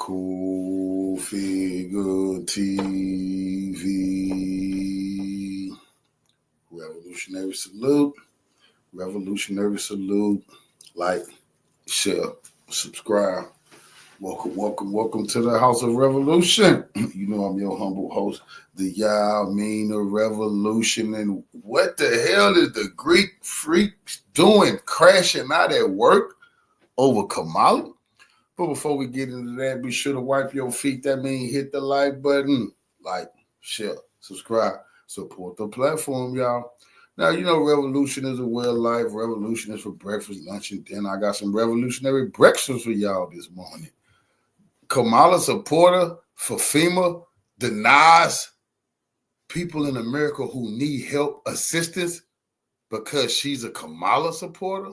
Cool Figure TV. Revolutionary salute. Revolutionary salute. Like, share, subscribe. Welcome to the House of Revolution. You know I'm your humble host, the Yamina Revolution. And what the hell is the Greek freaks doing, crashing out at work over Kamala? But before we get into that, be sure to wipe your feet. That means hit the like button, like, share, subscribe, support the platform, y'all. Now, you know, revolution is a way of life. Revolution is for breakfast, lunch, and dinner. I got some revolutionary breakfast for y'all this morning. Kamala supporter for FEMA denies people in America who need help assistance because she's a Kamala supporter.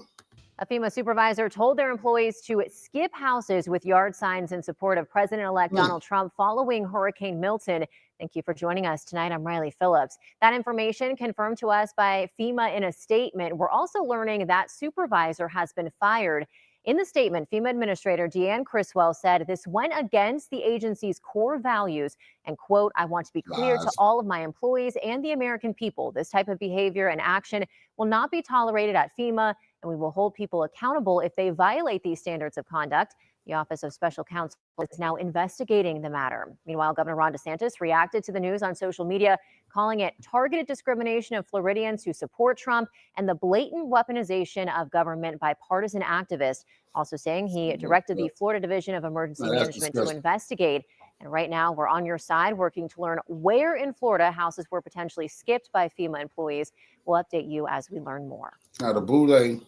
A FEMA supervisor told their employees to skip houses with yard signs in support of President-elect Donald Trump following Hurricane Milton. Thank you for joining us tonight. I'm Riley Phillips. That information confirmed to us by FEMA in a statement. We're also learning that supervisor has been fired. In the statement, FEMA Administrator Deanne Criswell said this went against the agency's core values and, quote, I want to be clear to all of my employees and the American people. This type of behavior and action will not be tolerated at FEMA, and we will hold people accountable if they violate these standards of conduct. The Office of Special Counsel is now investigating the matter. Meanwhile, Governor Ron DeSantis reacted to the news on social media, calling it targeted discrimination of Floridians who support Trump and the blatant weaponization of government by partisan activists. Also saying he directed the Florida Division of Emergency Management to investigate. And right now, we're on your side working to learn where in Florida houses were potentially skipped by FEMA employees. We'll update you as we learn more. Now, the Boule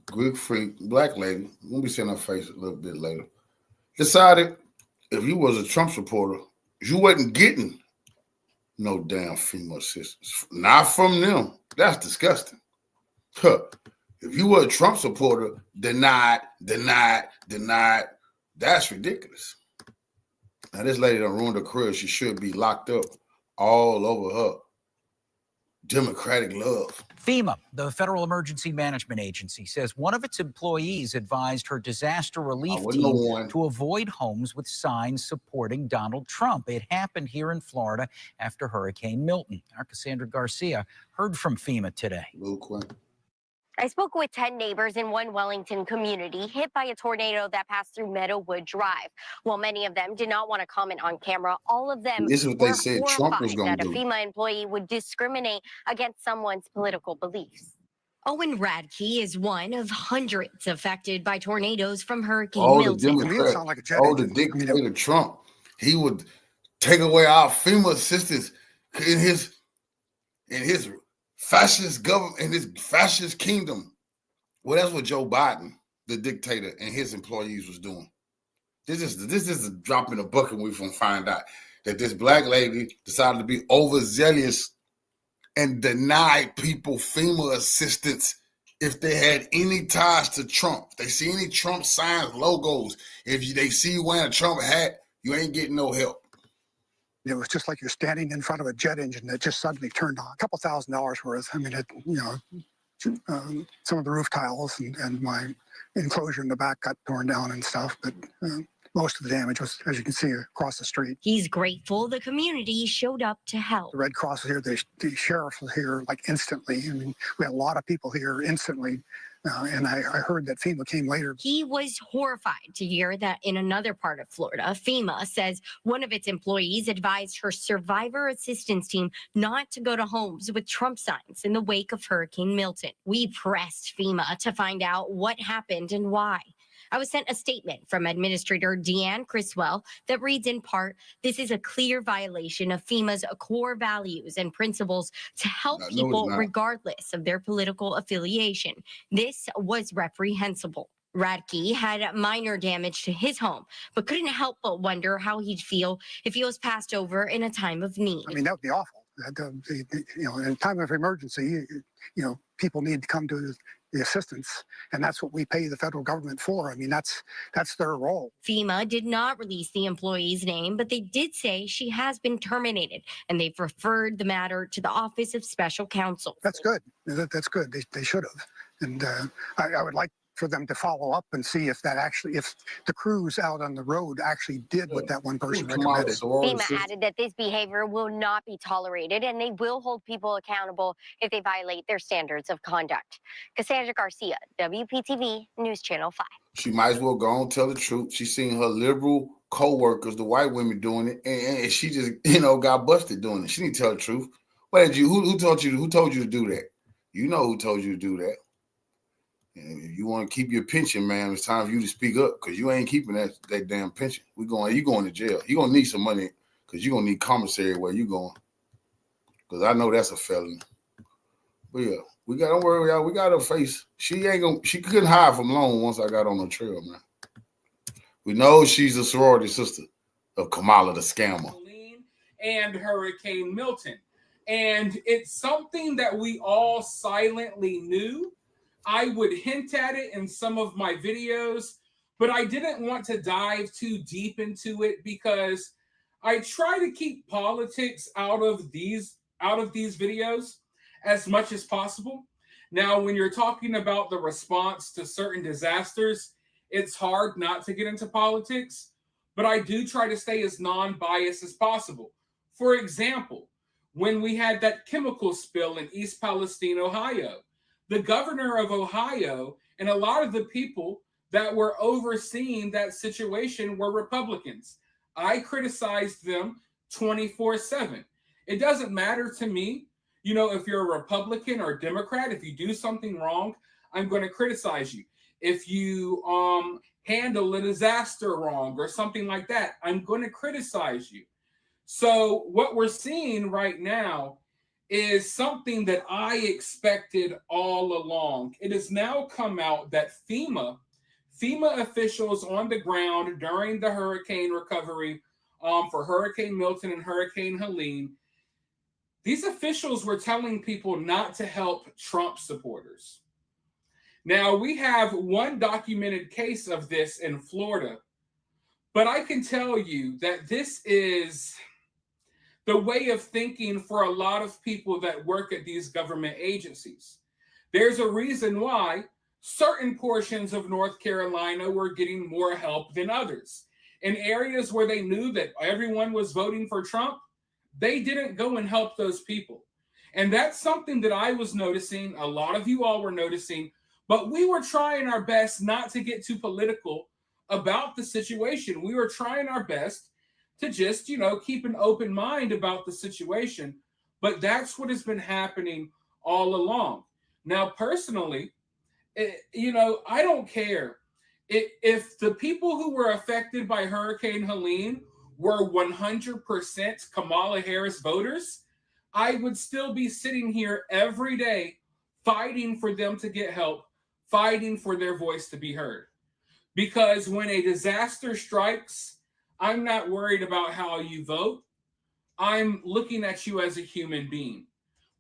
Greek freak, black lady, we'll be seeing her face a little bit later, decided if you was a Trump supporter, you wasn't getting no damn FEMA assistance. Not from them. That's disgusting. Huh. If you were a Trump supporter, denied, that's ridiculous. Now, this lady done ruined her career. She should be locked up all over her Democratic love. FEMA, the Federal Emergency Management Agency, says one of its employees advised her disaster relief team to avoid homes with signs supporting Donald Trump. It happened here in Florida after Hurricane Milton. Our Cassandra Garcia heard from FEMA today. I spoke with 10 neighbors in one Wellington community hit by a tornado that passed through Meadowood Drive. While many of them did not want to comment on camera, all of them were horrified that a FEMA employee would discriminate against someone's political beliefs. Owen Radke is one of hundreds affected by tornadoes from Hurricane Milton. The dictator Trump, he would take away our FEMA assistance in his fascist government, in his fascist kingdom. Well, that's what Joe Biden, the dictator, and his employees was doing. This is a drop in the bucket. We're going to find out that this black lady decided to be overzealous and denied people FEMA assistance if they had any ties to Trump. If they see any Trump signs, logos, if they see you wearing a Trump hat, you ain't getting no help. It was just like you're standing in front of a jet engine that just suddenly turned on. A couple $1,000s worth. I mean, some of the roof tiles and my enclosure in the back got torn down and stuff, but most of the damage was, as you can see, across the street. He's grateful the community showed up to help. The Red Cross was here. The sheriff was here like instantly. I mean, we had a lot of people here instantly. And I heard that FEMA came later. He was horrified to hear that in another part of Florida, FEMA says one of its employees advised her survivor assistance team not to go to homes with Trump signs in the wake of Hurricane Milton. We pressed FEMA to find out what happened and why. I was sent a statement from Administrator Deanne Criswell that reads in part, this is a clear violation of FEMA's core values and principles to help people regardless of their political affiliation. This was reprehensible. Radke had minor damage to his home, but couldn't help but wonder how he'd feel if he was passed over in a time of need. I mean, that would be awful. In a time of emergency, people need to come to the assistance, and that's what we pay the federal government for. I mean, that's their role. FEMA did not release the employee's name, but they did say she has been terminated, and they've referred the matter to the Office of Special Counsel. That's good. That's good. They should have. And I would like for them to follow up and see if the crews out on the road actually did what that one person recommended. FEMA added that this behavior will not be tolerated and they will hold people accountable if they violate their standards of conduct. Cassandra Garcia, WPTV News Channel 5. She might as well go and tell the truth. She's seen her liberal co-workers, the white women, doing it, and she just, got busted doing it. She didn't tell the truth. Who told you to do that? You know who told you to do that. And if you want to keep your pension, man, it's time for you to speak up because you ain't keeping that damn pension. You going to jail. You're going to need some money because you're going to need commissary where you going. Because I know that's a felony. But yeah, don't worry, y'all. We got her face. She couldn't hide from long once I got on the trail, man. We know she's a sorority sister of Kamala the scammer. And Hurricane Milton. And it's something that we all silently knew. I would hint at it in some of my videos, but I didn't want to dive too deep into it because I try to keep politics out of these videos as much as possible. Now, when you're talking about the response to certain disasters, it's hard not to get into politics, but I do try to stay as non-biased as possible. For example, when we had that chemical spill in East Palestine, Ohio, the governor of Ohio and a lot of the people that were overseeing that situation were Republicans. I criticized them 24/7. It doesn't matter to me, if you're a Republican or Democrat, if you do something wrong, I'm going to criticize you. If you handle a disaster wrong or something like that, I'm going to criticize you. So what we're seeing right now is something that I expected all along. It has now come out that FEMA officials on the ground during the hurricane recovery for Hurricane Milton and Hurricane Helene, these officials were telling people not to help Trump supporters. Now, we have one documented case of this in Florida, but I can tell you that this is the way of thinking for a lot of people that work at these government agencies. There's a reason why certain portions of North Carolina were getting more help than others. In areas where they knew that everyone was voting for Trump, they didn't go and help those people. And that's something that I was noticing, a lot of you all were noticing, but we were trying our best not to get too political about the situation. We were trying our best to just, keep an open mind about the situation. But that's what has been happening all along. Now, personally, I don't care. If the people who were affected by Hurricane Helene were 100% Kamala Harris voters, I would still be sitting here every day fighting for them to get help, fighting for their voice to be heard. Because when a disaster strikes, I'm not worried about how you vote. I'm looking at you as a human being.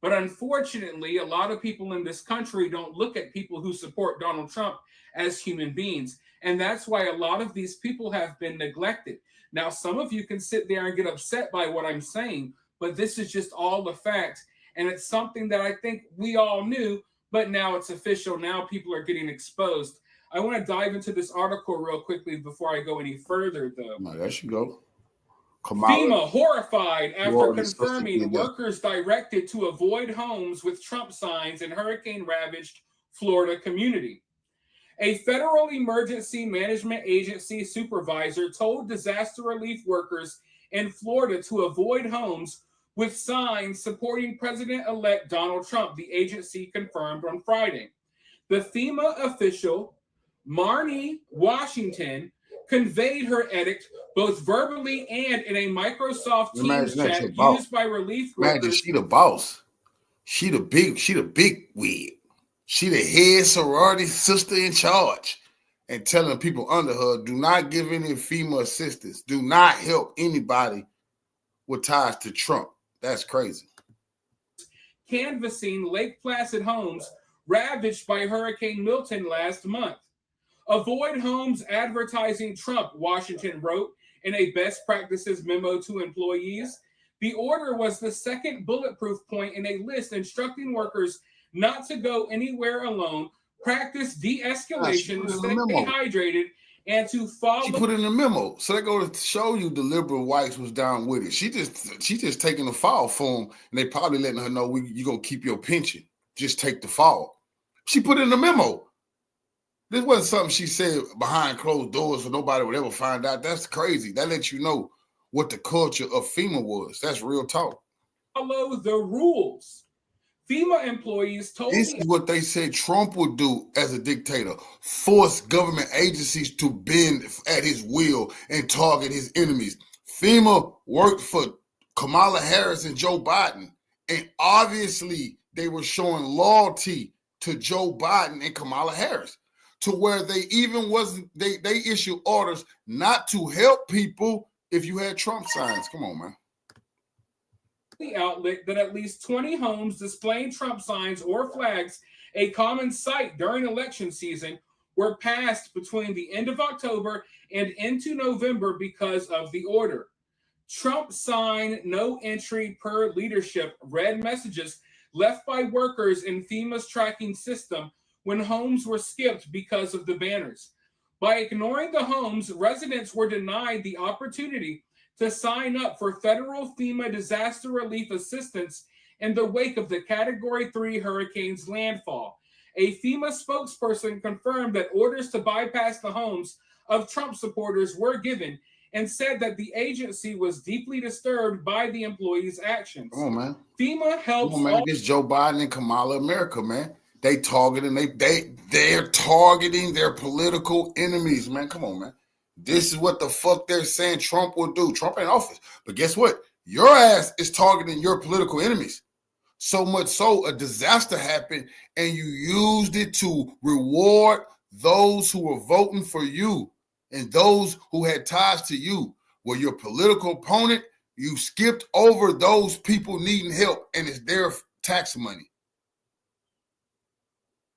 But unfortunately, a lot of people in this country don't look at people who support Donald Trump as human beings. And that's why a lot of these people have been neglected. Now, some of you can sit there and get upset by what I'm saying, but this is just all the facts. And it's something that I think we all knew, but now it's official. Now people are getting exposed. I want to dive into this article real quickly before I go any further, though. No, there you go. FEMA horrified after confirming workers directed to avoid homes with Trump signs in hurricane-ravaged Florida community. A federal emergency management agency supervisor told disaster relief workers in Florida to avoid homes with signs supporting President-elect Donald Trump, the agency confirmed on Friday. The FEMA official, Marnie Washington, conveyed her edict both verbally and in a Microsoft Teams chat used by relief workers. Imagine she the boss. She the big wig. She the head sorority sister in charge. And telling people under her, do not give any FEMA assistance. Do not help anybody with ties to Trump. That's crazy. Canvassing Lake Placid homes ravaged by Hurricane Milton last month. Avoid homes advertising Trump, Washington wrote in a best practices memo to employees. The order was the second bulletproof point in a list instructing workers not to go anywhere alone, practice de-escalation, She stay hydrated, and to follow. She put it in the memo. So they go to show you the liberal whites was down with it. She just taking the fall for them, and they probably letting her know you're going to keep your pension. Just take the fall. She put it in the memo. This wasn't something she said behind closed doors so nobody would ever find out. That's crazy. That lets you know what the culture of FEMA was. That's real talk. Follow the rules. FEMA employees told This is what they said Trump would do as a dictator. Force government agencies to bend at his will and target his enemies. FEMA worked for Kamala Harris and Joe Biden. And obviously they were showing loyalty to Joe Biden and Kamala Harris, to where they even they issued orders not to help people if you had Trump signs. Come on, man. The outlet that at least 20 homes displaying Trump signs or flags, a common sight during election season, were passed between the end of October and into November because of the order. Trump sign no entry per leadership read messages left by workers in FEMA's tracking system when homes were skipped because of the banners. By ignoring the homes, residents were denied the opportunity to sign up for federal FEMA disaster relief assistance in the wake of the Category 3 hurricane's landfall. A FEMA spokesperson confirmed that orders to bypass the homes of Trump supporters were given and said that the agency was deeply disturbed by the employees' actions. Come on, man. FEMA helps. Come on, man. This Joe Biden and Kamala America, man. They targeting, they're targeting their political enemies, man. Come on, man. This is what the fuck they're saying Trump will do. Trump ain't in office. But guess what? Your ass is targeting your political enemies. So much so a disaster happened and you used it to reward those who were voting for you and those who had ties to you. Were your political opponent, you skipped over those people needing help and it's their tax money.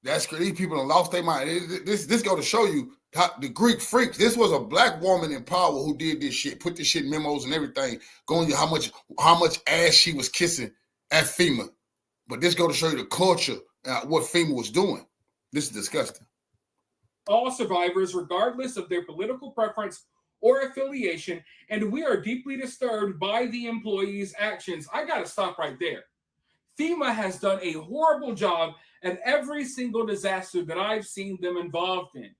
That's crazy. These people have lost their mind. This go to show you how the Greek freaks. This was a black woman in power who did this shit, put this shit in memos and everything, going to how much ass she was kissing at FEMA. But this go to show you the culture, what FEMA was doing. This is disgusting. All survivors, regardless of their political preference or affiliation, and we are deeply disturbed by the employees' actions. I got to stop right there. FEMA has done a horrible job at every single disaster that I've seen them involved in.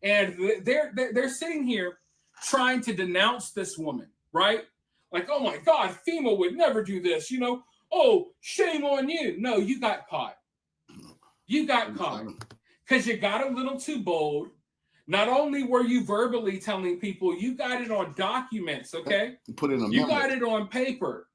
And they're sitting here trying to denounce this woman, right? Like, oh my God, FEMA would never do this, you know? Oh, shame on you. No, you got caught. You got caught because you got a little too bold. Not only were you verbally telling people, you got it on documents, okay? You got it on paper,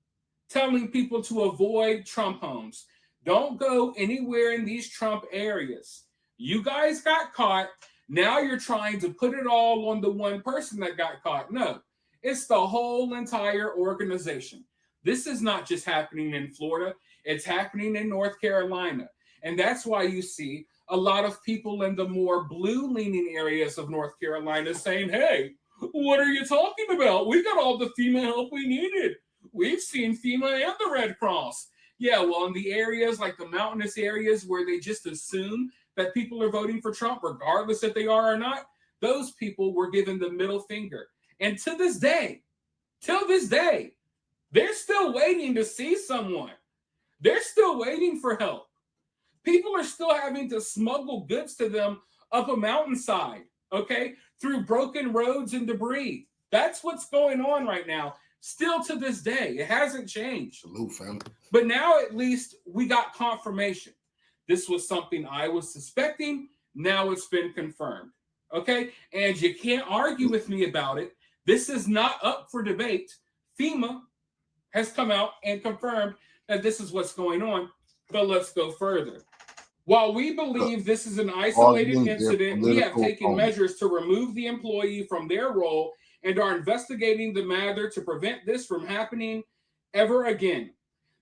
telling people to avoid Trump homes. Don't go anywhere in these Trump areas. You guys got caught. Now you're trying to put it all on the one person that got caught. No, it's the whole entire organization. This is not just happening in Florida. It's happening in North Carolina. And that's why you see a lot of people in the more blue-leaning areas of North Carolina saying, hey, what are you talking about? We got all the FEMA help we needed. We've seen FEMA and the Red Cross. Yeah, well, in the areas like the mountainous areas where they just assume that people are voting for Trump, regardless if they are or not, those people were given the middle finger. And to this day, till this day, they're still waiting to see someone. They're still waiting for help. People are still having to smuggle goods to them up a mountainside, okay, through broken roads and debris. That's what's going on right now. Still to this day, it hasn't changed. Salute, family. But now at least we got confirmation. This was something I was suspecting. Now it's been confirmed. Okay? And you can't argue with me about it. This is not up for debate. FEMA has come out and confirmed that this is what's going on. But let's go further. While we believe this is an isolated incident, we have taken measures to remove the employee from their role and are investigating the matter to prevent this from happening ever again.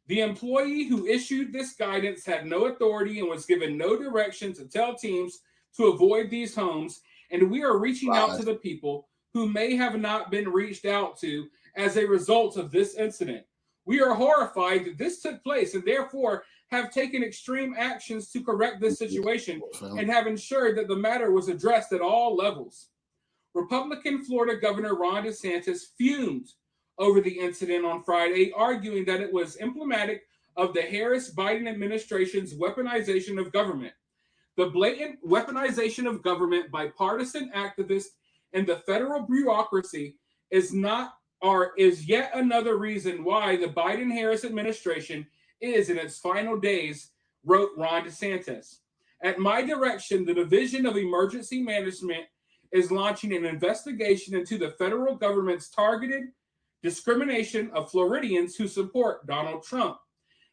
The employee who issued this guidance had no authority and was given no direction to tell teams to avoid these homes, and we are reaching out to the people who may have not been reached out to as a result of this incident. We are horrified that this took place and therefore have taken extreme actions to correct this situation and have ensured that the matter was addressed at all levels. Republican Florida Governor Ron DeSantis fumed over the incident on Friday, arguing that it was emblematic of the Harris-Biden administration's weaponization of government. The blatant weaponization of government by partisan activists and the federal bureaucracy is yet another reason why the Biden-Harris administration is in its final days, wrote Ron DeSantis. At my direction, the Division of Emergency Management is launching an investigation into the federal government's targeted discrimination of Floridians who support Donald Trump.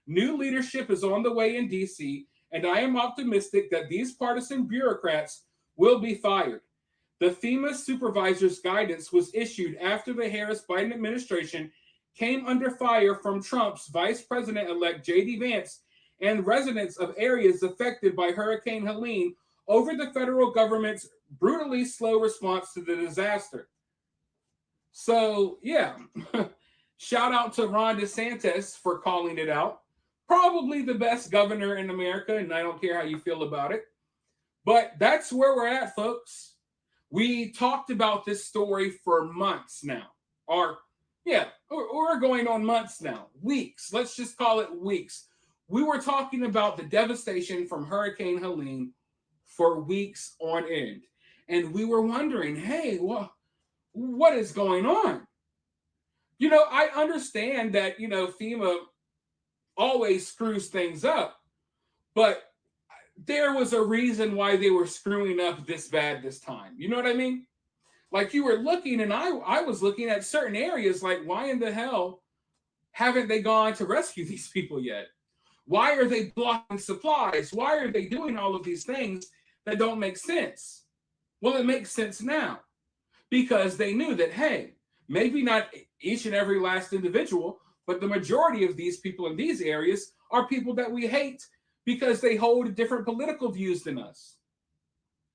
New leadership is on the way in D.C., and I am optimistic that these partisan bureaucrats will be fired. The FEMA supervisor's guidance was issued after the Harris-Biden administration came under fire from Trump's Vice President-elect J.D. Vance and residents of areas affected by Hurricane Helene over the federal government's brutally slow response to the disaster. So, yeah, shout out to Ron DeSantis for calling it out. Probably the best governor in America, and I don't care how you feel about it. But that's where we're at, folks. We talked about this story for months now. We're going on months now. Weeks. Let's just call it weeks. We were talking about the devastation from Hurricane Helene for weeks on end. And we were wondering, hey, what is going on? I understand that, FEMA always screws things up, but there was a reason why they were screwing up this bad this time. You know what I mean? Like, you were looking, and I was looking at certain areas like, why in the hell haven't they gone to rescue these people yet? Why are they blocking supplies? Why are they doing all of these things that don't make sense? Well, it makes sense now because they knew that, hey, maybe not each and every last individual, but the majority of these people in these areas are people that we hate because they hold different political views than us.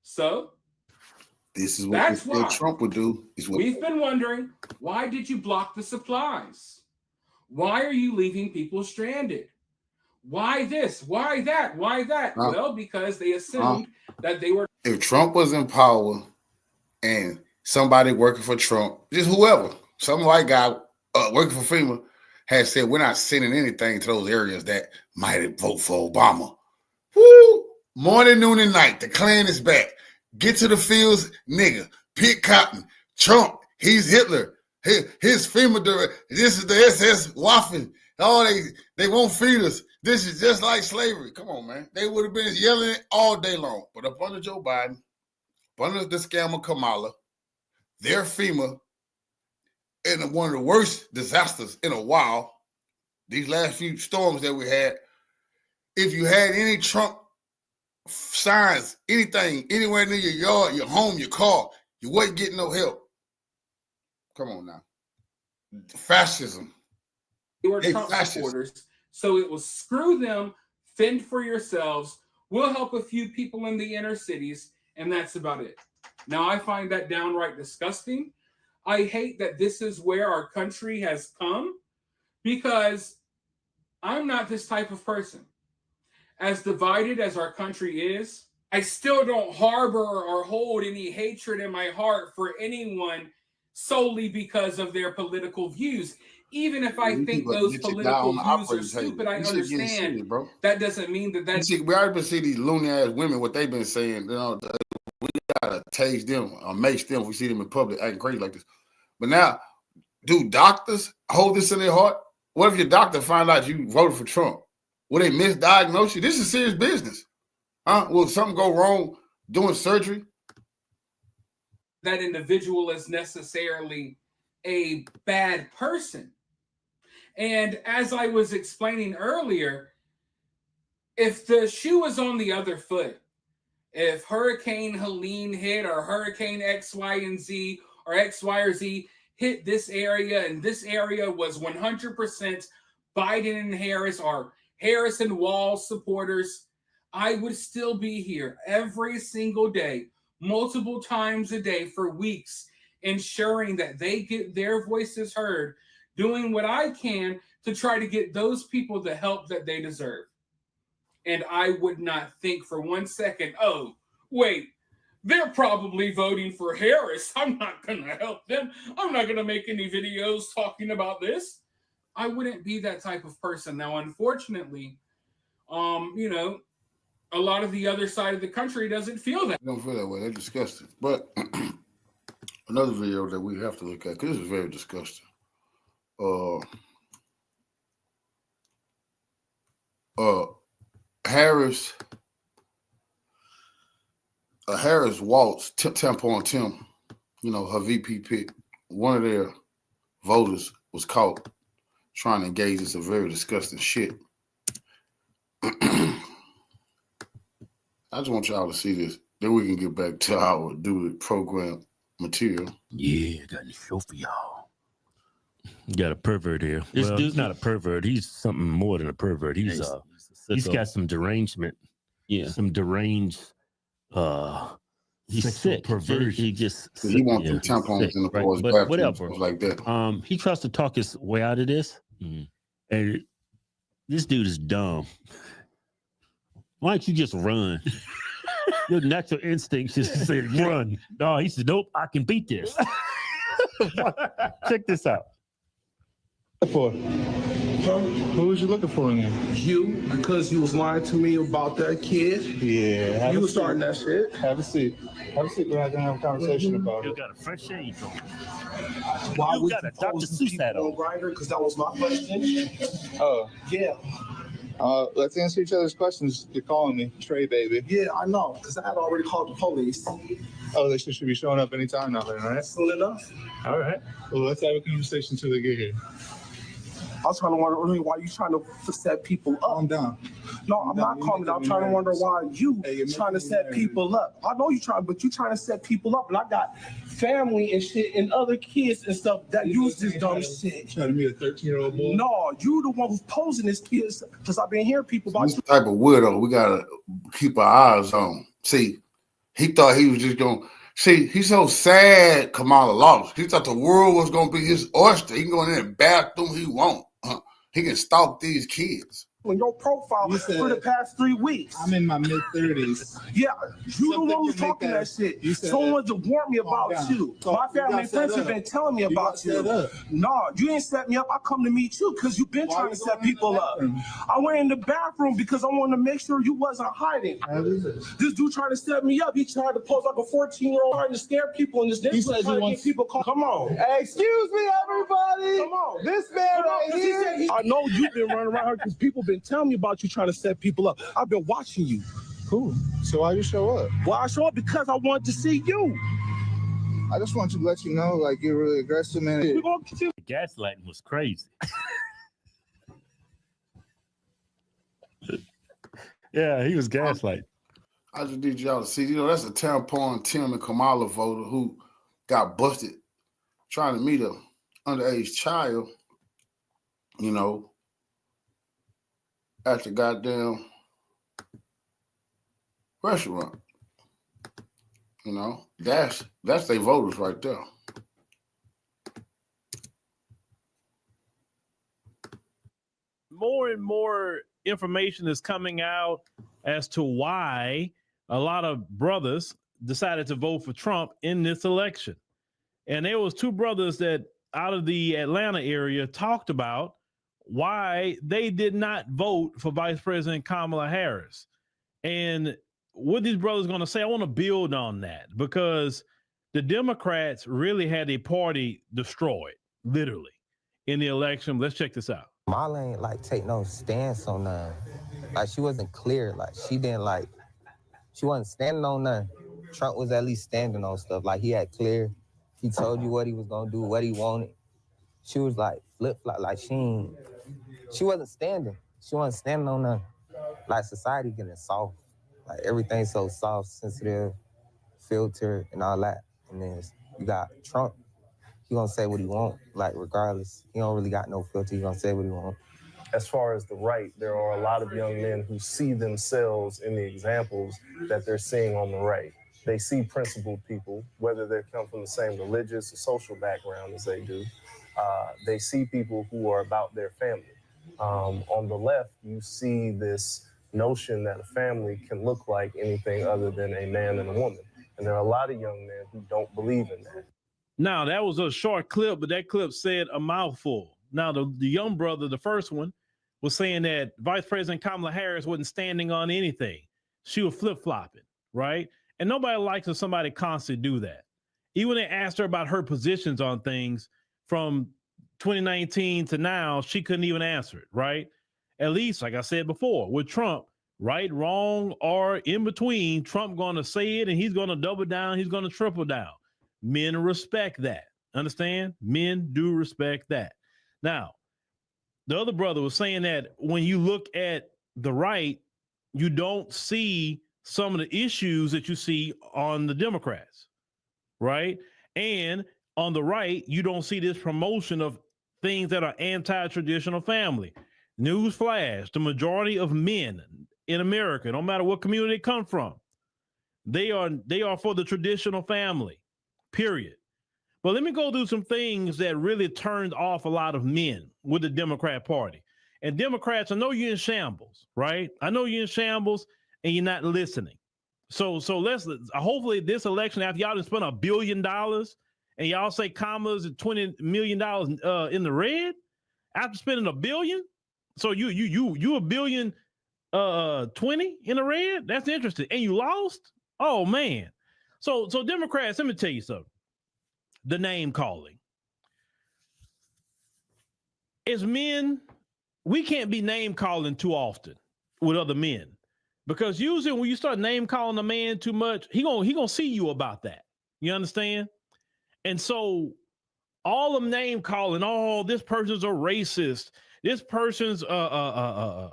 So this is what Trump would do. We've been wondering, why did you block the supplies? Why are you leaving people stranded? Why this? Why that? Why that? Well, because they assumed that they were. If Trump was in power and somebody working for Trump, just whoever, some white guy working for FEMA had said, we're not sending anything to those areas that might vote for Obama. Woo! Morning, noon, and night. The Klan is back. Get to the fields, nigga. Pick cotton. Trump, he's Hitler. His FEMA director. This is the SS Waffen. They won't feed us. This is just like slavery. Come on, man. They would have been yelling it all day long. But up under Joe Biden, up under the scammer Kamala, their FEMA, in one of the worst disasters in a while, these last few storms that we had, if you had any Trump signs, anything, anywhere near your yard, your home, your car, you wasn't getting no help. Come on now. Fascism. They were Trump supporters. So it was screw them, fend for yourselves. We'll help a few people in the inner cities, and that's about it. Now, I find that downright disgusting. I hate that this is where our country has come because I'm not this type of person. As divided as our country is, I still don't harbor or hold any hatred in my heart for anyone solely because of their political views. Even if I think those political views are stupid, I understand that doesn't mean that. We already been seeing these loony ass women, what they've been saying. We gotta tase them or mace them if we see them in public acting crazy like this. But now, do doctors hold this in their heart? What if your doctor find out you voted for Trump? Will they misdiagnose you? This is serious business. Will something go wrong doing surgery? That individual is necessarily a bad person. And as I was explaining earlier, if the shoe was on the other foot, if Hurricane Helene hit or Hurricane X, Y, and Z or X, Y, or Z hit this area and this area was 100% Biden and Harris or Harris and Wall supporters, I would still be here every single day, multiple times a day for weeks, ensuring that they get their voices heard, doing what I can to try to get those people the help that they deserve. And I would not think for 1 second, oh, wait, they're probably voting for Harris. I'm not going to help them. I'm not going to make any videos talking about this. I wouldn't be that type of person. Now, unfortunately, you know, a lot of the other side of the country doesn't feel that. They don't feel that way. They're disgusting. But another video that we have to look at, because this is very disgusting. Harris Waltz, Tampon Tim, you know, her VP pick, one of their voters was caught trying to engage in some very disgusting shit. I just want y'all to see this. Then we can get back to our do the program material. Yeah, I got a show for y'all. You got a pervert here. This dude's not a pervert. He's something more than a pervert. He's got some derangement. Yeah. Some deranged he's sick. Perversion. He wants some tampons in the pores, but whatever, like that. He tries to talk his way out of this, and this dude is dumb. Why don't you just run? Your natural instinct is to say run. No, he said, nope, I can beat this. Check this out. For who was you looking for in there? You, because you was lying to me about that kid. Yeah, you was starting that shit. Have a seat. Have a seat. We're not gonna have a conversation about it. You got a fresh shade on. Why you got a Dr. Seuss hat on? Because that was my question. Oh, yeah. Let's answer each other's questions. You're calling me Trey, baby. Yeah, I know, because I had already called the police. Oh, they should be showing up anytime now, then, right? Soon enough. All right. Well, let's have a conversation until they get here. I was trying to wonder why you trying to set people up. Calm down. No, I'm not calming down. I'm trying to wonder why you trying to set people up. I know you trying, but you trying to set people up, and I got family and shit and other kids and stuff that use this dumb shit. Trying to meet a 13-year-old boy? No, you the one who's posing this kids, because I've been hearing people about this type of weirdo we gotta keep our eyes on. See, he thought he was just gonna he's so sad, Kamala Lawless. He thought the world was gonna be his oyster. He can go in there and bathroom he won't. He can stalk these kids. On your profile for the past 3 weeks. I'm in my mid-30s. Yeah, you the one who's talking that shit. Someone to warn me about you. My family and friends have been telling me about you. No, you ain't set me up. I come to meet you because you've been trying to set people up. I went in the bathroom because I wanted to make sure you wasn't hiding. This dude tried to set me up. He tried to pose like a 14-year-old trying to scare people in this neighborhood. He wants people come on. Hey, excuse me, everybody. Come on. This man right here. I know you've been running around here because people been telling me about you trying to set people up. I've been watching you. Cool. So why you show up? Well, I show up because I wanted to see you. I just want to let you know, like, you're really aggressive, man. The gaslighting was crazy. Yeah, he was gaslighting. I just need y'all to see, you know, that's a Tampon Tim and Kamala voter who got busted trying to meet an underage child, you know, at the goddamn restaurant. You know, that's their voters right there. More and more information is coming out as to why a lot of brothers decided to vote for Trump in this election. And there was 2 brothers that out of the Atlanta area talked about why they did not vote for Vice President Kamala Harris. And what these brothers going to say, I want to build on that, because the Democrats really had a party destroyed, literally, in the election. Let's check this out. Kamala ain't like take no stance on nothing. Like, she wasn't clear. Like, she wasn't standing on nothing. Trump was at least standing on stuff. Like, he had clear. He told you what he was going to do, what he wanted. She was like flip-flop. Like, she wasn't standing. She wasn't standing on nothing. Like, society getting soft. Like, everything's so soft, sensitive, filtered, and all that. And then you got Trump. He gonna say what he want, like, regardless. He don't really got no filter. He gonna say what he want. As far as the right, there are a lot of young men who see themselves in the examples that they're seeing on the right. They see principled people, whether they come from the same religious or social background as they do. They see people who are about their family. On the left, you see this, notion that a family can look like anything other than a man and a woman. And there are a lot of young men who don't believe in that. Now, that was a short clip, but that clip said a mouthful. Now, the young brother, the first one, was saying that Vice President Kamala Harris wasn't standing on anything. She was flip-flopping, right? And nobody likes when somebody constantly do that. Even when they asked her about her positions on things from 2019 to now, she couldn't even answer it, right? At least, like I said before, with Trump, right, wrong, or in between, Trump going to say it and he's going to double down, he's going to triple down. Men respect that. Understand? Men do respect that. Now, the other brother was saying that when you look at the right, you don't see some of the issues that you see on the Democrats, right? And on the right, you don't see this promotion of things that are anti-traditional family. Newsflash, the majority of men in America, no matter what community they come from, they are for the traditional family, period. But let me go through some things that really turned off a lot of men with the Democrat Party. And Democrats, I know you're in shambles, right? I know you're in shambles and you're not listening. So let's hopefully this election, after y'all done spent $1 billion and y'all say Kamala's at $20 million in the red after spending $1 billion. So you $1 billion 20 in the red? That's interesting. And you lost? Oh man. So Democrats, let me tell you something. The name calling. As men, we can't be name calling too often with other men, because usually when you start name calling a man too much, he gonna see you about that. You understand? And so all of name calling, oh, this person's a racist, this person's a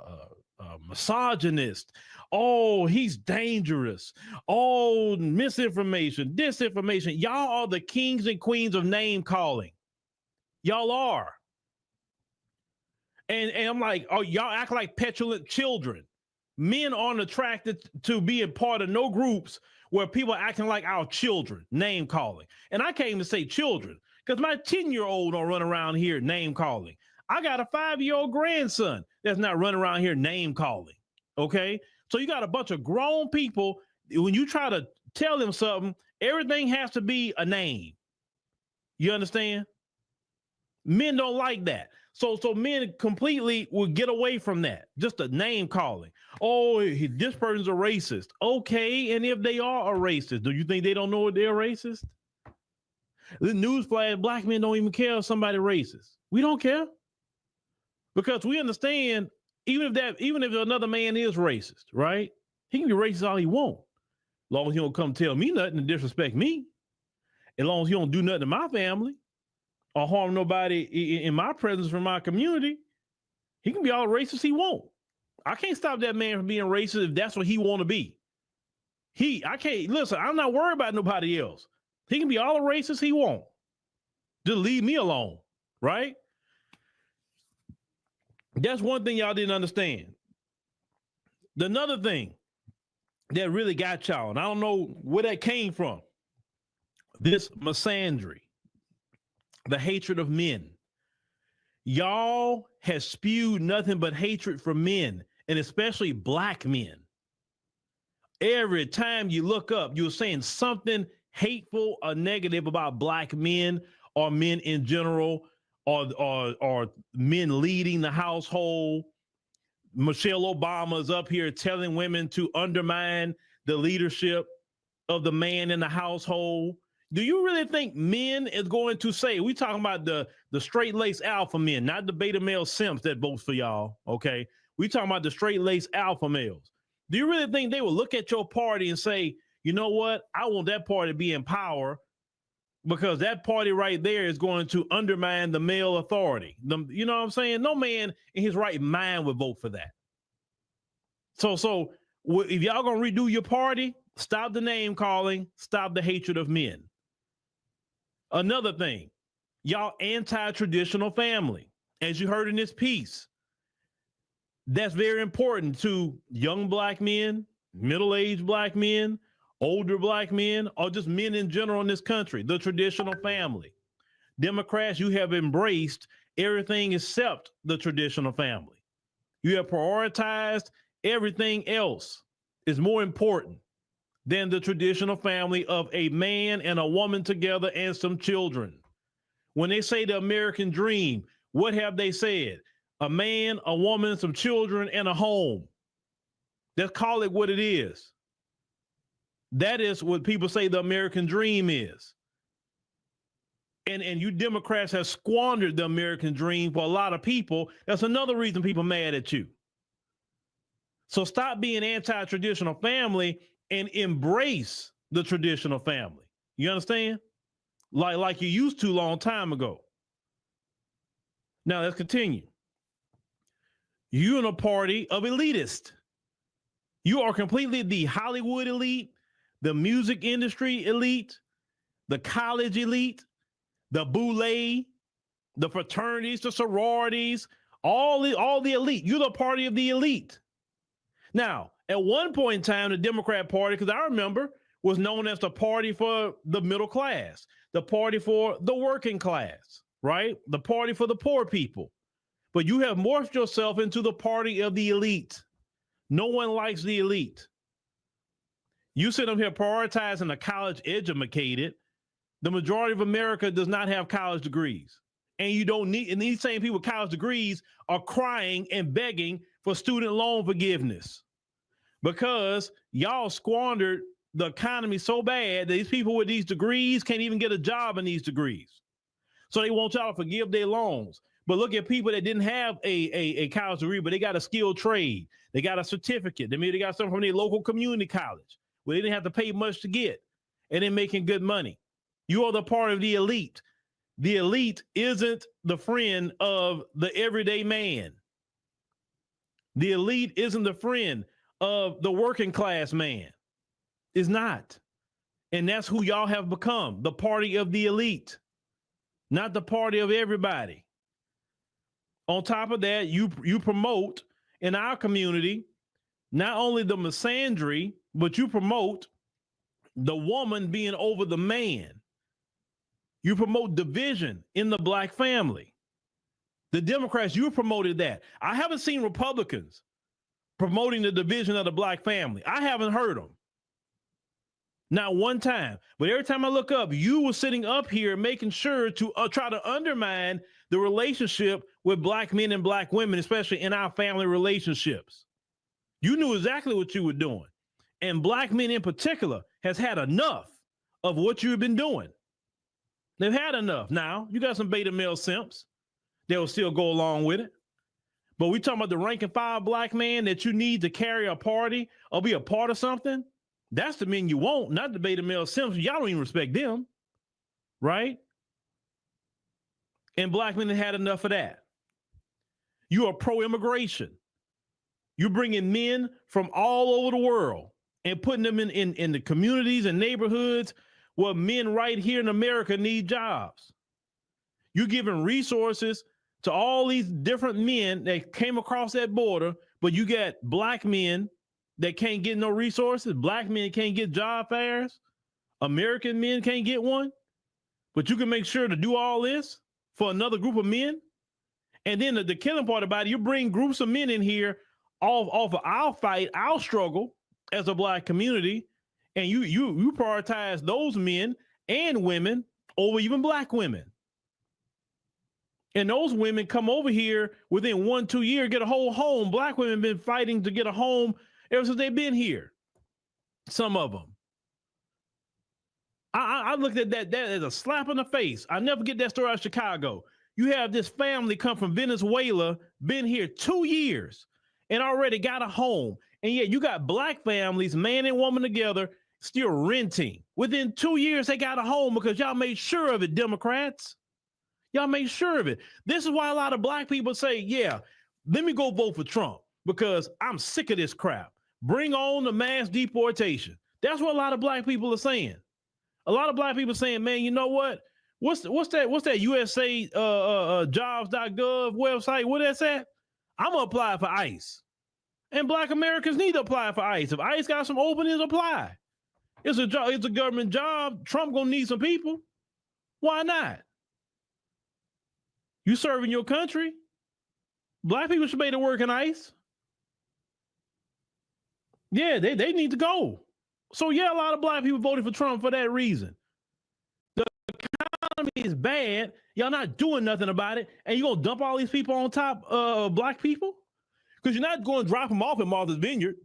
misogynist, oh, he's dangerous, oh, misinformation, disinformation. Y'all are the kings and queens of name calling. Y'all are. And I'm like, oh, y'all act like petulant children. Men aren't attracted to being part of no groups where people are acting like our children, name calling. And I can't even say children, because my 10-year-old don't run around here name calling. I got a 5-year-old grandson that's not running around here name calling. Okay. So you got a bunch of grown people. When you try to tell them something, everything has to be a name. You understand? Men don't like that. So men completely will get away from that. Just a name calling. Oh, this person's a racist. Okay. And if they are a racist, do you think they don't know they're racist? The newsflash, black men don't even care if somebody's racist. We don't care. Because we understand, even if another man is racist, right? He can be racist all he wants. As long as he don't come tell me nothing to disrespect me. As long as he don't do nothing to my family or harm nobody in my presence from my community, he can be all racist he wants. I can't stop that man from being racist if that's what he want to be. I can't, listen, I'm not worried about nobody else. He can be all the racist he wants. Just leave me alone, right? That's one thing y'all didn't understand. Another thing that really got y'all, and I don't know where that came from, this misandry, the hatred of men. Y'all has spewed nothing but hatred for men, and especially black men. Every time you look up, you're saying something hateful or negative about black men or men in general, or men leading the household. Michelle Obama is up here telling women to undermine the leadership of the man in the household. Do you really think men is going to say, we talking about the straight-laced alpha men, not the beta male simps that votes for y'all, okay? We talking about the straight-laced alpha males. Do you really think they will look at your party and say, you know what? I want that party to be in power because that party right there is going to undermine the male authority. You know what I'm saying? No man in his right mind would vote for that. So if y'all gonna redo your party, stop the name calling, stop the hatred of men. Another thing, y'all anti-traditional family. As you heard in this piece, that's very important to young black men, middle-aged black men, older black men, or just men in general in this country, the traditional family. Democrats, you have embraced everything except the traditional family. You have prioritized everything else is more important than the traditional family of a man and a woman together and some children. When they say the American dream, what have they said? A man, a woman, some children, and a home. Let's call it what it is. That is what people say the American dream is. And you Democrats have squandered the American dream for a lot of people. That's another reason people are mad at you. So stop being anti-traditional family and embrace the traditional family. You understand? Like you used to a long time ago. Now let's continue. You're in a party of elitists. You are completely the Hollywood elite, the music industry elite, the college elite, the boule, the fraternities, the sororities, all the elite. You're the party of the elite. Now, at one point in time, the Democrat Party, because I remember, was known as the party for the middle class, the party for the working class, right? The party for the poor people. But you have morphed yourself into the party of the elite. No one likes the elite. You sit up here prioritizing the college educated. The majority of America does not have college degrees. And you don't need, and these same people with college degrees are crying and begging for student loan forgiveness because y'all squandered the economy so bad that these people with these degrees can't even get a job in these degrees. So they want y'all to forgive their loans. But look at people that didn't have a college degree, but they got a skilled trade. They got a certificate. Maybe they got something from their local community college where they didn't have to pay much to get, and they're making good money. You are the part of the elite. The elite isn't the friend of the everyday man. The elite isn't the friend of the working class man. It's not. And that's who y'all have become, the party of the elite, not the party of everybody. On top of that, you promote in our community not only the misandry, but you promote the woman being over the man. You promote division in the black family. The Democrats, you promoted that. I haven't seen Republicans promoting the division of the black family. I haven't heard them. Not one time. But every time I look up, you were sitting up here making sure to try to undermine the relationship with black men and black women, especially in our family relationships. You knew exactly what you were doing. And black men in particular has had enough of what you've been doing. They've had enough. Now, you got some beta male simps that will still go along with it. But we talking about the rank and file black man that you need to carry a party or be a part of something. That's the men you want, not the beta male simps. Y'all don't even respect them, right? And black men have had enough of that. You are pro-immigration. You're bringing men from all over the world and putting them in the communities and neighborhoods where men right here in America need jobs. You're giving resources to all these different men that came across that border, but you got black men that can't get no resources. Black men can't get job fairs. American men can't get one. But you can make sure to do all this for another group of men. And then the killing part about it, you bring groups of men in here off of our fight, our struggle as a black community, and you prioritize those men and women over even black women. And those women come over here within 1-2 years, get a whole home. Black women have been fighting to get a home ever since they've been here. Some of them. I looked at that as a slap in the face. I never get that story out of Chicago. You have this family come from Venezuela, been here 2 years, and already got a home. And yet you got black families, man and woman together, still renting. Within 2 years, they got a home because y'all made sure of it, Democrats. Y'all made sure of it. This is why a lot of black people say, yeah, let me go vote for Trump because I'm sick of this crap. Bring on the mass deportation. That's what a lot of black people are saying. A lot of black people saying, man, you know what? What's that USA jobs.gov website? What that's at? I'm gonna apply for ICE. And black Americans need to apply for ICE. If ICE got some openings, apply. It's a job, it's a government job. Trump gonna need some people. Why not? You serving your country? Black people should be able to work in ICE. Yeah, they need to go. So yeah, a lot of black people voted for Trump for that reason. The economy is bad. Y'all not doing nothing about it, and you gonna dump all these people on top of black people? Because you're not going to drop them off at Martha's Vineyard.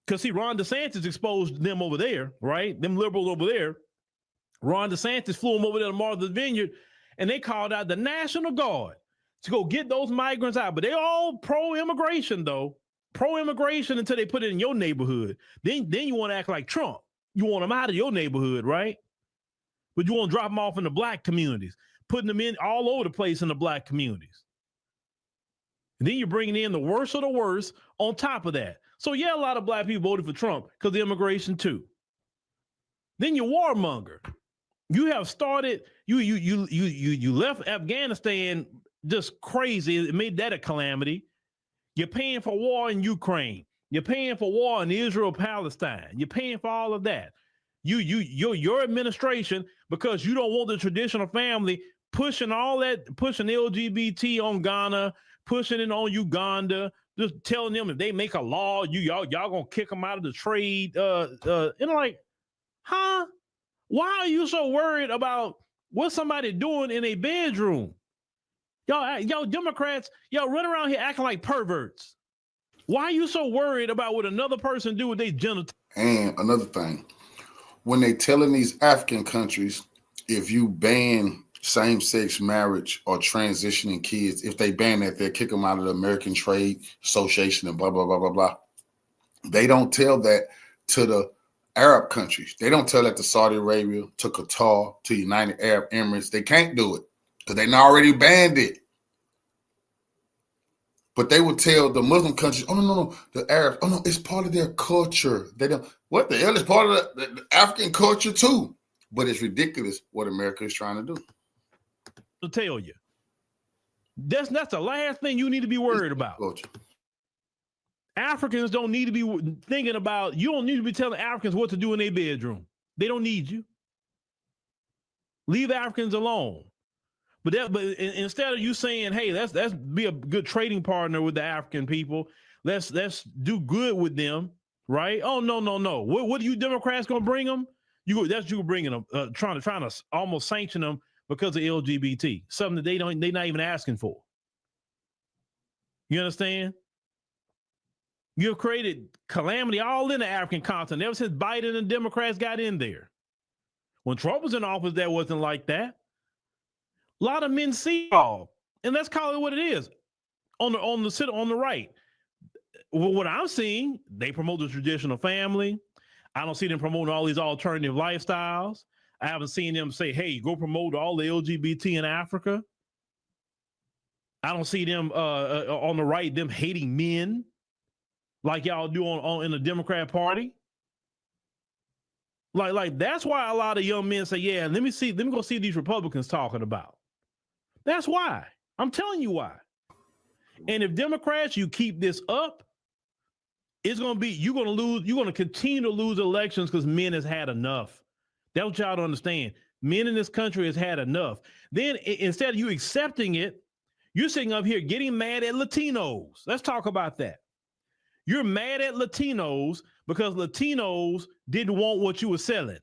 Because see, Ron DeSantis exposed them over there, right? Them liberals over there. Ron DeSantis flew them over there to Martha's Vineyard, and they called out the National Guard to go get those migrants out. But they're all pro-immigration, though. Pro-immigration until they put it in your neighborhood. Then you want to act like Trump. You want them out of your neighborhood, right? But you want to drop them off in the black communities, putting them in all over the place in the black communities. And then you're bringing in the worst of the worst on top of that. So yeah, a lot of black people voted for Trump because of immigration too. Then you warmonger. You have started, you left Afghanistan just crazy. It made that a calamity. You're paying for war in Ukraine. You're paying for war in Israel, Palestine. You're paying for all of that. Your administration, because you don't want the traditional family pushing all that, pushing LGBT on Ghana, pushing it on Uganda, just telling them if they make a law, y'all gonna kick them out of the trade. Like, huh? Why are you so worried about what somebody doing in a bedroom? Y'all Democrats, y'all run around here acting like perverts. Why are you so worried about what another person do with their genitals? And another thing, when they telling these African countries, if you ban same-sex marriage or transitioning kids, if they ban that, they'll kick them out of the American Trade Association and blah, blah, blah, blah, blah. They don't tell that to the Arab countries. They don't tell that to Saudi Arabia, to Qatar, to United Arab Emirates. They can't do it because they already banned it. But they would tell the Muslim countries, oh, no, the Arabs, oh, no, it's part of their culture. They don't, what the hell is part of the African culture too? But it's ridiculous what America is trying to do. To tell you, that's the last thing you need to be worried about. Culture. Africans don't need to be thinking about, you don't need to be telling Africans what to do in their bedroom. They don't need you. Leave Africans alone. But instead of you saying, hey, let's be a good trading partner with the African people, let's do good with them, right? Oh, no. What are you Democrats gonna bring them? You bringing them, trying to almost sanction them because of LGBT, something that they're not even asking for. You understand? You've created calamity all in the African continent ever since Biden and Democrats got in there. When Trump was in office, that wasn't like that. A lot of men see all, and let's call it what it is. On the right, what I'm seeing, they promote the traditional family. I don't see them promoting all these alternative lifestyles. I haven't seen them say, hey, go promote all the LGBT in Africa. I don't see them on the right, them hating men like y'all do in the Democrat Party. Like that's why a lot of young men say, yeah, let me go see these Republicans talking about. That's why. I'm telling you why. And if Democrats, you keep this up, it's going to be, you're going to continue to lose elections because men has had enough. That's what y'all don't understand. Men in this country has had enough. Then instead of you accepting it, you're sitting up here getting mad at Latinos. Let's talk about that. You're mad at Latinos because Latinos didn't want what you were selling.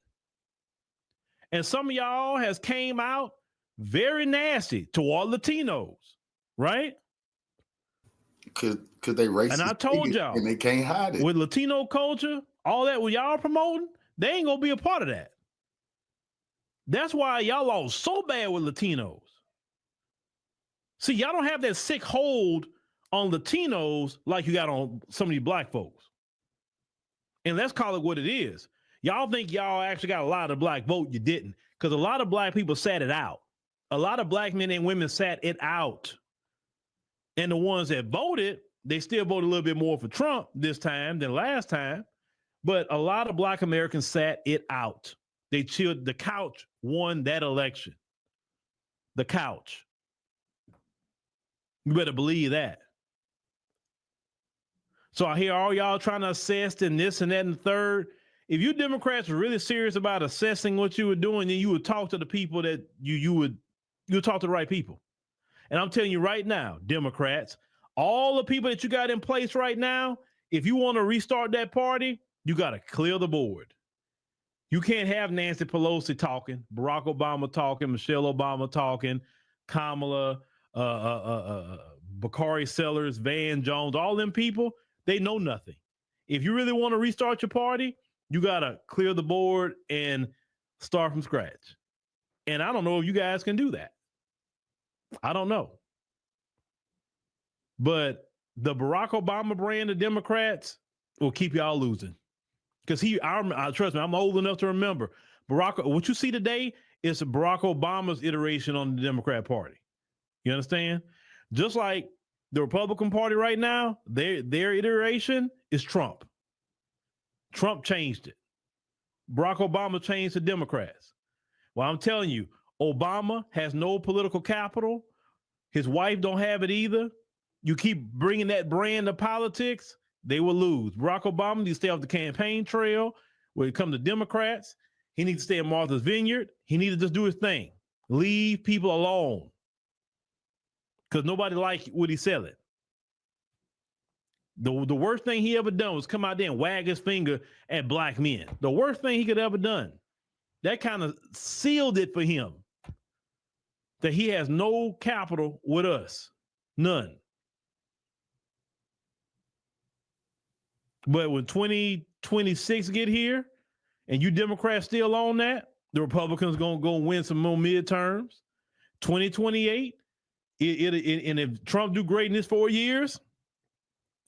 And some of y'all has came out very nasty toward Latinos, right? Because they racist. And I told y'all. And they can't hide it. With Latino culture, all that what y'all promoting, they ain't going to be a part of that. That's why y'all lost so bad with Latinos. See, y'all don't have that sick hold on Latinos like you got on some of these black folks. And let's call it what it is. Y'all think y'all actually got a lot of black vote. You didn't. Because a lot of black people sat it out. A lot of black men and women sat it out. And the ones that voted, they still voted a little bit more for Trump this time than last time. But a lot of black Americans sat it out. They chilled. The couch won that election. The couch. You better believe that. So I hear all y'all trying to assess and this and that and the third. If you Democrats were really serious about assessing what you were doing, then you would talk to the people that you would talk to the right people. And I'm telling you right now, Democrats, all the people that you got in place right now, if you want to restart that party, you got to clear the board. You can't have Nancy Pelosi talking, Barack Obama talking, Michelle Obama talking, Kamala, Bakari Sellers, Van Jones, all them people, they know nothing. If you really want to restart your party, you got to clear the board and start from scratch. And I don't know if you guys can do that. I don't know. But the Barack Obama brand of Democrats will keep y'all losing. Because trust me, I'm old enough to remember what you see today is Barack Obama's iteration on the Democrat Party. You understand? Just like the Republican Party right now, their iteration is Trump. Trump changed it. Barack Obama changed the Democrats. Well, I'm telling you, Obama has no political capital. His wife don't have it either. You keep bringing that brand to politics, they will lose. Barack Obama needs to stay off the campaign trail. When it comes to Democrats, he needs to stay in Martha's Vineyard. He needs to just do his thing. Leave people alone. Because nobody likes what he's selling. The worst thing he ever done was come out there and wag his finger at black men. The worst thing he could ever done. That kind of sealed it for him. That he has no capital with us. None. But when 2026 get here and you Democrats still on that, the Republicans going to go win some more midterms. 2028, and if Trump do great in his 4 years,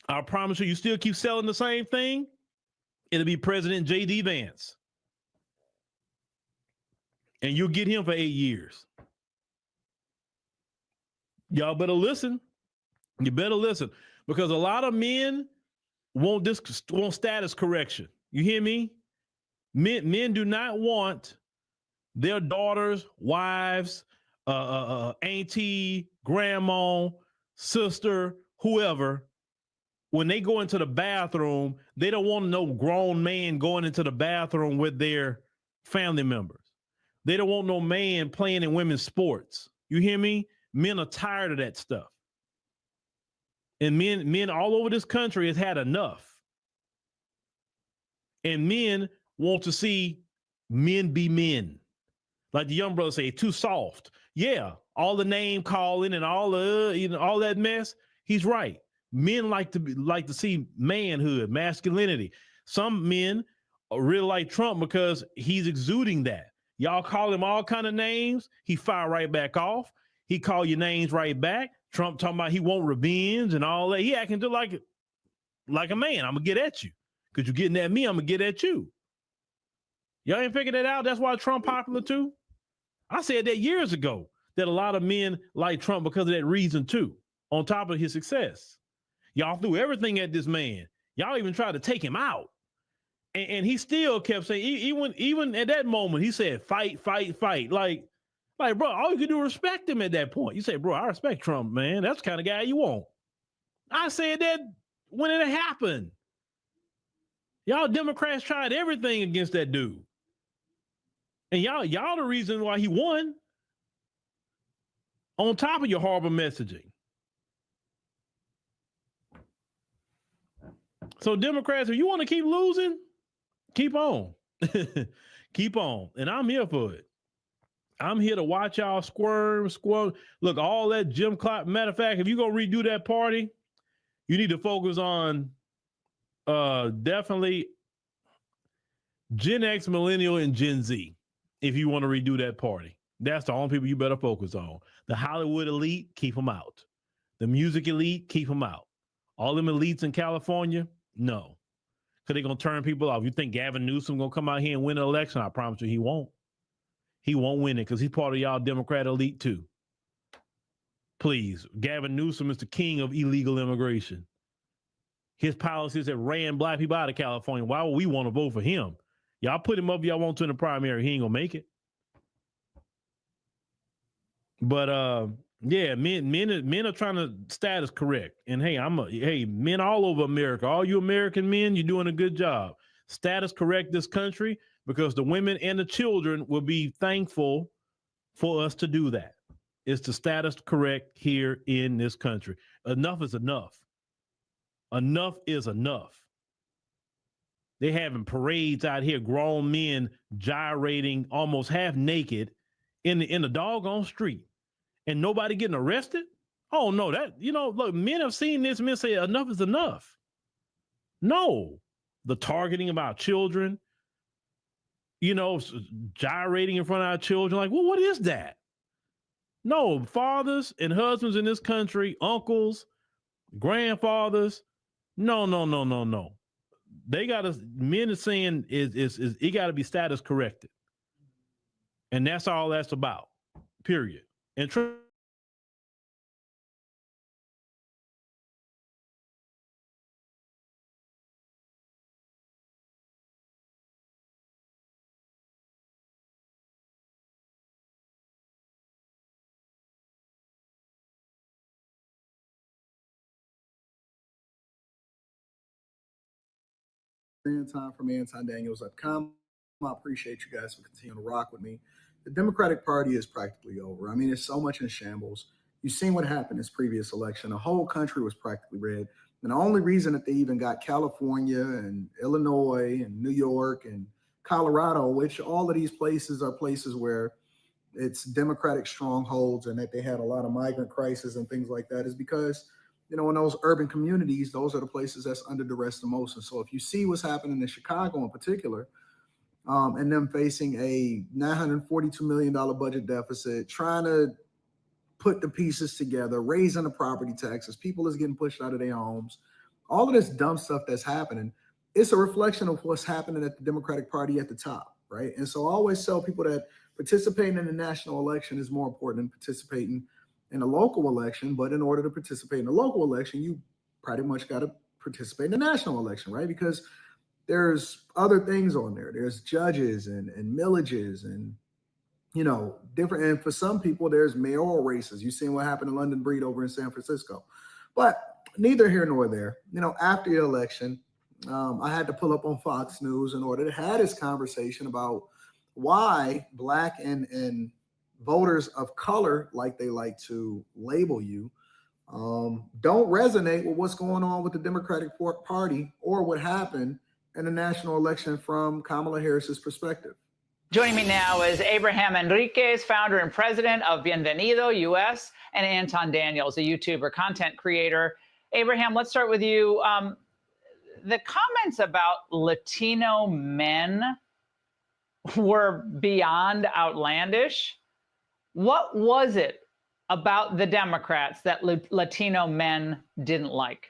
I promise you still keep selling the same thing, it'll be President J.D. Vance. And you'll get him for 8 years. Y'all better listen. You better listen. Because a lot of men want status correction. You hear me? Men do not want their daughters, wives, auntie, grandma, sister, whoever, when they go into the bathroom, they don't want no grown man going into the bathroom with their family members. They don't want no man playing in women's sports. You hear me? Men are tired of that stuff. And men all over this country has had enough. And men want to see men be men. Like the young brother say, too soft. Yeah, all the name calling and all the all that mess. He's right. Men like to see manhood, masculinity. Some men really like Trump because he's exuding that. Y'all call him all kind of names. He fire right back off. He call your names right back. Trump talking about he want revenge and all that. He acting just like a man. I'm gonna get at you. Cause you're getting at me, I'm gonna get at you. Y'all ain't figured that out? That's why Trump popular too. I said that years ago, that a lot of men like Trump because of that reason too, on top of his success. Y'all threw everything at this man. Y'all even tried to take him out. And he still kept saying, even at that moment, he said, fight, fight, fight. Like, bro, all you could do is respect him at that point. You say, bro, I respect Trump, man. That's the kind of guy you want. I said that when it happened. Y'all Democrats tried everything against that dude. And y'all the reason why he won. On top of your horrible messaging. So Democrats, if you want to keep losing, keep on. Keep on. And I'm here for it. I'm here to watch y'all squirm. Look, all that Jim Clock. Matter of fact, if you're going to redo that party, you need to focus on definitely Gen X, Millennial, and Gen Z. If you want to redo that party, that's the only people you better focus on. The Hollywood elite, keep them out. The music elite, keep them out. All them elites in California, no. Because they're going to turn people off. You think Gavin Newsom going to come out here and win an election? I promise you he won't. He won't win it because he's part of y'all Democrat elite too. Please, Gavin Newsom is the king of illegal immigration. His policies have ran black people out of California. Why would we want to vote for him? Y'all put him up if y'all want to in the primary. He ain't going to make it. But yeah, men are trying to status correct. And hey, men all over America, all you American men, you're doing a good job. Status correct this country because the women and the children will be thankful for us to do that. It's to status correct here in this country. Enough is enough. Enough is enough. They're having parades out here, grown men gyrating almost half naked in the doggone street, and nobody getting arrested. Oh no, look, men have seen this. Men say enough is enough. No, the targeting of our children, gyrating in front of our children. Like, well, what is that? No, fathers and husbands in this country, uncles, grandfathers. No. They men are saying is it got to be status corrected. And that's all that's about, period. And Anton from AntonDaniels.com. I appreciate you guys for continuing to rock with me. The Democratic Party is practically over. I mean, it's so much in shambles. You've seen what happened this previous election. The whole country was practically red. And the only reason that they even got California and Illinois and New York and Colorado, which all of these places are places where it's Democratic strongholds and that they had a lot of migrant crisis and things like that, is because in those urban communities, those are the places that's under duress the most. And so if you see what's happening in Chicago in particular, and them facing a $942 million budget deficit, trying to put the pieces together, raising the property taxes, people is getting pushed out of their homes, all of this dumb stuff that's happening, it's a reflection of what's happening at the Democratic Party at the top, right? And so I always tell people that participating in the national election is more important than participating in a local election. But in order to participate in a local election, you pretty much got to participate in the national election, right? Because there's other things on there. There's judges and millages and, different. And for some people, there's mayoral races. You've seen what happened in London Breed over in San Francisco. But neither here nor there. After the election, I had to pull up on Fox News in order to have this conversation about why Black and voters of color, like they like to label you, don't resonate with what's going on with the Democratic Party or what happened in the national election from Kamala Harris's perspective. Joining me now is Abraham Enriquez, founder and president of Bienvenido US, and Anton Daniels, a YouTuber, content creator. Abraham, let's start with you. The comments about Latino men were beyond outlandish. What was it about the Democrats that Latino men didn't like?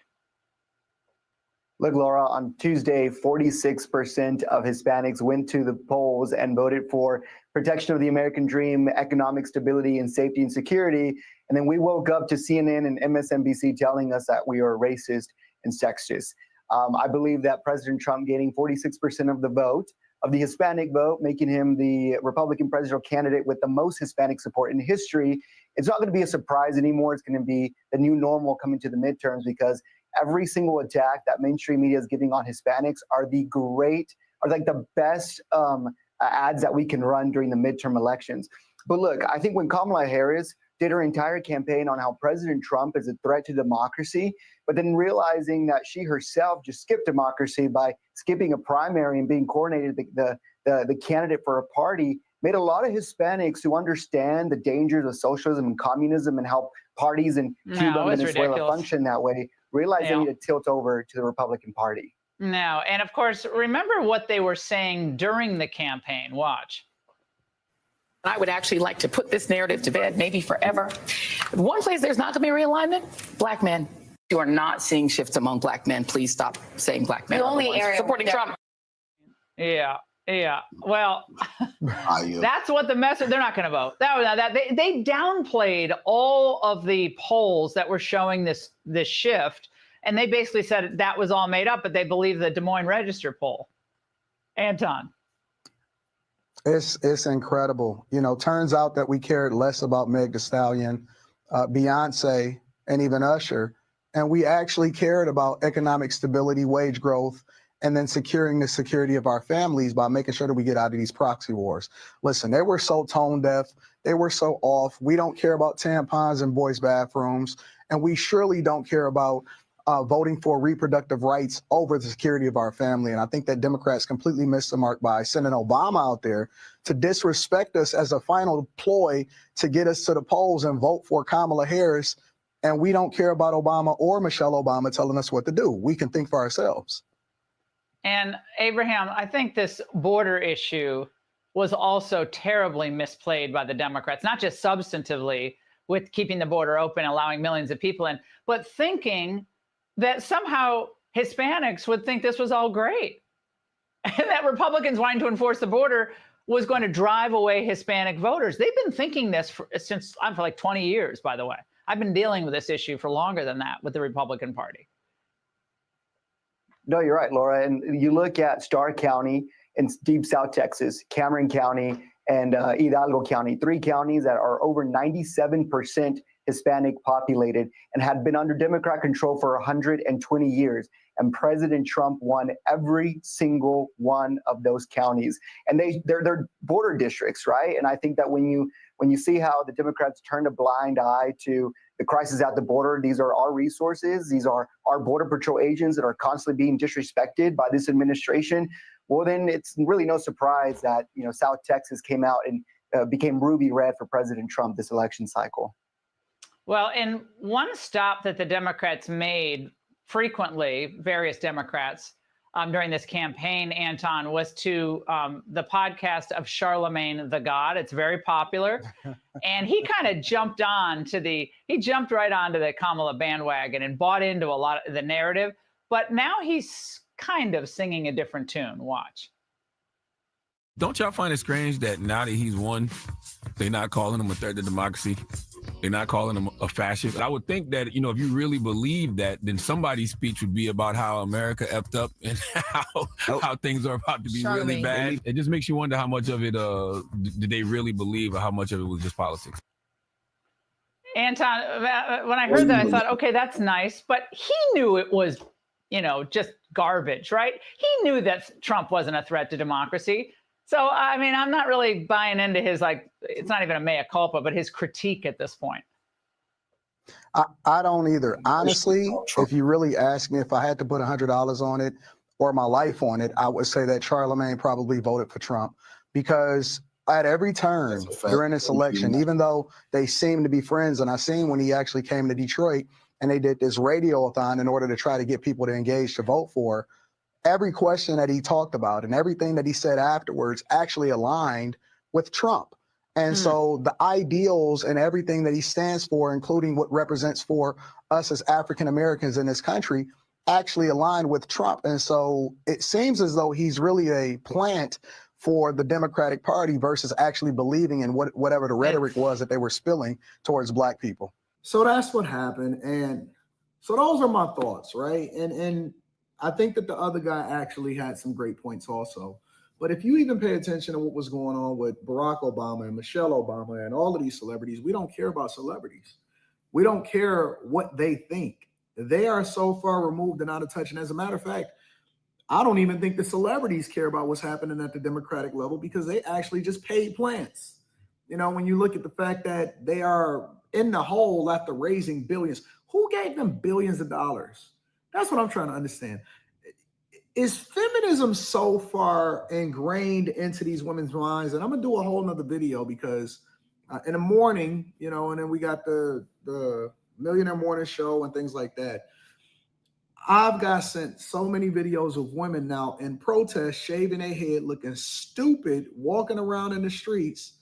Look, Laura, on Tuesday, 46% of Hispanics went to the polls and voted for protection of the American dream, economic stability, and safety and security. And then we woke up to CNN and MSNBC telling us that we are racist and sexist. I believe that President Trump gaining 46% of the vote, of the Hispanic vote, making him the Republican presidential candidate with the most Hispanic support in history, it's not going to be a surprise anymore. It's going to be the new normal coming to the midterms, because every single attack that mainstream media is giving on Hispanics are like the best ads that we can run during the midterm elections. But look, I think when Kamala Harris did her entire campaign on how President Trump is a threat to democracy, but then realizing that she herself just skipped democracy by skipping a primary and being coordinated the candidate for a party, made a lot of Hispanics who understand the dangers of socialism and communism and how parties in Cuba and Venezuela function that way, realize they need to tilt over to the Republican Party. No, and of course, remember what they were saying during the campaign. Watch. I would actually like to put this narrative to bed, maybe forever. One place there's not going to be realignment, Black men. You are not seeing shifts among Black men. Please stop saying Black men. The only area supporting Trump. Yeah. Well, that's what the message. They're not going to vote. They downplayed all of the polls that were showing this shift, and they basically said that was all made up. But they believe the Des Moines Register poll. Anton. It's incredible. Turns out that we cared less about Meg Thee Stallion, Beyonce, and even Usher. And we actually cared about economic stability, wage growth, and then securing the security of our families by making sure that we get out of these proxy wars. Listen, they were so tone deaf. They were so off. We don't care about tampons in boys' bathrooms. And we surely don't care about voting for reproductive rights over the security of our family. And I think that Democrats completely missed the mark by sending Obama out there to disrespect us as a final ploy to get us to the polls and vote for Kamala Harris. And we don't care about Obama or Michelle Obama telling us what to do. We can think for ourselves. And Abraham, I think this border issue was also terribly misplayed by the Democrats, not just substantively with keeping the border open, allowing millions of people in, but thinking that somehow Hispanics would think this was all great. And that Republicans wanting to enforce the border was going to drive away Hispanic voters. They've been thinking this for like 20 years, by the way. I've been dealing with this issue for longer than that with the Republican Party. No, you're right, Laura. And you look at Starr County in deep South Texas, Cameron County, and Hidalgo County, 3 counties that are over 97% Hispanic populated and had been under Democrat control for 120 years. And President Trump won every single one of those counties. And they're border districts, right? And I think that when you see how the Democrats turned a blind eye to the crisis at the border, these are our resources. These are our Border Patrol agents that are constantly being disrespected by this administration. Well, then it's really no surprise that, South Texas came out and became ruby red for President Trump this election cycle. Well, and one stop that the Democrats made frequently, various Democrats, during this campaign, Anton, was to the podcast of Charlemagne the God. It's very popular. And he kind of jumped right onto the Kamala bandwagon and bought into a lot of the narrative. But now he's kind of singing a different tune. Watch. Don't y'all find it strange that now that he's won, they're not calling him a threat to democracy? They're not calling him a fascist? I would think that, if you really believe that, then somebody's speech would be about how America effed up and how things are about to be really bad. It just makes you wonder how much of it did they really believe, or how much of it was just politics. Anton, when I heard that, I thought, okay, that's nice. But he knew it was, just garbage, right? He knew that Trump wasn't a threat to democracy. So, I mean, I'm not really buying into his, it's not even a mea culpa, but his critique at this point. I don't either. Honestly, if you really ask me if I had to put $100 on it or my life on it, I would say that Charlemagne probably voted for Trump, because at every turn during this election, even though they seem to be friends, and I seen when he actually came to Detroit and they did this radiothon in order to try to get people to engage to vote for, every question that he talked about and everything that he said afterwards actually aligned with Trump. And so the ideals and everything that he stands for, including what represents for us as African Americans in this country, actually align with Trump. And so it seems as though he's really a plant for the Democratic Party versus actually believing in whatever the rhetoric was that they were spilling towards Black people. So that's what happened. And so those are my thoughts, right? And I think that the other guy actually had some great points also. But if you even pay attention to what was going on with Barack Obama and Michelle Obama and all of these celebrities, we don't care about celebrities. We don't care what they think. They are so far removed and out of touch. And as a matter of fact, I don't even think the celebrities care about what's happening at the Democratic level, because they actually just paid plants. When you look at the fact that they are in the hole after raising billions, who gave them billions of dollars? That's what I'm trying to understand. Is feminism so far ingrained into these women's minds? And I'm going to do a whole nother video, because in the morning, and then we got the Millionaire Morning Show and things like that. I've got sent so many videos of women now in protest, shaving their head, looking stupid, walking around in the streets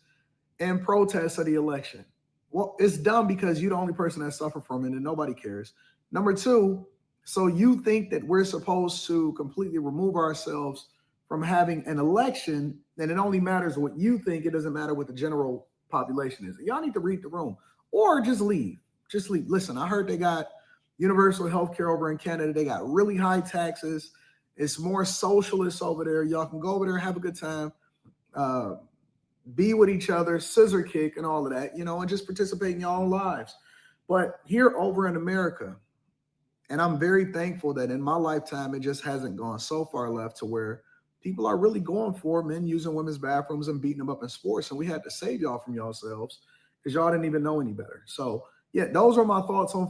in protest of the election. Well, it's dumb, because you're the only person that suffered from it and nobody cares. Number two, so you think that we're supposed to completely remove ourselves from having an election, and it only matters what you think. It doesn't matter what the general population is. Y'all need to read the room, or just leave. Just leave. Listen, I heard they got universal health care over in Canada. They got really high taxes. It's more socialist over there. Y'all can go over there, have a good time, be with each other, scissor kick and all of that, and just participate in your own lives. But here over in America, and I'm very thankful that in my lifetime, it just hasn't gone so far left to where people are really going for men using women's bathrooms and beating them up in sports. And we had to save y'all from yourselves, because y'all didn't even know any better. So yeah, those are my thoughts on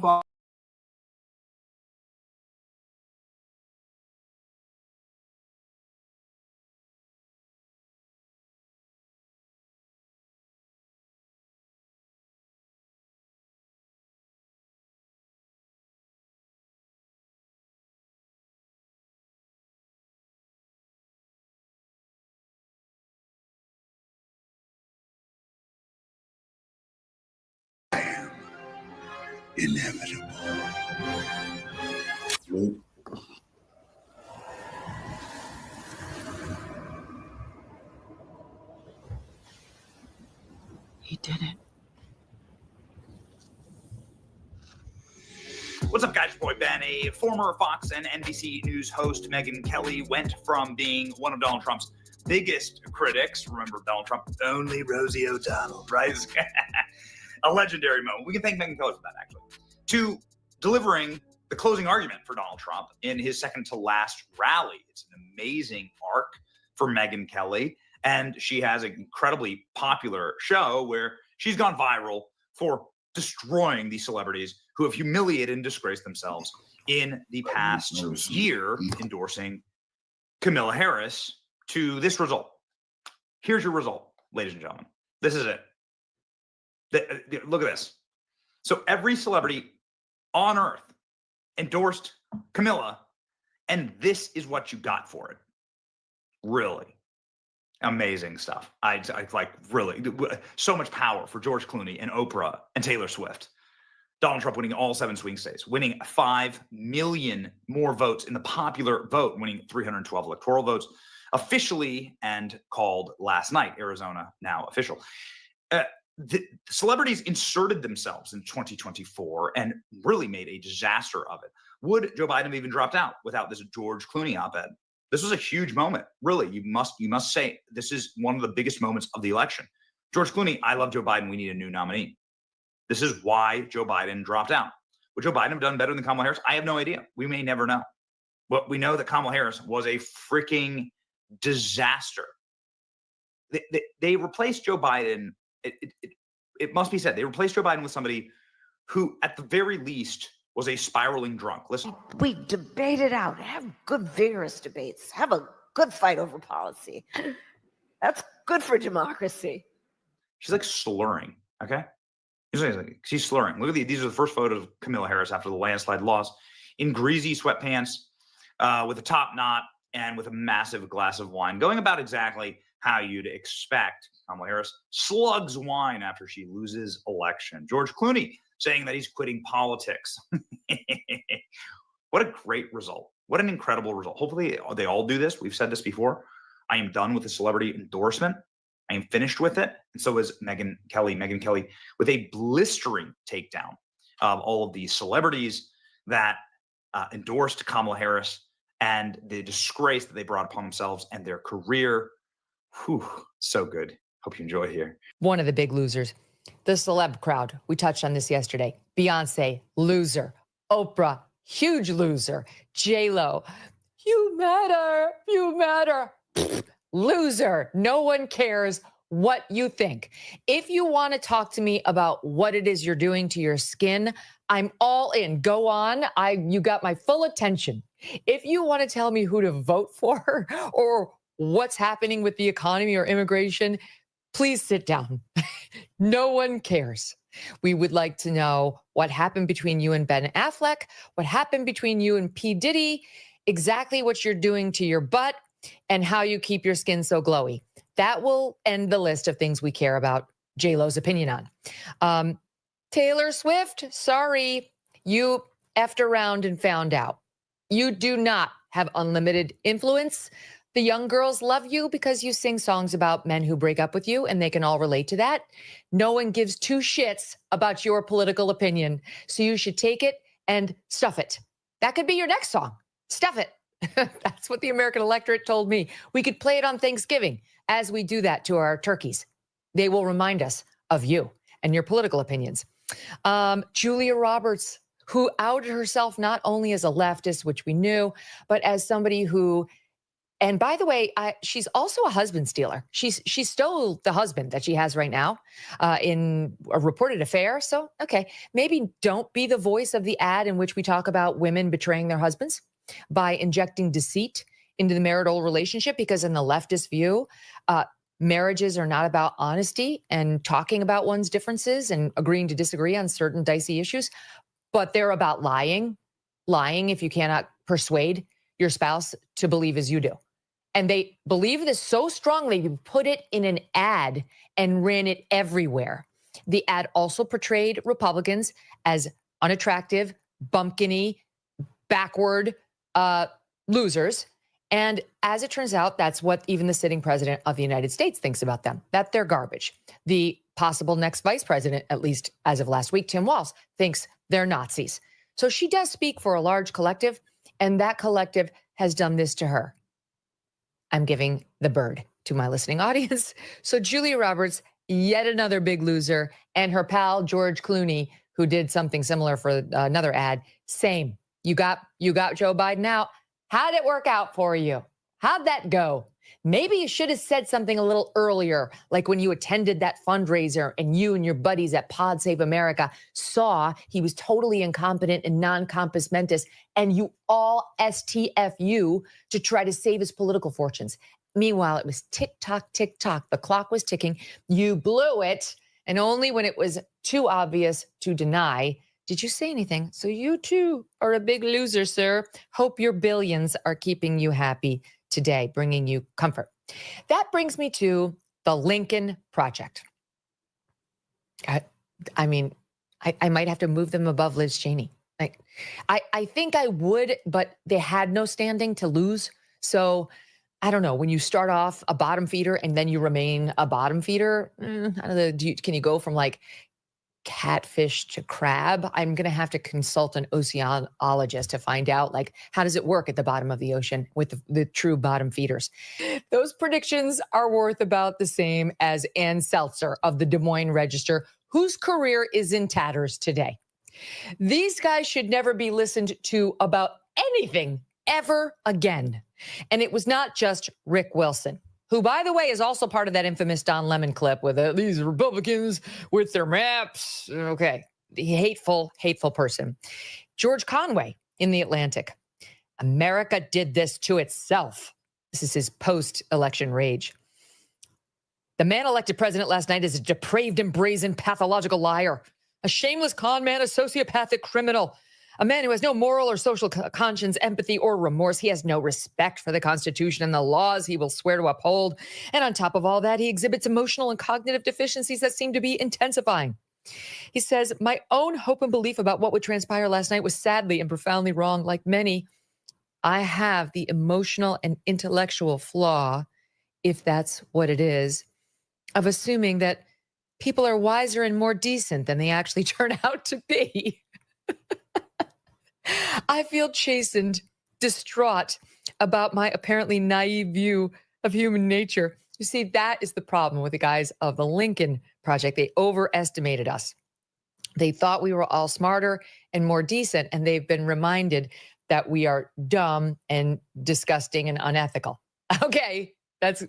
inevitable. He did it. What's up, guys? Boy Ben. A former Fox and NBC News host, Megyn Kelly, went from being one of Donald Trump's biggest critics, remember Donald Trump, only Rosie O'Donnell, right? A legendary moment. We can thank Megyn Kelly for that, actually. To delivering the closing argument for Donald Trump in his second to last rally. It's an amazing arc for Megyn Kelly. And she has an incredibly popular show where she's gone viral for destroying these celebrities who have humiliated and disgraced themselves in the past year, endorsing Kamala Harris to this result. Here's your result, ladies and gentlemen. This is it. Look at this. So every celebrity on earth endorsed Camilla, and this is what you got for it. Really amazing stuff. I like, really so much power for George Clooney and Oprah and Taylor Swift. Donald Trump winning all 7 swing states, winning 5 million more votes in the popular vote, winning 312 electoral votes officially and called last night. Arizona now official. The celebrities inserted themselves in 2024 and really made a disaster of it. Would Joe Biden have even dropped out without this George Clooney op-ed? This was a huge moment. Really, you must say this is one of the biggest moments of the election. George Clooney, I love Joe Biden. We need a new nominee. This is why Joe Biden dropped out. Would Joe Biden have done better than Kamala Harris? I have no idea. We may never know. But we know that Kamala Harris was a freaking disaster. They replaced Joe Biden. It must be said, they replaced Joe Biden with somebody who, at the very least, was a spiraling drunk. Listen. We debate it out. Have good, vigorous debates. Have a good fight over policy. That's good for democracy. She's like slurring, okay? She's slurring. Look at these are the first photos of Kamala Harris after the landslide loss, in greasy sweatpants, with a top knot, and with a massive glass of wine, going about exactly how you'd expect. Kamala Harris slugs wine after she loses election. George Clooney saying that he's quitting politics. What a great result. What an incredible result. Hopefully they all do this. We've said this before. I am done with the celebrity endorsement. I am finished with it. And so is Megyn Kelly. Megyn Kelly with a blistering takedown of all of these celebrities that endorsed Kamala Harris and the disgrace that they brought upon themselves and their career. Whew, so good. Hope you enjoy here. One of the big losers, the celeb crowd. We touched on this yesterday. Beyonce, loser. Oprah, huge loser. J-Lo, you matter. Pfft, loser. No one cares what you think. If you want to talk to me about what it is you're doing to your skin, I'm all in. Go on. You got my full attention. If you want to tell me who to vote for or what's happening with the economy or immigration, please sit down. No one cares. We would like to know what happened between you and Ben Affleck, what happened between you and P. Diddy, exactly what you're doing to your butt, and how you keep your skin so glowy. That will end the list of things we care about J-Lo's opinion on. Taylor Swift, sorry, you effed around and found out. You do not have unlimited influence. The young girls love you because you sing songs about men who break up with you, and they can all relate to that. No one gives two shits about your political opinion, so you should take it and stuff it. That could be your next song. Stuff it. That's what the American electorate told me. We could play it on Thanksgiving as we do that to our turkeys. They will remind us of you and your political opinions. Julia Roberts, who outed herself not only as a leftist, which we knew, but as somebody who, and by the way, she's also a husband stealer. She stole the husband that she has right now in a reported affair. So, okay, maybe don't be the voice of the ad in which we talk about women betraying their husbands by injecting deceit into the marital relationship, because in the leftist view, marriages are not about honesty and talking about one's differences and agreeing to disagree on certain dicey issues, but they're about lying if you cannot persuade your spouse to believe as you do. And they believe this so strongly, you put it in an ad and ran it everywhere. The ad also portrayed Republicans as unattractive, bumpkiny, backward losers. And as it turns out, that's what even the sitting president of the United States thinks about them, that they're garbage. The possible next vice president, at least as of last week, Tim Walz, thinks they're Nazis. So she does speak for a large collective, and that collective has done this to her. I'm giving the bird to my listening audience. So Julia Roberts, yet another big loser, and her pal George Clooney, who did something similar for another ad, same. You got Joe Biden out. How'd it work out for you? How'd that go? Maybe you should have said something a little earlier, like when you attended that fundraiser and you and your buddies at Pod Save America saw he was totally incompetent and non-compos mentis, and you all STFU to try to save his political fortunes. Meanwhile, it was tick-tock, tick-tock. The clock was ticking. You blew it, and only when it was too obvious to deny did you say anything. So you too are a big loser, sir. Hope your billions are keeping you happy today, bringing you comfort. That brings me to the Lincoln Project. I mean, I might have to move them above Liz Cheney. I think I would, but they had no standing to lose. So I don't know. When you start off a bottom feeder and then you remain a bottom feeder, I don't know. Can you go from like catfish to crab? I'm going to have to consult an oceanologist to find out, like, how does it work at the bottom of the ocean with the true bottom feeders? Those predictions are worth about the same as Ann Seltzer of the Des Moines Register, whose career is in tatters today. These guys should never be listened to about anything ever again. And it was not just Rick Wilson, who, by the way, is also part of that infamous Don Lemon clip with these Republicans with their maps. Okay, the hateful person. George Conway in The Atlantic. America did this to itself. This is his post-election rage. The man elected president last night is a depraved and brazen pathological liar, a shameless con man, a sociopathic criminal, a man who has no moral or social conscience, empathy, or remorse. He has no respect for the Constitution and the laws he will swear to uphold. And on top of all that, he exhibits emotional and cognitive deficiencies that seem to be intensifying. He says, my own hope and belief about what would transpire last night was sadly and profoundly wrong. Like many, I have the emotional and intellectual flaw, if that's what it is, of assuming that people are wiser and more decent than they actually turn out to be. I feel chastened, distraught about my apparently naive view of human nature. You see, that is the problem with the guys of the Lincoln Project. They overestimated us. They thought we were all smarter and more decent, and they've been reminded that we are dumb and disgusting and unethical. Okay, that's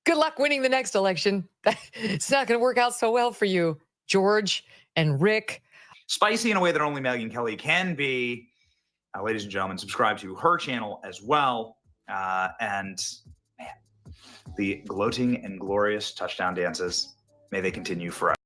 good luck winning the next election. It's not going to work out so well for you, George and Rick. Spicy in a way that only Megyn Kelly can be. Ladies and gentlemen, subscribe to her channel as well. And man, the gloating and glorious touchdown dances, may they continue forever.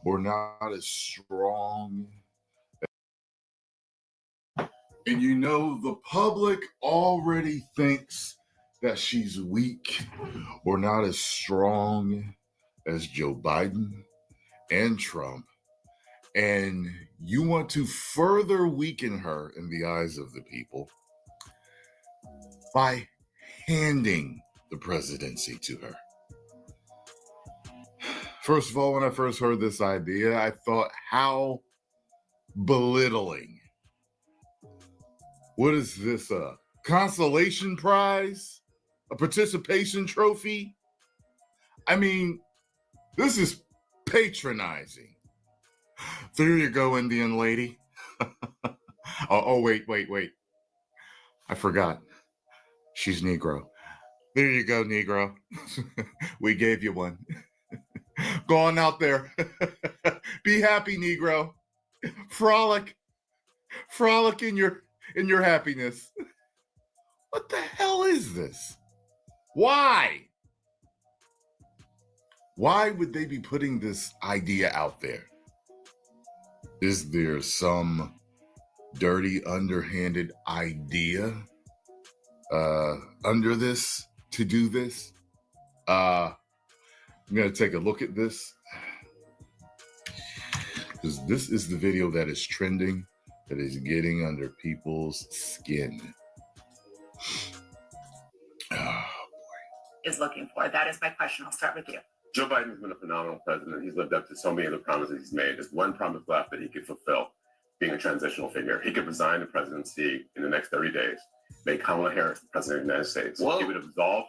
We're not as strong. And you know, the public already thinks that she's weak or not as strong as Joe Biden and Trump. And you want to further weaken her in the eyes of the people by handing the presidency to her. First of all, when I first heard this idea, I thought, how belittling. What is this, a consolation prize? A participation trophy? I mean, this is patronizing. There you go, Indian lady. Wait. I forgot. She's Negro. There you go, Negro. We gave you one. Go on out there. Be happy, Negro. Frolic in your happiness. What the hell is this? Why? Why would they be putting this idea out there? Is there some dirty, underhanded idea under this to do this? I'm going to take a look at this. Because this is the video that is trending, that is getting under people's skin. Is looking for. That is my question. I'll start with you. Joe Biden's been a phenomenal president. He's lived up to so many of the promises he's made. There's one promise left that he could fulfill, being a transitional figure. He could resign the presidency in the next 30 days, make Kamala Harris the president of the United States. Whoa. He would absolve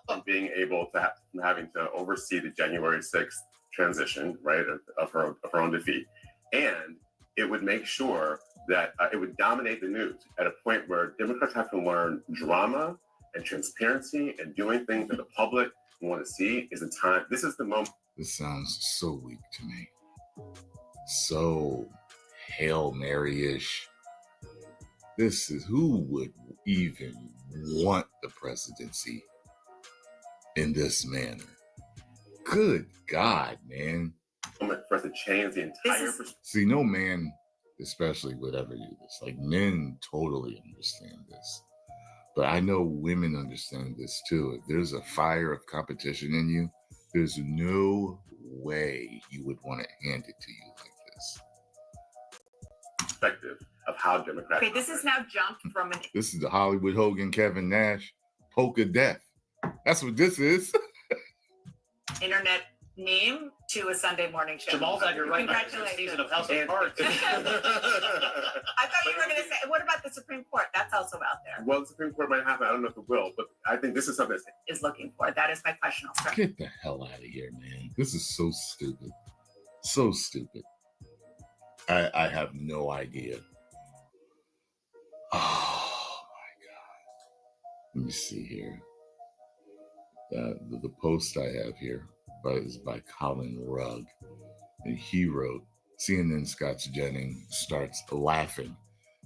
from being able to having to oversee the January 6th transition, right, of her own defeat. And it would make sure that it would dominate the news at a point where Democrats have to learn drama and transparency and doing things that the public want to see is the time. This is the moment. This sounds so weak to me. So Hail Mary-ish. This is who would even want the presidency in this manner. Good God, man. For us to change the entire See, no man especially would ever do this. Like, men totally understand this. But I know women understand this too. If there's a fire of competition in you, there's no way you would want to hand it to you like this. Perspective of how Democrats. Okay, this is now jumped from an. This is the Hollywood Hogan, Kevin Nash, poke of death. That's what this is. Internet meme to a Sunday morning show. Jamal's on your right. Congratulations. Season of House of Cards. I thought you were going to say, what about the Supreme Court? That's also out there. Well, the Supreme Court might happen. I don't know if it will, but I think this is something that is looking for. That is my question. I'll start. Get the hell out of here, man. This is so stupid. So stupid. I have no idea. Oh, my God. Let me see here. The post I have here is by Colin Rugg. And he wrote, CNN Scott's Jennings starts laughing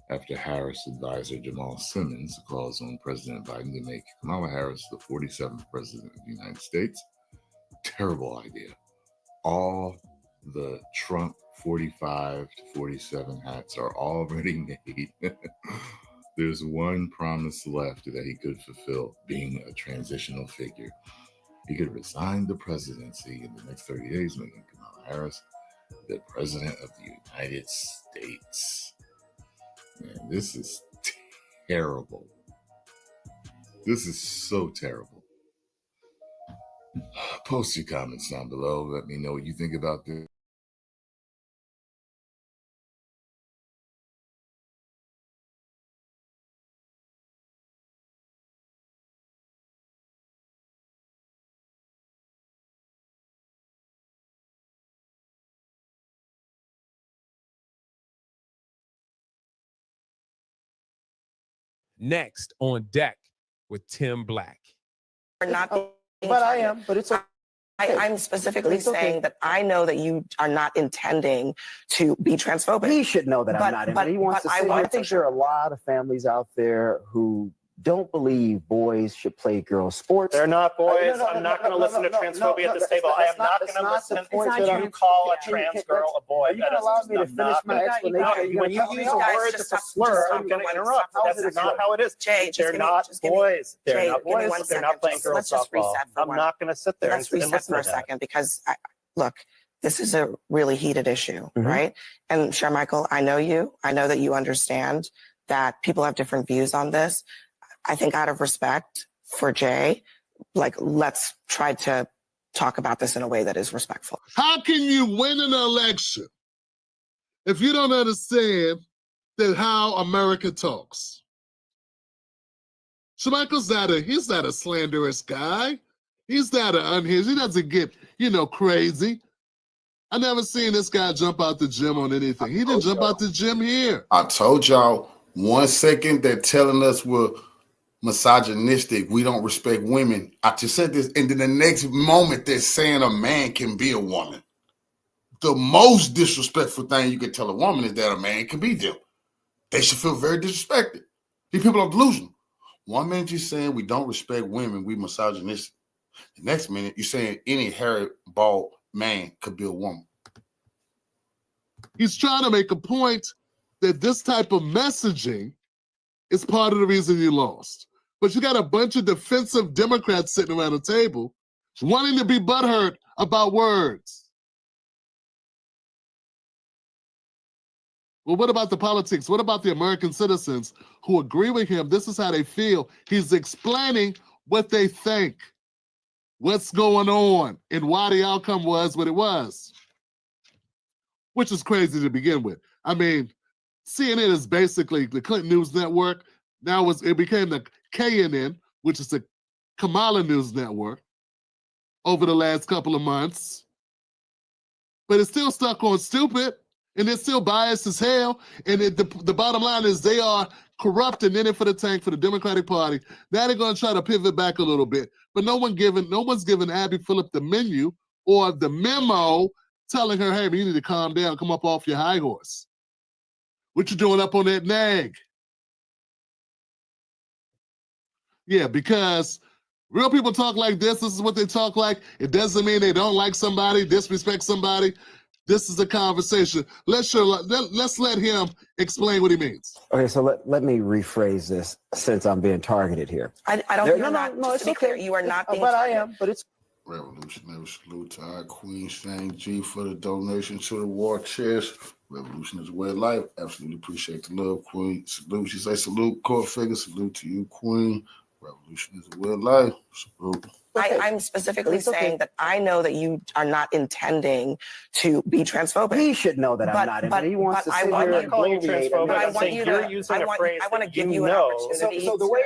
after Harris advisor Jamal Simmons calls on President Biden to make Kamala Harris the 47th president of the United States. Terrible idea. All the Trump 45 to 47 hats are already made. There's one promise left that he could fulfill, being a transitional figure. He could resign the presidency in the next 30 days, making Kamala Harris the president of the United States. Man, this is terrible. This is so terrible. Post your comments down below. Let me know what you think about this. Next on deck with Tim Black. Not but I am, but it's okay. I'm specifically saying that I know that you are not intending to be transphobic. He should know that I'm not. He wants to say, I think there are a lot of families out there who don't believe boys should play girls' sports. They're not boys. I'm not going to listen to transphobia at this table. I am not going to listen to you call a trans girl a boy. You don't allow me to finish my explanation. When you use a word that's a slur, I'm going to interrupt. That's not how it is. Jay, they're not boys. They're not boys. They're not playing girls softball. I'm not going to sit there and reset for a second because, look, this is a really heated issue, right? And Sharmichael, I know you. I know that you understand that people have different views on this. I think out of respect for Jay, let's try to talk about this in a way that is respectful. How can you win an election if you don't understand that how America talks? Sharmichael's he's not a slanderous guy. He's not an unhinged. He doesn't get, crazy. I never seen this guy jump out the gym on anything. He didn't jump out the gym here. I told y'all 1 second they're telling us we're misogynistic, we don't respect women. I just said this, and then the next moment they're saying a man can be a woman. The most disrespectful thing you can tell a woman is that a man can be them. They should feel very disrespected. These people are delusional. One minute you're saying we don't respect women, we misogynistic. The next minute you're saying any hairy, bald man could be a woman. He's trying to make a point that this type of messaging is part of the reason you lost. But you got a bunch of defensive Democrats sitting around the table wanting to be butthurt about words. Well, what about the politics? What about the American citizens who agree with him? This is how they feel. He's explaining what they think, what's going on, and why the outcome was what it was, which is crazy to begin with. I mean, CNN is basically the Clinton News Network. Now it became the KNN, which is the Kamala News Network, over the last couple of months. But it's still stuck on stupid, and it's still biased as hell. And the bottom line is they are corrupt and in it for the tank for the Democratic Party. Now they're going to try to pivot back a little bit. But no one's given Abby Phillip the menu or the memo telling her, hey, you need to calm down, come up off your high horse. What you doing up on that nag? Yeah, because real people talk like this. This is what they talk like. It doesn't mean they don't like somebody, disrespect somebody. This is a conversation. Let's let him explain what he means. Okay, so let me rephrase this since I'm being targeted here. I don't. Just to be clear, you are not being. But I am. But it's. Revolutionary salute to our Queen Shane G for the donation to the war chest. Revolution is a way of life. Absolutely appreciate the love, Queen. Salute. She say salute, court figure. Salute to you, Queen. Revolution is a way of life. Salute. I'm specifically saying that I know that you are not intending to be transphobic. He should know that I'm not. But he wants to sit here and bloviate. But I want you to using a phrase. I want to give you an opportunity. So the way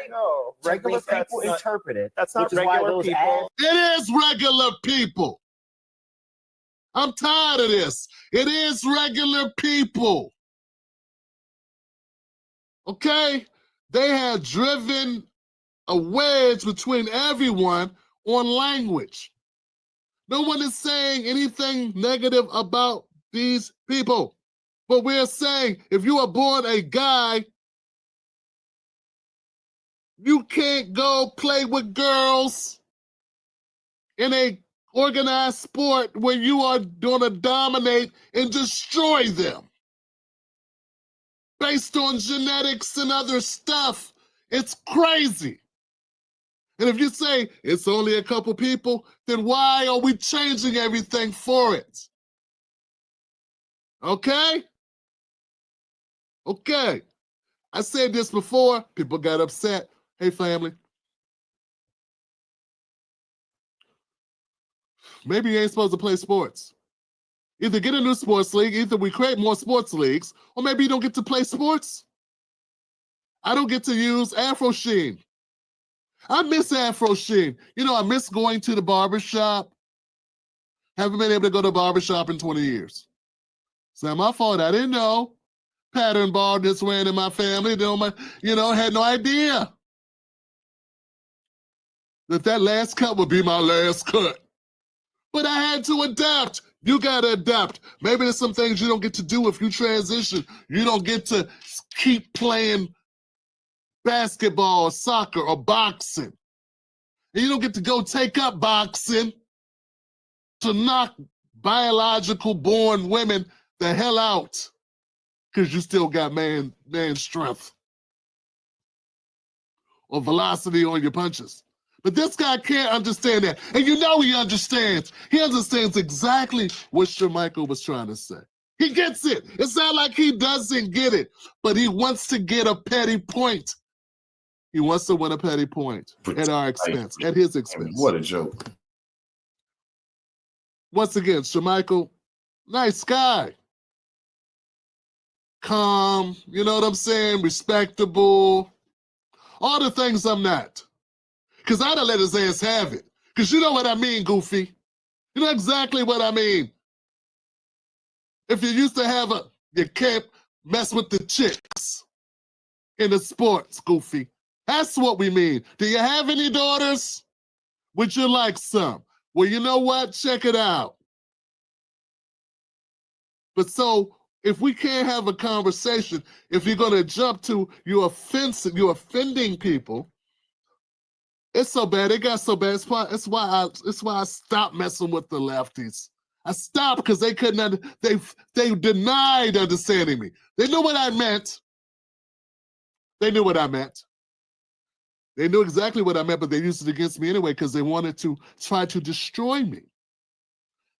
regular people interpret it, that's not regular people. It is regular people. I'm tired of this. It is regular people. Okay? They have driven a wedge between everyone on language. No one is saying anything negative about these people. But we're saying if you are born a guy, you can't go play with girls in a organized sport where you are going to dominate and destroy them based on genetics and other stuff. It's crazy. And if you say it's only a couple people, then why are we changing everything for it? Okay? Okay. I said this before. People got upset. Hey, family. Maybe you ain't supposed to play sports. Either get a new sports league, either we create more sports leagues, or maybe you don't get to play sports. I don't get to use Afro Sheen. I miss Afro Sheen. You know, I miss going to the barbershop. Haven't been able to go to the barbershop in 20 years. It's not my fault. I didn't know. Pattern baldness ran in my family. Had no idea that last cut would be my last cut. But I had to adapt. You got to adapt. Maybe there's some things you don't get to do if you transition. You don't get to keep playing basketball or soccer or boxing. And you don't get to go take up boxing to knock biological born women the hell out because you still got man strength or velocity on your punches. But this guy can't understand that. And you know he understands. He understands exactly what Shermichael was trying to say. He gets it. It's not like he doesn't get it, but he wants to get a petty point. He wants to win a petty point at our expense, at his expense. What a joke. Once again, Shermichael, nice guy. Calm, you know what I'm saying? Respectable. All the things I'm not. Because I'd have let his ass have it. Because you know what I mean, Goofy. You know exactly what I mean. If you used to have you can't mess with the chicks in the sports, Goofy. That's what we mean. Do you have any daughters? Would you like some? Well, you know what? Check it out. But so if we can't have a conversation, if you're going to jump to you're offending people, it's so bad. It got so bad. It's why I stopped messing with the lefties. I stopped because they couldn't. They denied understanding me. They knew what I meant. They knew what I meant. They knew exactly what I meant, but they used it against me anyway because they wanted to try to destroy me.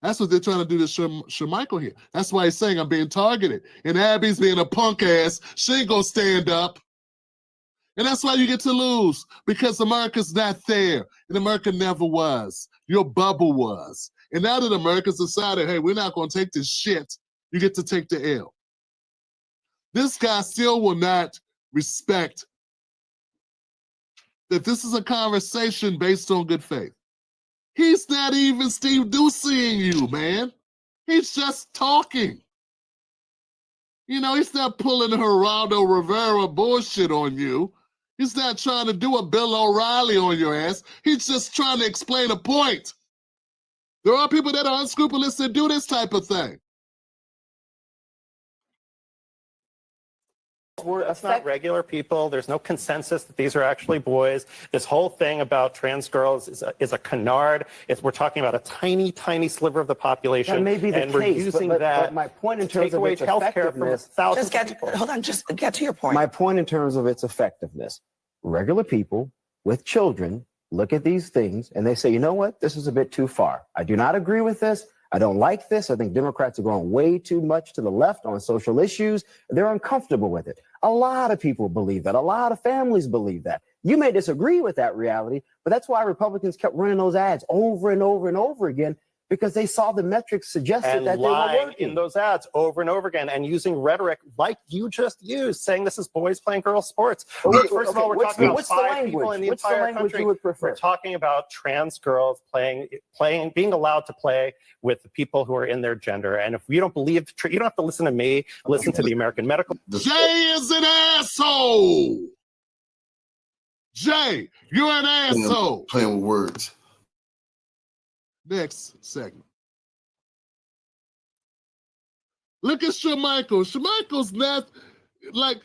That's what they're trying to do to Shermichael here. That's why he's saying I'm being targeted. And Abby's being a punk ass. She ain't gonna stand up. And that's why you get to lose, because America's not there. And America never was. Your bubble was. And now that America's decided, hey, we're not gonna take this shit, you get to take the L. This guy still will not respect that this is a conversation based on good faith. He's not even Steve Doocying you, man. He's just talking. You know, he's not pulling Geraldo Rivera bullshit on you. He's not trying to do a Bill O'Reilly on your ass. He's just trying to explain a point. There are people that are unscrupulous that do this type of thing. That's not regular people. There's no consensus that these are actually boys. This whole thing about trans girls is a canard. We're talking about a tiny, tiny sliver of the population. That may be the and case, we're using that my point in to terms take of away its healthcare from effectiveness. thousands of people. Hold on, just get to your point. My point in terms of its effectiveness. Regular people with children look at these things and they say, you know what? This is a bit too far. I do not agree with this. I don't like this. I think Democrats are going way too much to the left on social issues. They're uncomfortable with it. A lot of people believe that. A lot of families believe that. You may disagree with that reality, but that's why Republicans kept running those ads over and over and over again, because they saw the metrics suggested And that they were lying working. in those ads over and over again and using rhetoric like you just used, saying this is boys playing girls sports. First of all, we're talking about 5 people in the entire country. You would prefer? We're talking about trans girls being allowed to play with the people who are in their gender. And if you don't believe, you don't have to listen to me, listen to the American Medical. Jay is an asshole. Jay, you're an asshole. Playing with words. Next segment. Look at Shermichael. Shermichael's not like,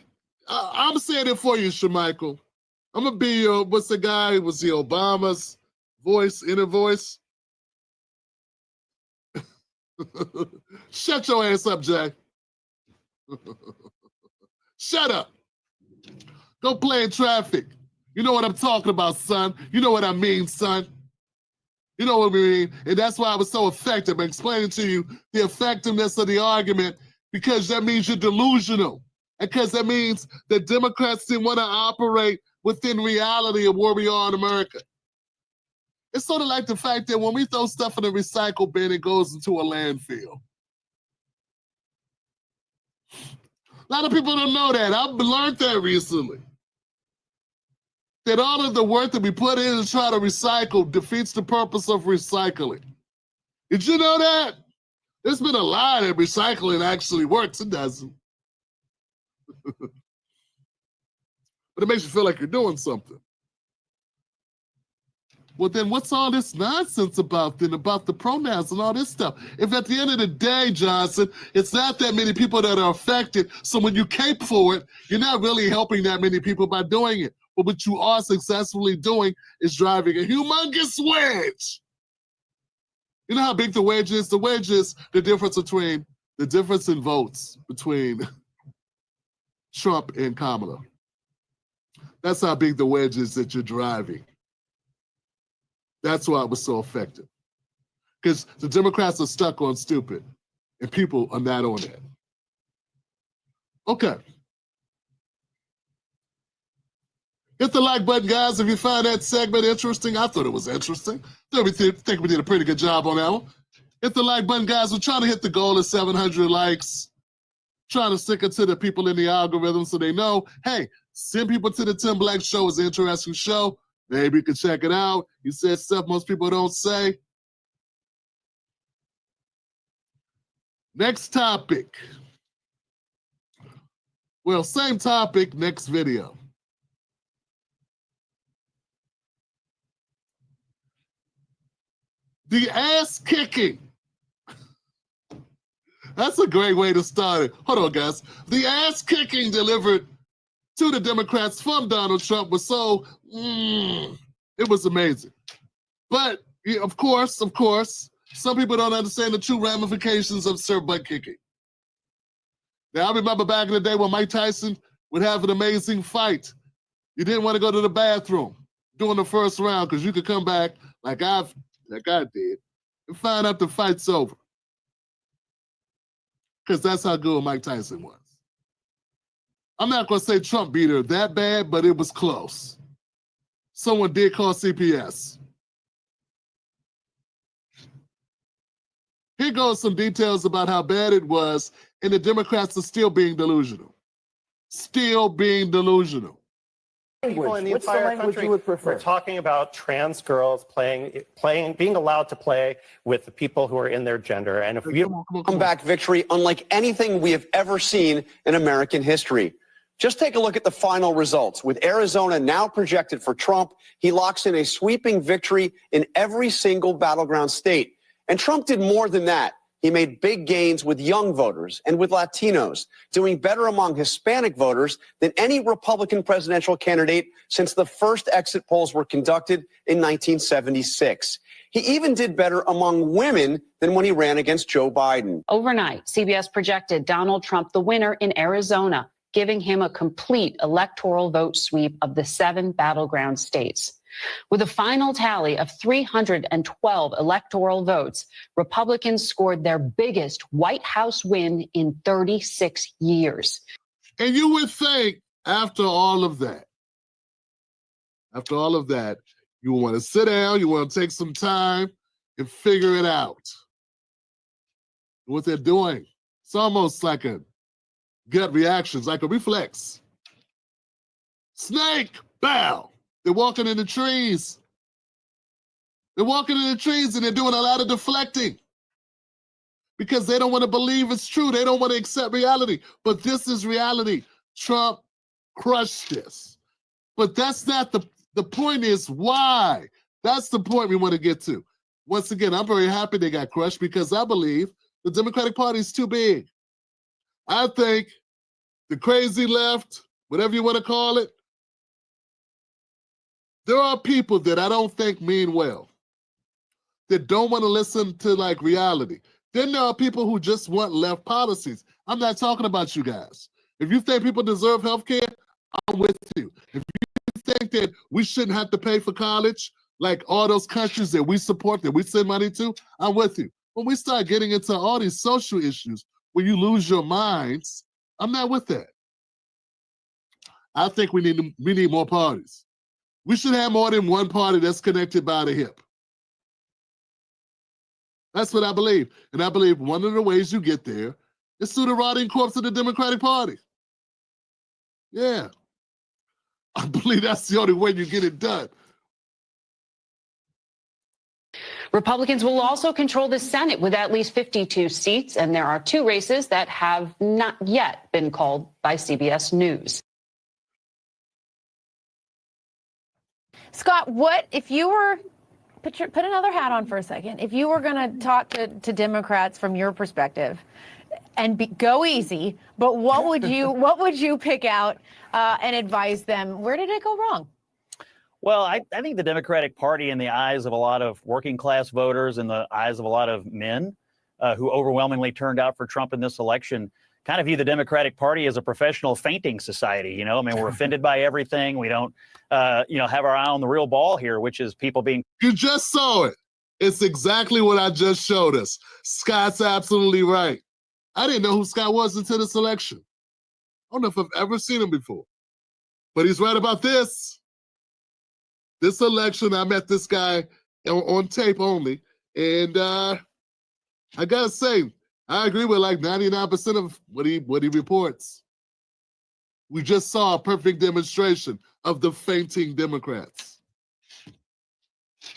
I'm saying it for you, Shermichael. I'm going to be your, what's the guy? Was he Obama's voice, inner voice? Shut your ass up, Jay. Shut up. Go play in traffic. You know what I'm talking about, son. You know what I mean, son. You know what I mean? And that's why I was so effective. I'm explaining to you the effectiveness of the argument, because that means you're delusional. And because that means that Democrats didn't want to operate within reality of where we are in America. It's sort of like the fact that when we throw stuff in a recycle bin, it goes into a landfill. A lot of people don't know that. I've learned that recently. That all of the work that we put in to try to recycle defeats the purpose of recycling. Did you know that? There's been a lie that recycling actually works. It doesn't. But it makes you feel like you're doing something. Well, then what's all this nonsense about then, about the pronouns and all this stuff? If at the end of the day, Johnson, it's not that many people that are affected, so when you cape for it, you're not really helping that many people by doing it. But what you are successfully doing is driving a humongous wedge. You know how big the wedge is? The wedge is the difference in votes between Trump and Kamala. That's how big the wedge is that you're driving. That's why it was so effective. Because the Democrats are stuck on stupid, and people are not on that. Okay. Hit the like button, guys, if you find that segment interesting. I thought it was interesting. I think we did a pretty good job on that one. Hit the like button, guys. We're trying to hit the goal of 700 likes. Trying to stick it to the people in the algorithm so they know, hey, send people to the Tim Black Show. It's an interesting show. Maybe you can check it out. He said stuff most people don't say. Next topic. Well, same topic, next video. The ass kicking. That's a great way to start it. Hold on, guys. The ass kicking delivered to the Democrats from Donald Trump was so, it was amazing. But yeah, of course, some people don't understand the true ramifications of Sir butt kicking. Now, I remember back in the day when Mike Tyson would have an amazing fight. You didn't want to go to the bathroom during the first round because you could come back like I did and find out the fight's over. Because that's how good Mike Tyson was. I'm not going to say Trump beat her that bad, but it was close. Someone did call CPS. Here goes some details about how bad it was, and the Democrats are still being delusional. Still being delusional. People in the entire country we're talking about trans girls being allowed to play with the people who are in their gender. And if we comeback victory unlike anything we have ever seen in American history. Just take a look at the final results. With Arizona now projected for Trump, he locks in a sweeping victory in every single battleground state. And Trump did more than that. He made big gains with young voters and with Latinos, doing better among Hispanic voters than any Republican presidential candidate since the first exit polls were conducted in 1976. He even did better among women than when he ran against Joe Biden. Overnight, CBS projected Donald Trump the winner in Arizona, giving him a complete electoral vote sweep of the 7 battleground states. With a final tally of 312 electoral votes, Republicans scored their biggest White House win in 36 years. And you would think after all of that, you want to sit down, you want to take some time and figure it out. What they're doing, it's almost like a gut reaction, like a reflex. Snake, bow. They're walking in the trees. They're walking in the trees and they're doing a lot of deflecting because they don't want to believe it's true. They don't want to accept reality. But this is reality. Trump crushed this. But that's not the point is why. That's the point we want to get to. Once again, I'm very happy they got crushed because I believe the Democratic Party is too big. I think the crazy left, whatever you want to call it, there are people that I don't think mean well, that don't want to listen to like reality. Then there are people who just want left policies. I'm not talking about you guys. If you think people deserve health care, I'm with you. If you think that we shouldn't have to pay for college, like all those countries that we support, that we send money to, I'm with you. When we start getting into all these social issues, when you lose your minds, I'm not with that. I think we need more parties. We should have more than one party that's connected by the hip. That's what I believe. And I believe one of the ways you get there is through the rotting corpse of the Democratic Party. Yeah. I believe that's the only way you get it done. Republicans will also control the Senate with at least 52 seats, and there are 2 races that have not yet been called by CBS News. Scott, what if you were put another hat on for a second? If you were going to talk to Democrats from your perspective, and go easy, but what would you pick out and advise them? Where did it go wrong? Well, I think the Democratic Party, in the eyes of a lot of working class voters, in the eyes of a lot of men who overwhelmingly turned out for Trump in this election, kind of view the Democratic Party as a professional fainting society. You know, I mean, we're offended by everything. We don't, have our eye on the real ball here, which is people being. You just saw it. It's exactly what I just showed us. Scott's absolutely right. I didn't know who Scott was until this election. I don't know if I've ever seen him before, but he's right about this. This election, I met this guy on tape only, and I gotta say, I agree with like 99% of what he reports. We just saw a perfect demonstration of the fainting Democrats.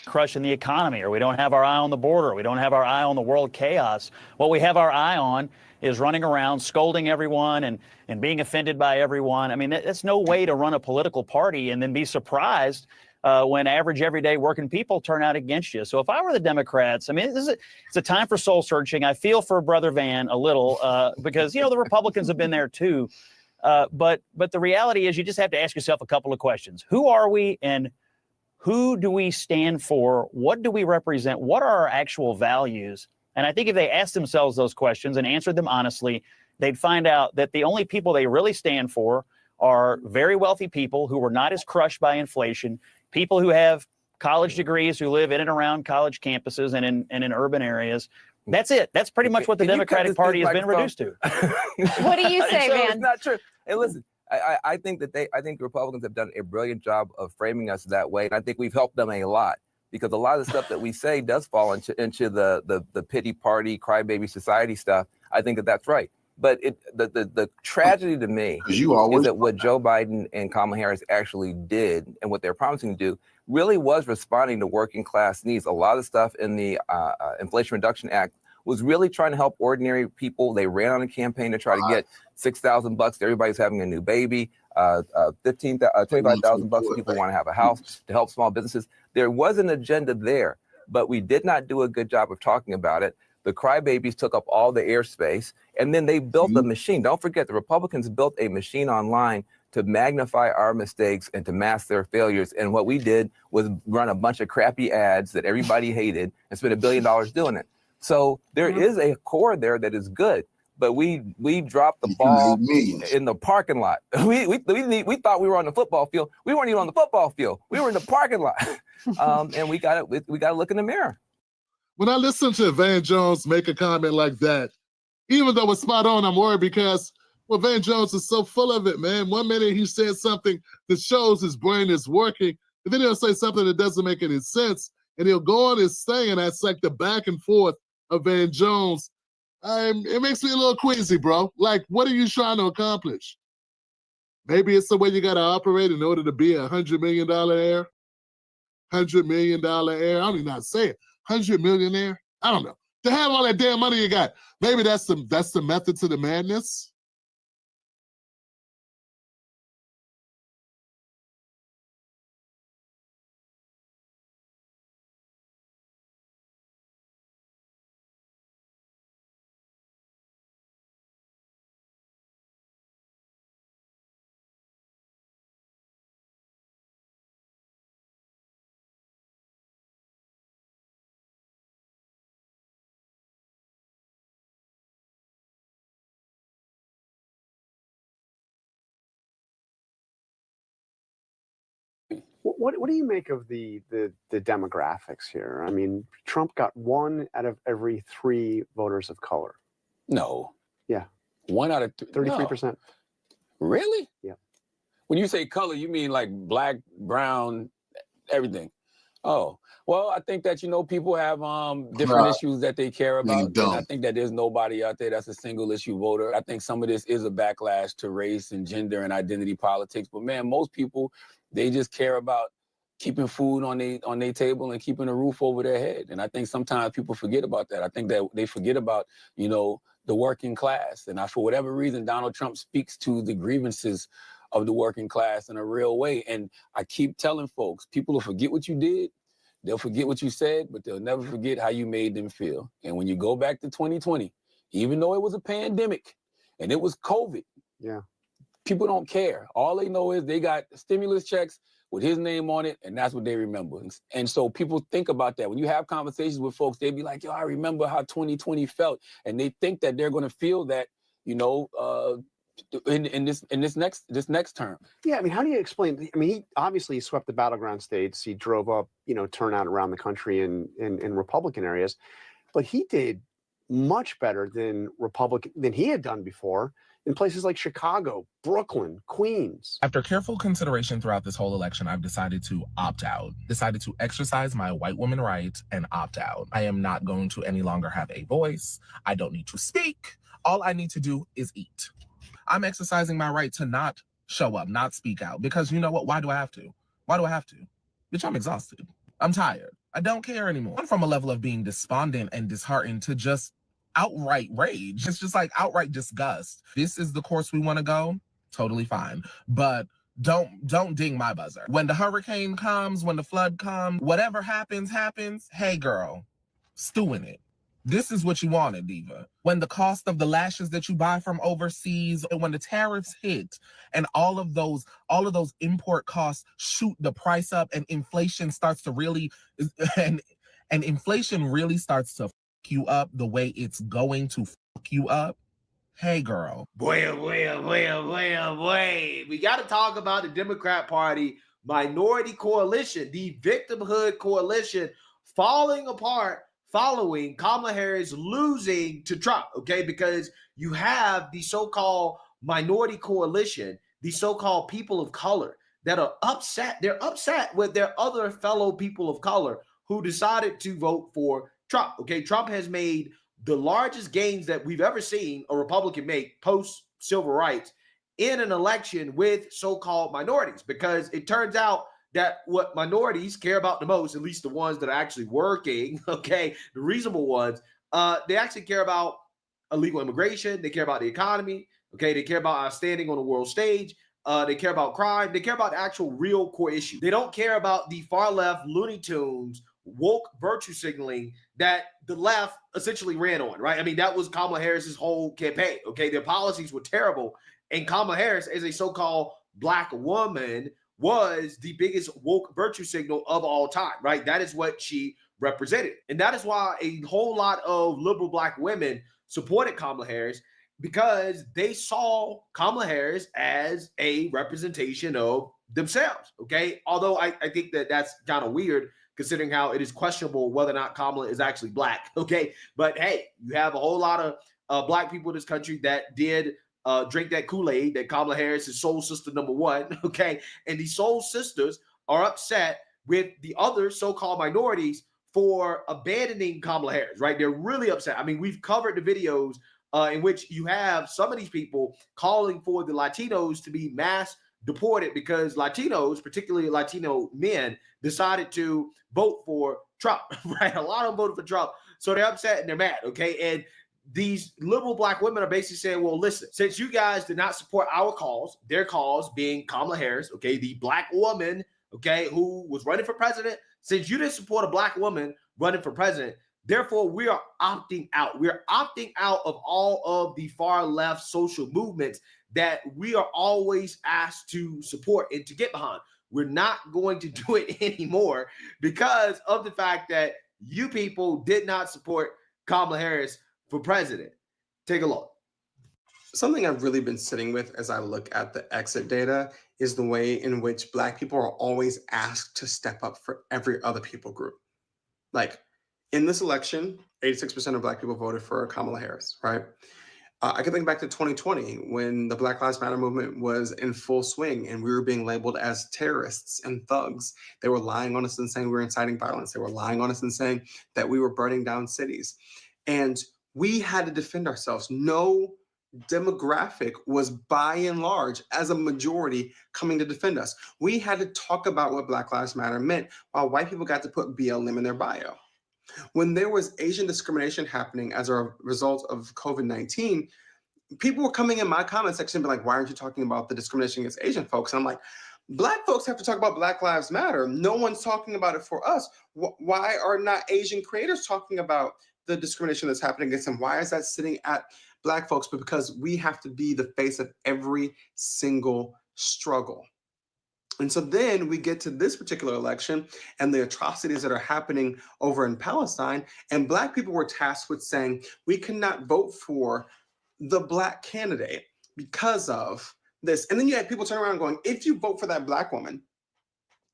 Crushing the economy, or we don't have our eye on the border. We don't have our eye on the world chaos. What we have our eye on is running around scolding everyone and being offended by everyone. I mean, that's no way to run a political party and then be surprised when average, everyday working people turn out against you. So if I were the Democrats, I mean, it's a time for soul searching. I feel for Brother Van a little because, the Republicans have been there too. But the reality is you just have to ask yourself a couple of questions. Who are we and who do we stand for? What do we represent? What are our actual values? And I think if they asked themselves those questions and answered them honestly, they'd find out that the only people they really stand for are very wealthy people who were not as crushed by inflation, people who have college degrees, who live in and around college campuses and in urban areas. That's it. That's pretty much what the Democratic Party has been reduced to. What do you say, man? It's not true. Hey, listen, I think the Republicans have done a brilliant job of framing us that way, and I think we've helped them a lot, because a lot of the stuff that we say does fall into the pity party, crybaby society stuff. I think that's right. But the tragedy to me is that what Joe Biden and Kamala Harris actually did and what they're promising to do really was responding to working class needs. A lot of stuff in the Inflation Reduction Act was really trying to help ordinary people. They ran on a campaign to try to get $6,000 to everybody's having a new baby, $25,000 if people want to have a house, to help small businesses. There was an agenda there, but we did not do a good job of talking about it. The crybabies took up all the airspace, and then they built a machine. Don't forget, the Republicans built a machine online to magnify our mistakes and to mask their failures. And what we did was run a bunch of crappy ads that everybody hated and spend $1 billion doing it. So there is a core there that is good, but we dropped the ball in the parking lot. We thought we were on the football field. We weren't even on the football field. We were in the parking lot, and we got to look in the mirror. When I listen to Van Jones make a comment like that, even though it's spot on, I'm worried because Van Jones is so full of it, man. 1 minute he says something that shows his brain is working, and then he'll say something that doesn't make any sense, and he'll go on his thing, and that's like the back and forth of Van Jones. It makes me a little queasy, bro. Like, what are you trying to accomplish? Maybe it's the way you got to operate in order to be a $100 million heir. $100 million heir. I don't even know how to say it. 100 millionaire? I don't know. To have all that damn money you got. Maybe that's the method to the madness. What do you make of the demographics here? I mean, Trump got 1 out of every 3 voters of color. No. Yeah. 1 out of 33%. No. Really? Yeah. When you say color, you mean like black, brown, everything. Oh, well, I think that, people have different issues that they care about. And I think that there's nobody out there that's a single issue voter. I think some of this is a backlash to race and gender and identity politics. But man, most people, they just care about keeping food on their table and keeping a roof over their head. And I think sometimes people forget about that. I think that they forget about, the working class. And for whatever reason, Donald Trump speaks to the grievances of the working class in a real way. And I keep telling folks, people will forget what you did. They'll forget what you said, but they'll never forget how you made them feel. And when you go back to 2020, even though it was a pandemic and it was COVID, people don't care. All they know is they got stimulus checks with his name on it, and that's what they remember. And so people think about that. When you have conversations with folks, they be like, yo, I remember how 2020 felt. And they think that they're going to feel that, in this next term. Yeah, I mean, how do you explain? I mean, he obviously swept the battleground states. He drove up, turnout around the country in Republican areas, but he did much better than he had done before in places like Chicago, Brooklyn, Queens. After careful consideration throughout this whole election, I've decided to opt out, decided to exercise my white woman rights and opt out. I am not going to any longer have a voice. I don't need to speak. All I need to do is eat. I'm exercising my right to not show up, not speak out, because you know what? Why do I have to? Why do I have to? Bitch, I'm exhausted. I'm tired. I don't care anymore. I'm from a level of being despondent and disheartened to just outright rage. It's just like outright disgust. This is the course we want to go, totally fine. But don't ding my buzzer. When the hurricane comes, when the flood comes, whatever happens. Hey girl, stew in it. This is what you wanted, Diva. When the cost of the lashes that you buy from overseas, and when the tariffs hit, and all of those import costs shoot the price up, and inflation starts to really, and inflation really starts to fuck you up the way it's going to fuck you up. Hey, girl. Boy. We got to talk about the Democrat Party minority coalition, the victimhood coalition falling apart following Kamala Harris losing to Trump, okay? Because you have the so-called minority coalition, the so-called people of color that are upset. They're upset with their other fellow people of color who decided to vote for Trump, okay? Trump has made the largest gains that we've ever seen a Republican make post-civil rights in an election with so-called minorities, because it turns out that what minorities care about the most, at least the ones that are actually working, okay, the reasonable ones, they actually care about illegal immigration. They care about the economy, okay? They care about our standing on the world stage. They care about crime. They care about the actual real core issue. They don't care about the far left Looney Tunes woke virtue signaling that the left essentially ran on, right? I mean, that was Kamala Harris's whole campaign, okay? Their policies were terrible. And Kamala Harris, as a so-called Black woman, was the biggest woke virtue signal of all time, right? That is what she represented. And that is why a whole lot of liberal Black women supported Kamala Harris, because they saw Kamala Harris as a representation of themselves, okay? Although I think that that's kind of weird, considering how it is questionable whether or not Kamala is actually Black, okay? But hey, you have a whole lot of Black people in this country that did drink that Kool-Aid that Kamala Harris is soul sister number one, okay? And these soul sisters are upset with the other so-called minorities for abandoning Kamala Harris, right? They're really upset. I mean, we've covered the videos in which you have some of these people calling for the Latinos to be mass deported because Latinos, particularly Latino men, decided to vote for Trump, right? A lot of them voted for Trump. So they're upset and they're mad, okay? And these liberal Black women are basically saying, well, listen, since you guys did not support our cause, their cause being Kamala Harris, okay, the Black woman, okay, who was running for president, since you didn't support a Black woman running for president, therefore we are opting out. We're opting out of all of the far left social movements that we are always asked to support and to get behind. We're not going to do it anymore because of the fact that you people did not support Kamala Harris for president. Take a look. Something I've really been sitting with as I look at the exit data is the way in which Black people are always asked to step up for every other people group. Like in this election, 86% of Black people voted for Kamala Harris, right? I can think back to 2020 when the Black Lives Matter movement was in full swing and we were being labeled as terrorists and thugs. They were lying on us and saying we were inciting violence. They were lying on us and saying that we were burning down cities. And we had to defend ourselves. No demographic was by and large, as a majority, coming to defend us. We had to talk about what Black Lives Matter meant while white people got to put BLM in their bio. When there was Asian discrimination happening as a result of COVID-19, people were coming in my comment section and be like, why aren't you talking about the discrimination against Asian folks? And I'm like, Black folks have to talk about Black Lives Matter. No one's talking about it for us. Why are not Asian creators talking about the discrimination that's happening against them? Why is that sitting at Black folks? But because we have to be the face of every single struggle. And so then we get to this particular election and the atrocities that are happening over in Palestine, and Black people were tasked with saying, we cannot vote for the Black candidate because of this. And then you had people turn around going, if you vote for that Black woman,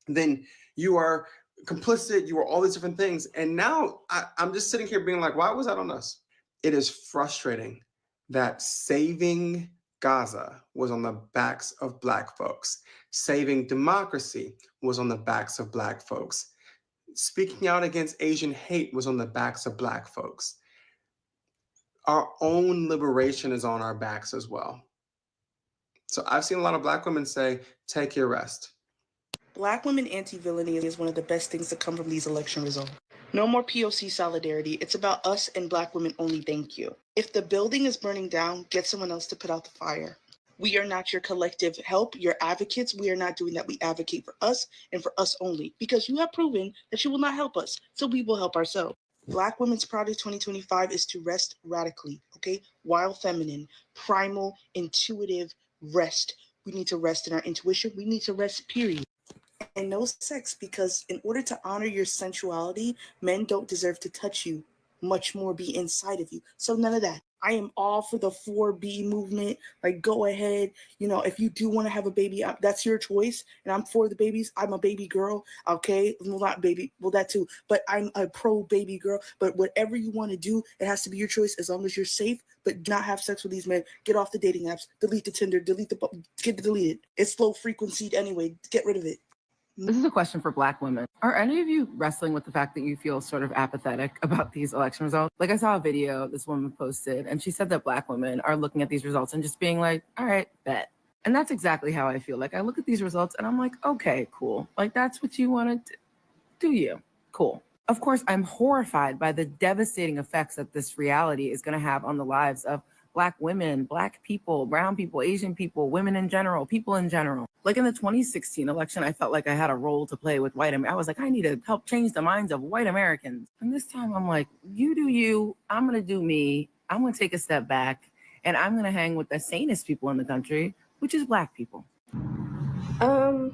then you are complicit, you are all these different things. And now I'm just sitting here being like, why was that on us? It is frustrating that saving Gaza was on the backs of Black folks. Saving democracy was on the backs of Black folks. Speaking out against Asian hate was on the backs of Black folks. Our own liberation is on our backs as well. So I've seen a lot of Black women say, take your rest. Black women anti-villainy is one of the best things to come from these election results. No more POC solidarity. It's about us and Black women only, thank you. If the building is burning down, get someone else to put out the fire. We are not your collective help, your advocates. We are not doing that. We advocate for us and for us only, because you have proven that you will not help us, so we will help ourselves. Black Women's Project 2025 is to rest radically, okay? Wild, feminine, primal, intuitive rest. We need to rest in our intuition. We need to rest, period. And no sex, because in order to honor your sensuality, men don't deserve to touch you, much more be inside of you. So none of that. I am all for the 4B movement. Like, go ahead. You know, if you do want to have a baby, that's your choice. And I'm for the babies. I'm a baby girl. Okay. Well, not baby. Well, that too. But I'm a pro baby girl. But whatever you want to do, it has to be your choice as long as you're safe. But do not have sex with these men. Get off the dating apps. Delete the Tinder. Delete the, get it deleted. It's low frequency anyway. Get rid of it. This is a question for Black women. Are any of you wrestling with the fact that you feel sort of apathetic about these election results? Like, I saw a video this woman posted, and she said that Black women are looking at these results and just being like, all right, bet. And that's exactly how I feel. Like, I look at these results and I'm like, okay, cool. Like, that's what you want to do. You. Cool. Of course, I'm horrified by the devastating effects that this reality is going to have on the lives of Black women, Black people, brown people, Asian people, women in general, people in general. Like in the 2016 election, I felt like I had a role to play with white Americans. I was like, I need to help change the minds of white Americans. And this time I'm like, you do you, I'm going to do me. I'm going to take a step back and I'm going to hang with the sanest people in the country, which is Black people. I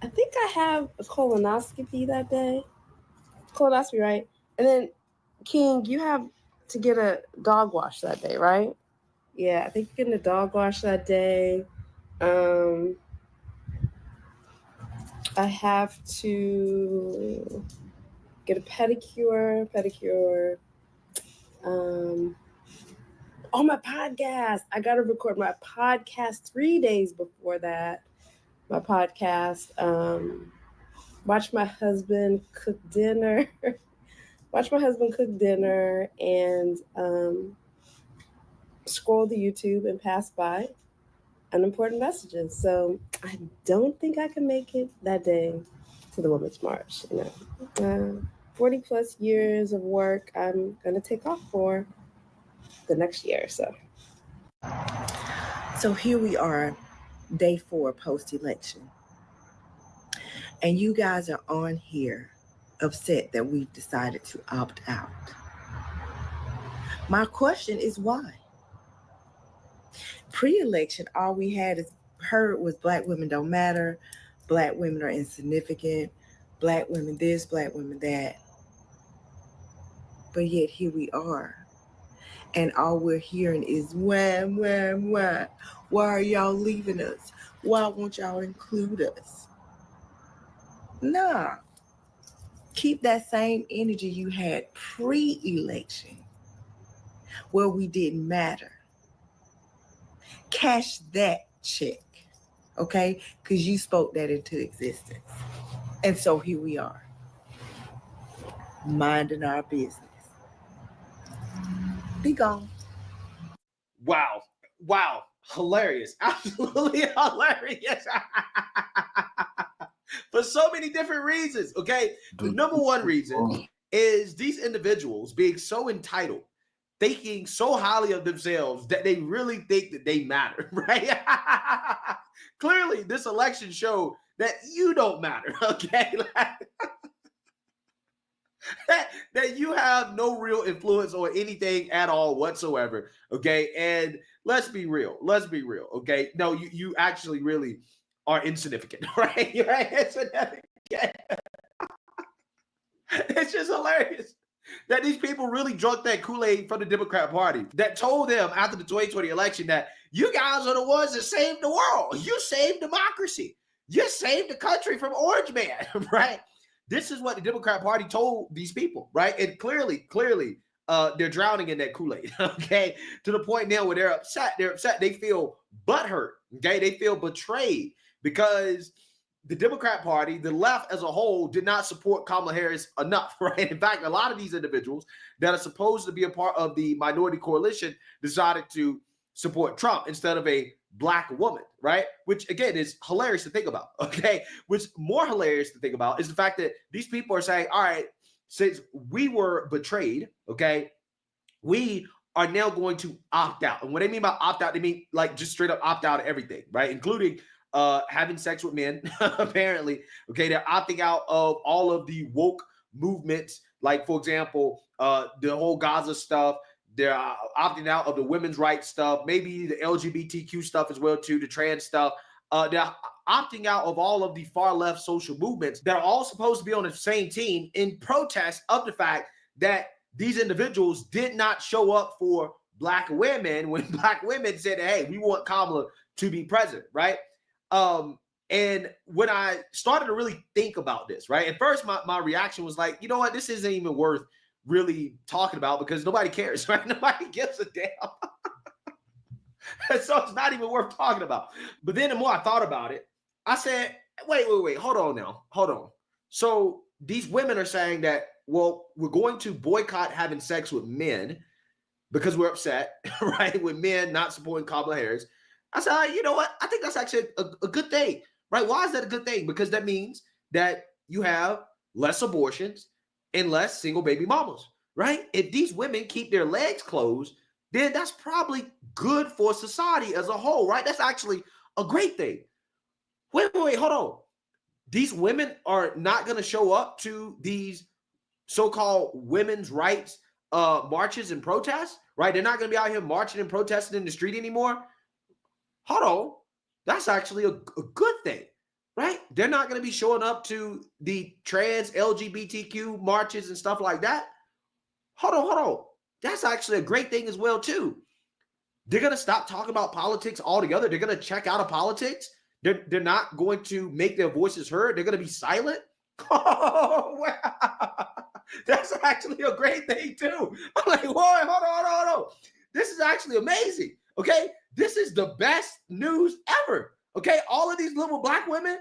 think I have a colonoscopy that day. Colonoscopy, right? And then, King, you have to get a dog wash that day, right? Yeah, I think you're getting a dog wash that day. I have to get a pedicure. Oh, my podcast. I got to record my podcast 3 days before that. My podcast. Watch my husband cook dinner. And scroll the YouTube and pass by unimportant messages. So I don't think I can make it that day to the Women's March. 40 plus years of work I'm gonna take off for the next year or so. So here we are, day 4 post-election. And you guys are on here upset that we've decided to opt out. My question is why? Pre-election, all we had heard was Black women don't matter, Black women are insignificant, Black women this, Black women that. But yet here we are. And all we're hearing is why? Why are y'all leaving us? Why won't y'all include us? Nah. Keep that same energy you had pre-election, where we didn't matter. Cash that check, okay? Because you spoke that into existence. And so here we are, minding our business. Be gone. Wow. Hilarious. Absolutely hilarious. For so many different reasons, okay? The number one reason is these individuals being so entitled, thinking so highly of themselves that they really think that they matter, right? Clearly, this election showed that you don't matter, okay? that you have no real influence on anything at all whatsoever, okay? And let's be real, okay? No, you actually really are insignificant, right? You're insignificant. It's just hilarious that these people really drunk that Kool-Aid from the Democrat Party that told them after the 2020 election that you guys are the ones that saved the world. You saved democracy. You saved the country from Orange Man, right? This is what the Democrat Party told these people, right? And clearly, they're drowning in that Kool-Aid, okay? To the point now where they're upset. They feel butthurt, okay? They feel betrayed because the Democrat Party, the left as a whole, did not support Kamala Harris enough, right? In fact, a lot of these individuals that are supposed to be a part of the minority coalition decided to support Trump instead of a Black woman, right? Which, again, is hilarious to think about, okay? Which more hilarious to think about is the fact that these people are saying, all right, since we were betrayed, okay, we are now going to opt out. And what they mean by opt out, they mean like just straight up opt out of everything, right? Including having sex with men, apparently. Okay, they're opting out of all of the woke movements, like, for example, the whole Gaza stuff. They're opting out of the women's rights stuff, maybe the LGBTQ stuff as well, too, the trans stuff. They're opting out of all of the far left social movements that are all supposed to be on the same team in protest of the fact that these individuals did not show up for Black women when Black women said, hey, we want Kamala to be president, right? And when I started to really think about this, right, at first my reaction was like, you know what, this isn't even worth really talking about because nobody cares, right? Nobody gives a damn. So it's not even worth talking about. But then the more I thought about it, I said, wait, hold on. So these women are saying that, well, we're going to boycott having sex with men because we're upset, right, with men not supporting Kamala Harris. I said, you know what? I think that's actually a good thing, right? Why is that a good thing? Because that means that you have less abortions and less single baby mamas, right? If these women keep their legs closed, then that's probably good for society as a whole, right? That's actually a great thing. Wait, hold on. These women are not going to show up to these so-called women's rights marches and protests, right? They're not going to be out here marching and protesting in the street anymore. Hold on. That's actually a good thing, right? They're not going to be showing up to the trans LGBTQ marches and stuff like that. Hold on. That's actually a great thing as well, too. They're going to stop talking about politics altogether. They're going to check out of politics. They're not going to make their voices heard. They're going to be silent. Oh, wow. That's actually a great thing, too. I'm like, whoa, hold on. This is actually amazing, okay? This is the best news ever, okay? All of these little Black women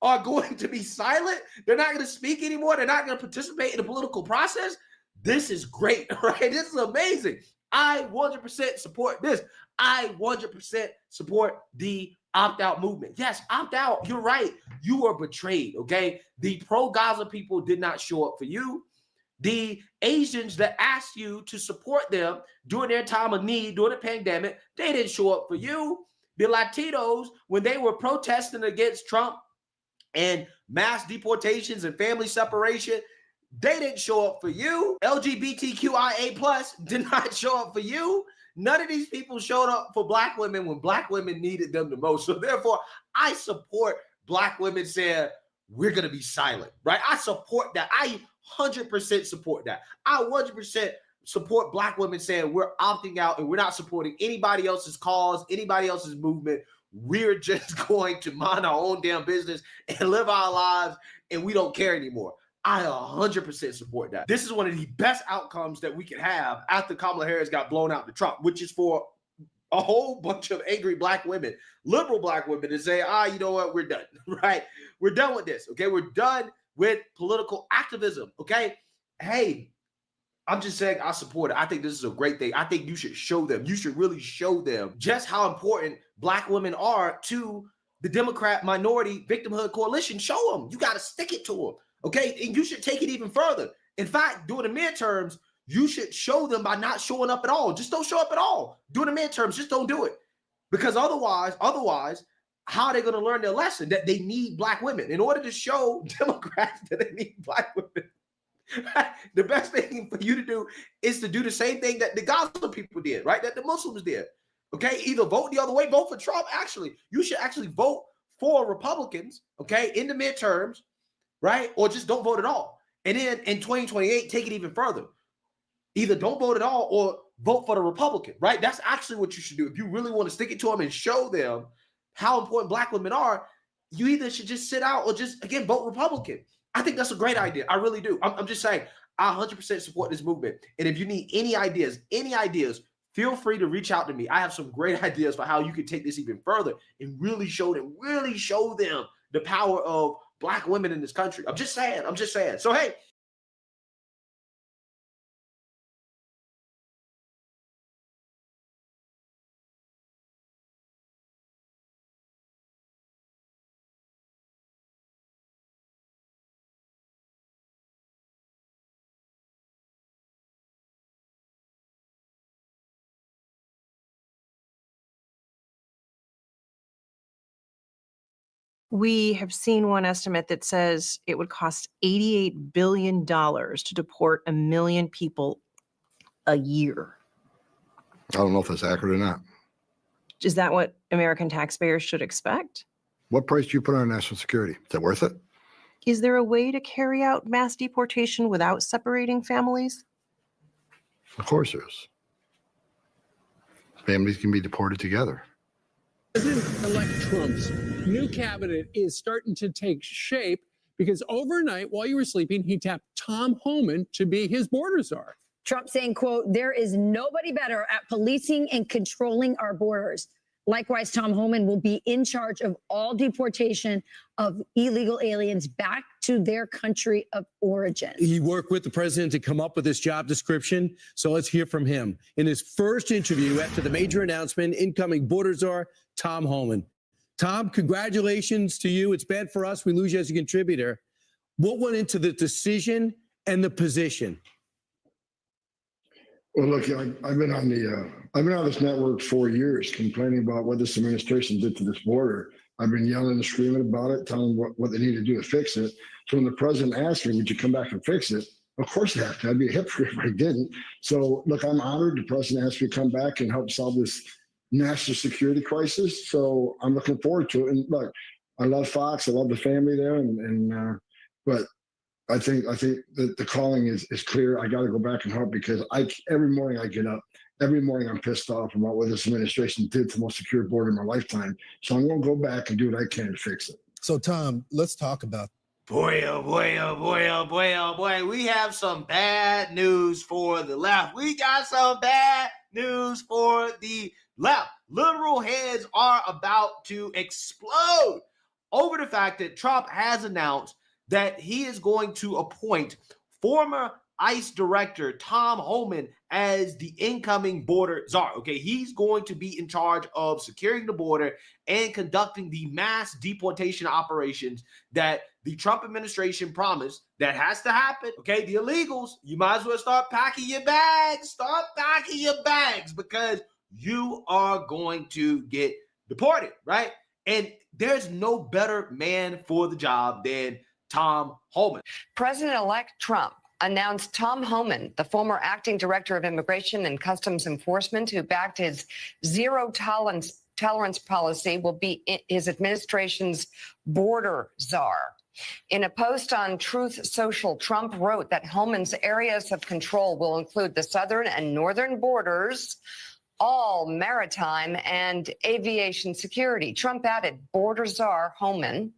are going to be silent. They're not going to speak anymore. They're not going to participate in the political process. This is great, right? This is amazing. I 100% support this. I 100% support the opt-out movement. Yes, opt out. You're right. You were betrayed, okay? The pro-Gaza people did not show up for you. The Asians that asked you to support them during their time of need, during the pandemic, they didn't show up for you. The Latinos, when they were protesting against Trump and mass deportations and family separation, they didn't show up for you. LGBTQIA plus did not show up for you. None of these people showed up for Black women when Black women needed them the most. So therefore, I support Black women saying, we're going to be silent, right? I support that. I 100% support that. I 100% support Black women saying we're opting out and we're not supporting anybody else's cause, anybody else's movement. We're just going to mind our own damn business and live our lives, and we don't care anymore. I 100% support that. This is one of the best outcomes that we could have after Kamala Harris got blown out to Trump, which is for a whole bunch of angry Black women, liberal Black women, to say, you know what, we're done, right? We're done with this, okay? We're done with political activism, okay? Hey, I'm just saying I support it. I think this is a great thing. I think you should show them. You should really show them just how important Black women are to the Democrat minority victimhood coalition. Show them. You got to stick it to them, okay? And you should take it even further. In fact, during the midterms, you should show them by not showing up at all. Just don't show up at all. During the midterms, just don't do it. Because otherwise, how are they going to learn their lesson that they need Black women? In order to show Democrats that they need Black women, the best thing for you to do is to do the same thing that the Gaza people did, right? That the Muslims did. Okay, either vote the other way, vote for Trump. Actually, you should actually vote for Republicans, okay, in the midterms, right? Or just don't vote at all. And then in 2028, take it even further. Either don't vote at all or vote for the Republican, right? That's actually what you should do. If you really want to stick it to them and show them how important Black women are, you either should just sit out or just, again, vote Republican. I think that's a great idea. I really do. I'm just saying, I 100% support this movement. And if you need any ideas, feel free to reach out to me. I have some great ideas for how you can take this even further and really show them the power of Black women in this country. I'm just saying. So, hey, We have seen one estimate that says it would cost $88 billion to deport 1 million people a year. I don't know if that's accurate or not. Is that what American taxpayers should expect? What price do you put on national security? Is it worth it? Is there a way to carry out mass deportation without separating families? Of course there is. Families can be deported together. President-elect Trump's new cabinet is starting to take shape because overnight, while you were sleeping, he tapped Tom Homan to be his border czar. Trump saying, quote, there is nobody better at policing and controlling our borders. Likewise, Tom Homan will be in charge of all deportation of illegal aliens back to their country of origin. He worked with the president to come up with this job description. So let's hear from him. In his first interview after the major announcement, incoming border czar, Tom Homan. Tom, congratulations to you. It's bad for us. We lose you as a contributor. What went into the decision and the position? Well, look, I've been on this network 4 years complaining about what this administration did to this border. I've been yelling and screaming about it, telling them what they need to do to fix it. So when the president asked me, would you come back and fix it? Of course I have to. I'd be a hypocrite if I didn't. So look, I'm honored the president asked me to come back and help solve this national security crisis. So I'm looking forward to it. And look, I love Fox. I love the family there. But I think that the calling is clear. I got to go back and help because every morning I get up, every morning I'm pissed off about what this administration did to the most secure border in my lifetime. So I'm going to go back and do what I can to fix it. So Tom, let's talk about. Boy, oh boy, oh boy, oh boy, oh boy. We have some bad news for the left. We got some bad news for the left. Literal heads are about to explode over the fact that Trump has announced that he is going to appoint former ICE director Tom Homan as the incoming border czar. Okay, he's going to be in charge of securing the border and conducting the mass deportation operations that the Trump administration promised that has to happen. Okay, the illegals, you might as well start packing your bags. Start packing your bags because you are going to get deported, right? And there's no better man for the job than Tom Homan. President-elect Trump announced Tom Homan, the former acting director of Immigration and Customs Enforcement, who backed his zero tolerance policy, will be his administration's border czar. In a post on Truth Social, Trump wrote that Homan's areas of control will include the southern and northern borders, all maritime and aviation security. Trump added border czar Homan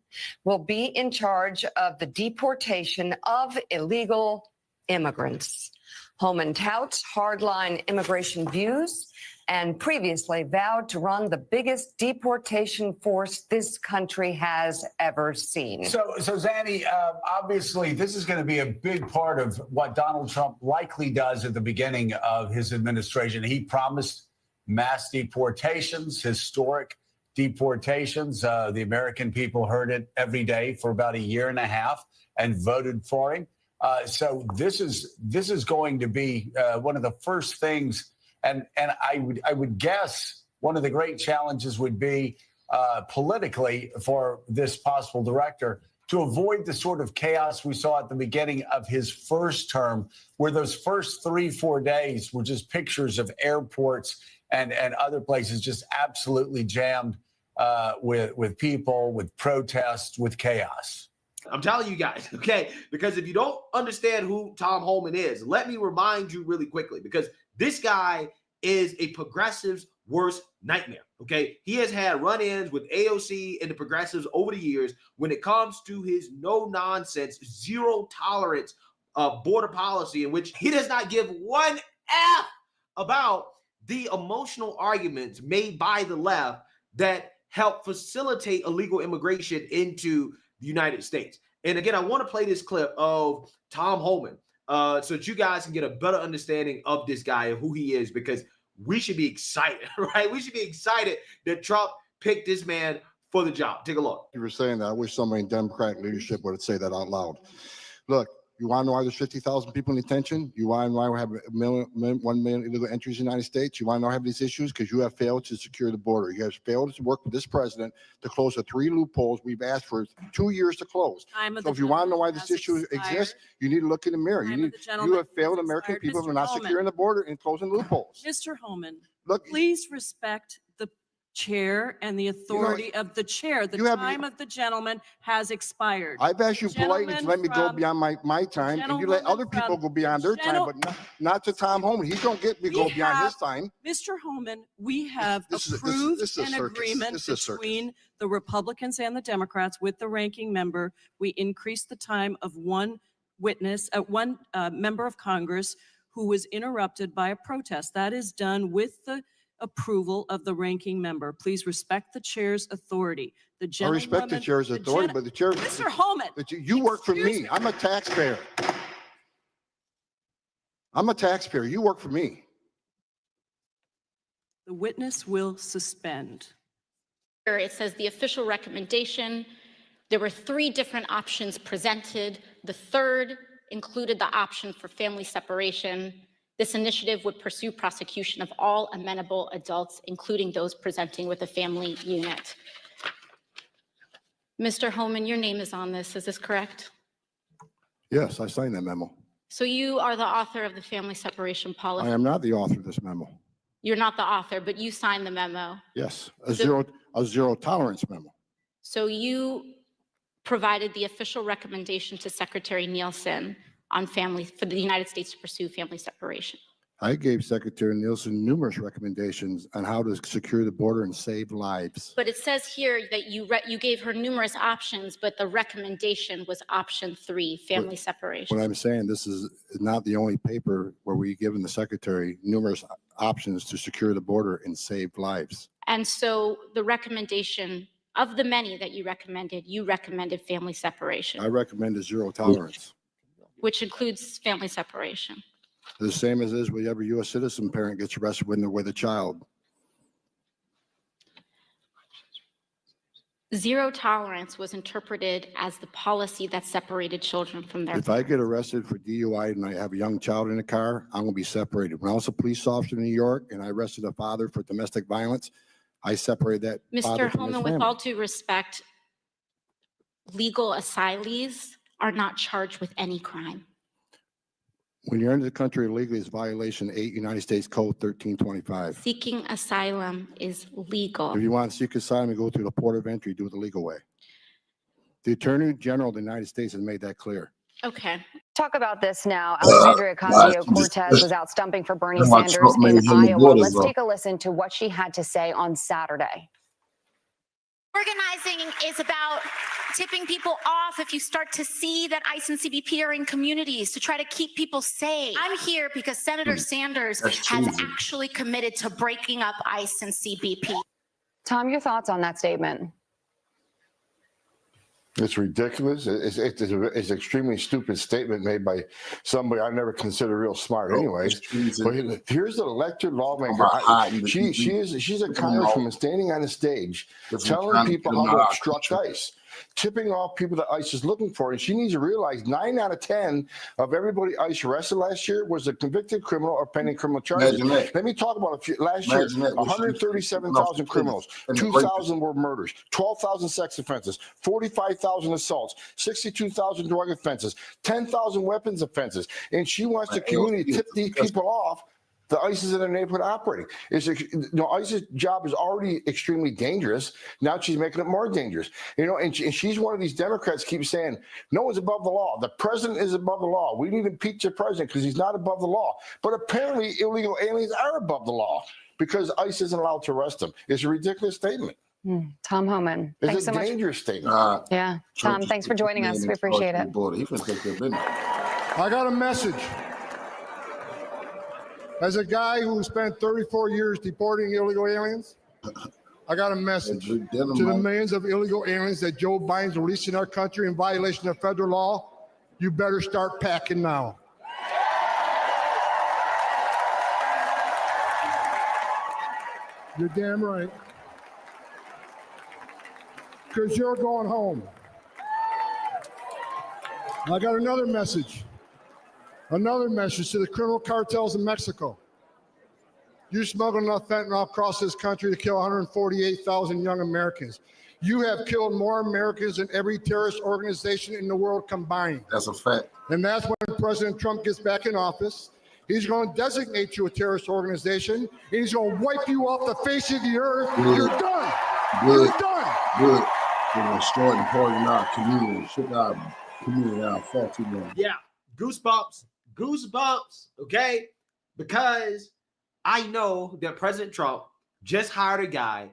will be in charge of the deportation of illegal immigrants. Homan touts hardline immigration views and previously vowed to run the biggest deportation force this country has ever seen. So Zanny, obviously this is going to be a big part of what Donald Trump likely does at the beginning of his administration. He promised mass deportations, historic deportations. The American people heard it every day for about 1.5 years and voted for him. So this is going to be one of the first things. And I would guess one of the great challenges would be politically for this possible director to avoid the sort of chaos we saw at the beginning of his first term, where those first 3-4 days were just pictures of airports and other places just absolutely jammed with people, with protests, with chaos. I'm telling you guys, okay? Because if you don't understand who Tom Homan is, let me remind you really quickly, because this guy is a progressive's worst nightmare, okay? He has had run-ins with AOC and the progressives over the years when it comes to his no-nonsense, zero-tolerance border policy in which he does not give one F about the emotional arguments made by the left that help facilitate illegal immigration into the United States. And again, I want to play this clip of Tom Homan so that you guys can get a better understanding of this guy and who he is, because we should be excited, right? We should be excited that Trump picked this man for the job. Take a look. You were saying that I wish somebody in Democratic leadership would say that out loud. Look, You want to know why there's 50,000 people in detention? You want to know why we have 1 million illegal entries in the United States? You want to know why we have these issues? Because you have failed to secure the border. You have failed to work with this president to close the 3 loopholes we've asked for 2 years to close. So if you want to know why this issue exists, you need to look in the mirror. You have failed American people for not securing the border and closing loopholes. Mr. Homan, Look, please respect the chair and the authority of the chair. The time of the gentleman has expired. I've asked you politely to let me go beyond my time, and you let other people go beyond their time, but not to Tom Homan. He don't get me go beyond his time. Mr. Homan, we have approved an agreement between the Republicans and the Democrats with the ranking member. We increased the time of one witness, one member of Congress who was interrupted by a protest. That is done with the approval of the ranking member. Please respect the chair's authority. I respect the chair's authority, but the chair, Mr. Homan, you work for me. I'm a taxpayer. I'm a taxpayer. You work for me. The witness will suspend. It says the official recommendation. There were 3 different options presented. The third included the option for family separation. This initiative would pursue prosecution of all amenable adults, including those presenting with a family unit. Mr. Homan, your name is on this. Is this correct? Yes, I signed that memo. So you are the author of the family separation policy. I am not the author of this memo. You're not the author, but you signed the memo. Yes, a zero tolerance memo. So you provided the official recommendation to Secretary Nielsen on for the United States to pursue family separation. I gave Secretary Nielsen numerous recommendations on how to secure the border and save lives. But it says here that you gave her numerous options, but the recommendation was option 3, family separation. What I'm saying, this is not the only paper where we've given the Secretary numerous options to secure the border and save lives. And so the recommendation of the many that you recommended family separation. I recommend a zero tolerance. Which includes family separation. The same as is with every U.S. citizen parent gets arrested when they're with a child. Zero tolerance was interpreted as the policy that separated children from their If I get arrested for DUI and I have a young child in the car, I'm going to be separated. When I was a police officer in New York and I arrested a father for domestic violence, I separated that father from his Mr. Homan, family. with all due respect, legal asylees are not charged with any crime. When you're into the country illegally, it's violation 8 United States Code 1325. Seeking asylum is legal. If you want to seek asylum, you go through the port of entry, do it the legal way. The Attorney General of the United States has made that clear. Okay. Talk about this now. Alexandria Ocasio-Cortez was out stumping for Bernie Sanders in Iowa. Let's take a listen to what she had to say on Saturday. Organizing is about tipping people off if you start to see that ICE and CBP are in communities to try to keep people safe. I'm here because Senator Sanders has actually committed to breaking up ICE and CBP. Tom, your thoughts on that statement? It's ridiculous. It's an extremely stupid statement made by somebody I never consider real smart anyways. But here's the elected lawmaker. She's a congresswoman standing on a stage telling people how to obstruct ICE, tipping off people that ICE is looking for. And she needs to realize 9 out of 10 of everybody ICE arrested last year was a convicted criminal or pending criminal charges. Let me talk about a few. Last year, 137,000 criminals, 2,000 were murders, 12,000 sex offenses, 45,000 assaults, 62,000 drug offenses, 10,000 weapons offenses. And she wants the community to tip these people off. The ICE is in their neighborhood operating. ICE's job is already extremely dangerous. Now she's making it more dangerous. And she's one of these Democrats keep saying, no one's above the law. The president is above the law. We need to impeach the president because he's not above the law. But apparently illegal aliens are above the law because ICE isn't allowed to arrest them. It's a ridiculous statement. Tom Homan, It's thanks a so much. dangerous statement. Yeah, Tom, thanks for joining us. We appreciate it. I got a message. As a guy who spent 34 years deporting illegal aliens, I got a message to the millions of illegal aliens that Joe Biden's releasing our country in violation of federal law. You better start packing now. You're damn right. Because you're going home. I got another message. Another message to the criminal cartels in Mexico. You smuggle enough fentanyl across this country to kill 148,000 young Americans. You have killed more Americans than every terrorist organization in the world combined. That's a fact. And that's when President Trump gets back in office. He's going to designate you a terrorist organization, and he's going to wipe you off the face of the earth. Good. You're done. Good. You're done. Good. We're destroying part of our community. Shit our community out far too long. Yeah, goosebumps, okay? Because I know that President Trump just hired a guy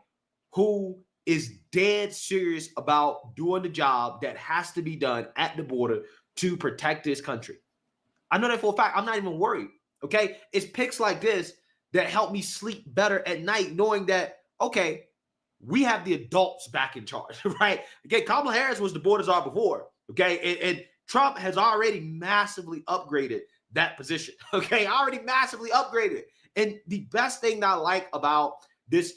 who is dead serious about doing the job that has to be done at the border to protect this country. I know that for a fact. I'm not even worried, okay? It's picks like this that help me sleep better at night, knowing that, okay, we have the adults back in charge, right? Okay, Kamala Harris was the border czar before, okay? And Trump has already massively upgraded that position, okay? Already massively upgraded. And the best thing that I like about this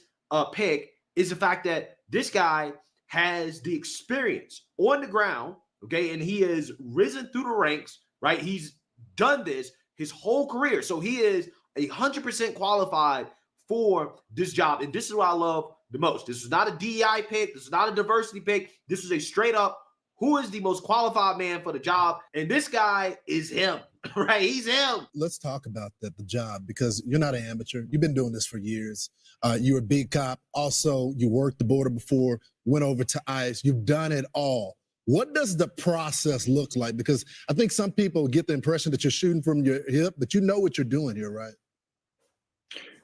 pick is the fact that this guy has the experience on the ground, okay? And he has risen through the ranks, right? He's done this his whole career. So he is 100% qualified for this job. And this is what I love the most. This is not a DEI pick. This is not a diversity pick. This is a straight up, who is the most qualified man for the job? And this guy is him, right? He's him. Let's talk about the job, because you're not an amateur. You've been doing this for years. You're a big cop. Also, you worked the border before, went over to ICE. You've done it all. What does the process look like? Because I think some people get the impression that you're shooting from your hip, but you know what you're doing here, right?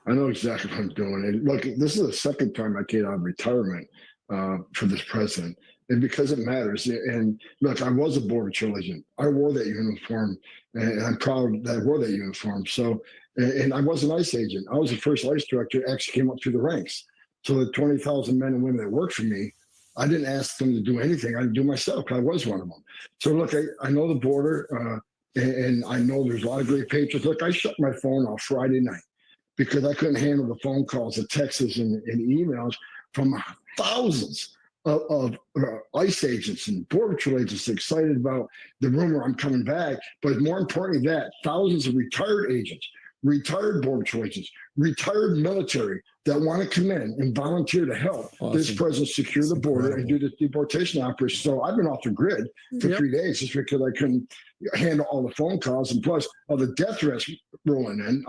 I know exactly what I'm doing. And look, this is the second time I came out of retirement for this president. And because it matters. And look, I was a border patrol agent. I wore that uniform, and I'm proud that I wore that uniform. So, and I was an ICE agent. I was the first ICE director that actually came up through the ranks. So the 20,000 men and women that worked for me, I didn't ask them to do anything. I do myself. I was one of them. So look, I know the border, and I know there's a lot of great patriots. Look, I shut my phone off Friday night because I couldn't handle the phone calls, the texts, and emails from thousands of ICE agents and border patrol agents excited about the rumor I'm coming back. But more importantly, that thousands of retired agents, retired border patrol agents, retired military that want to come in and volunteer to help this president secure the border and do the deportation operation. So I've been off the grid for 3 days just because I couldn't handle all the phone calls, and plus all the death threats rolling in.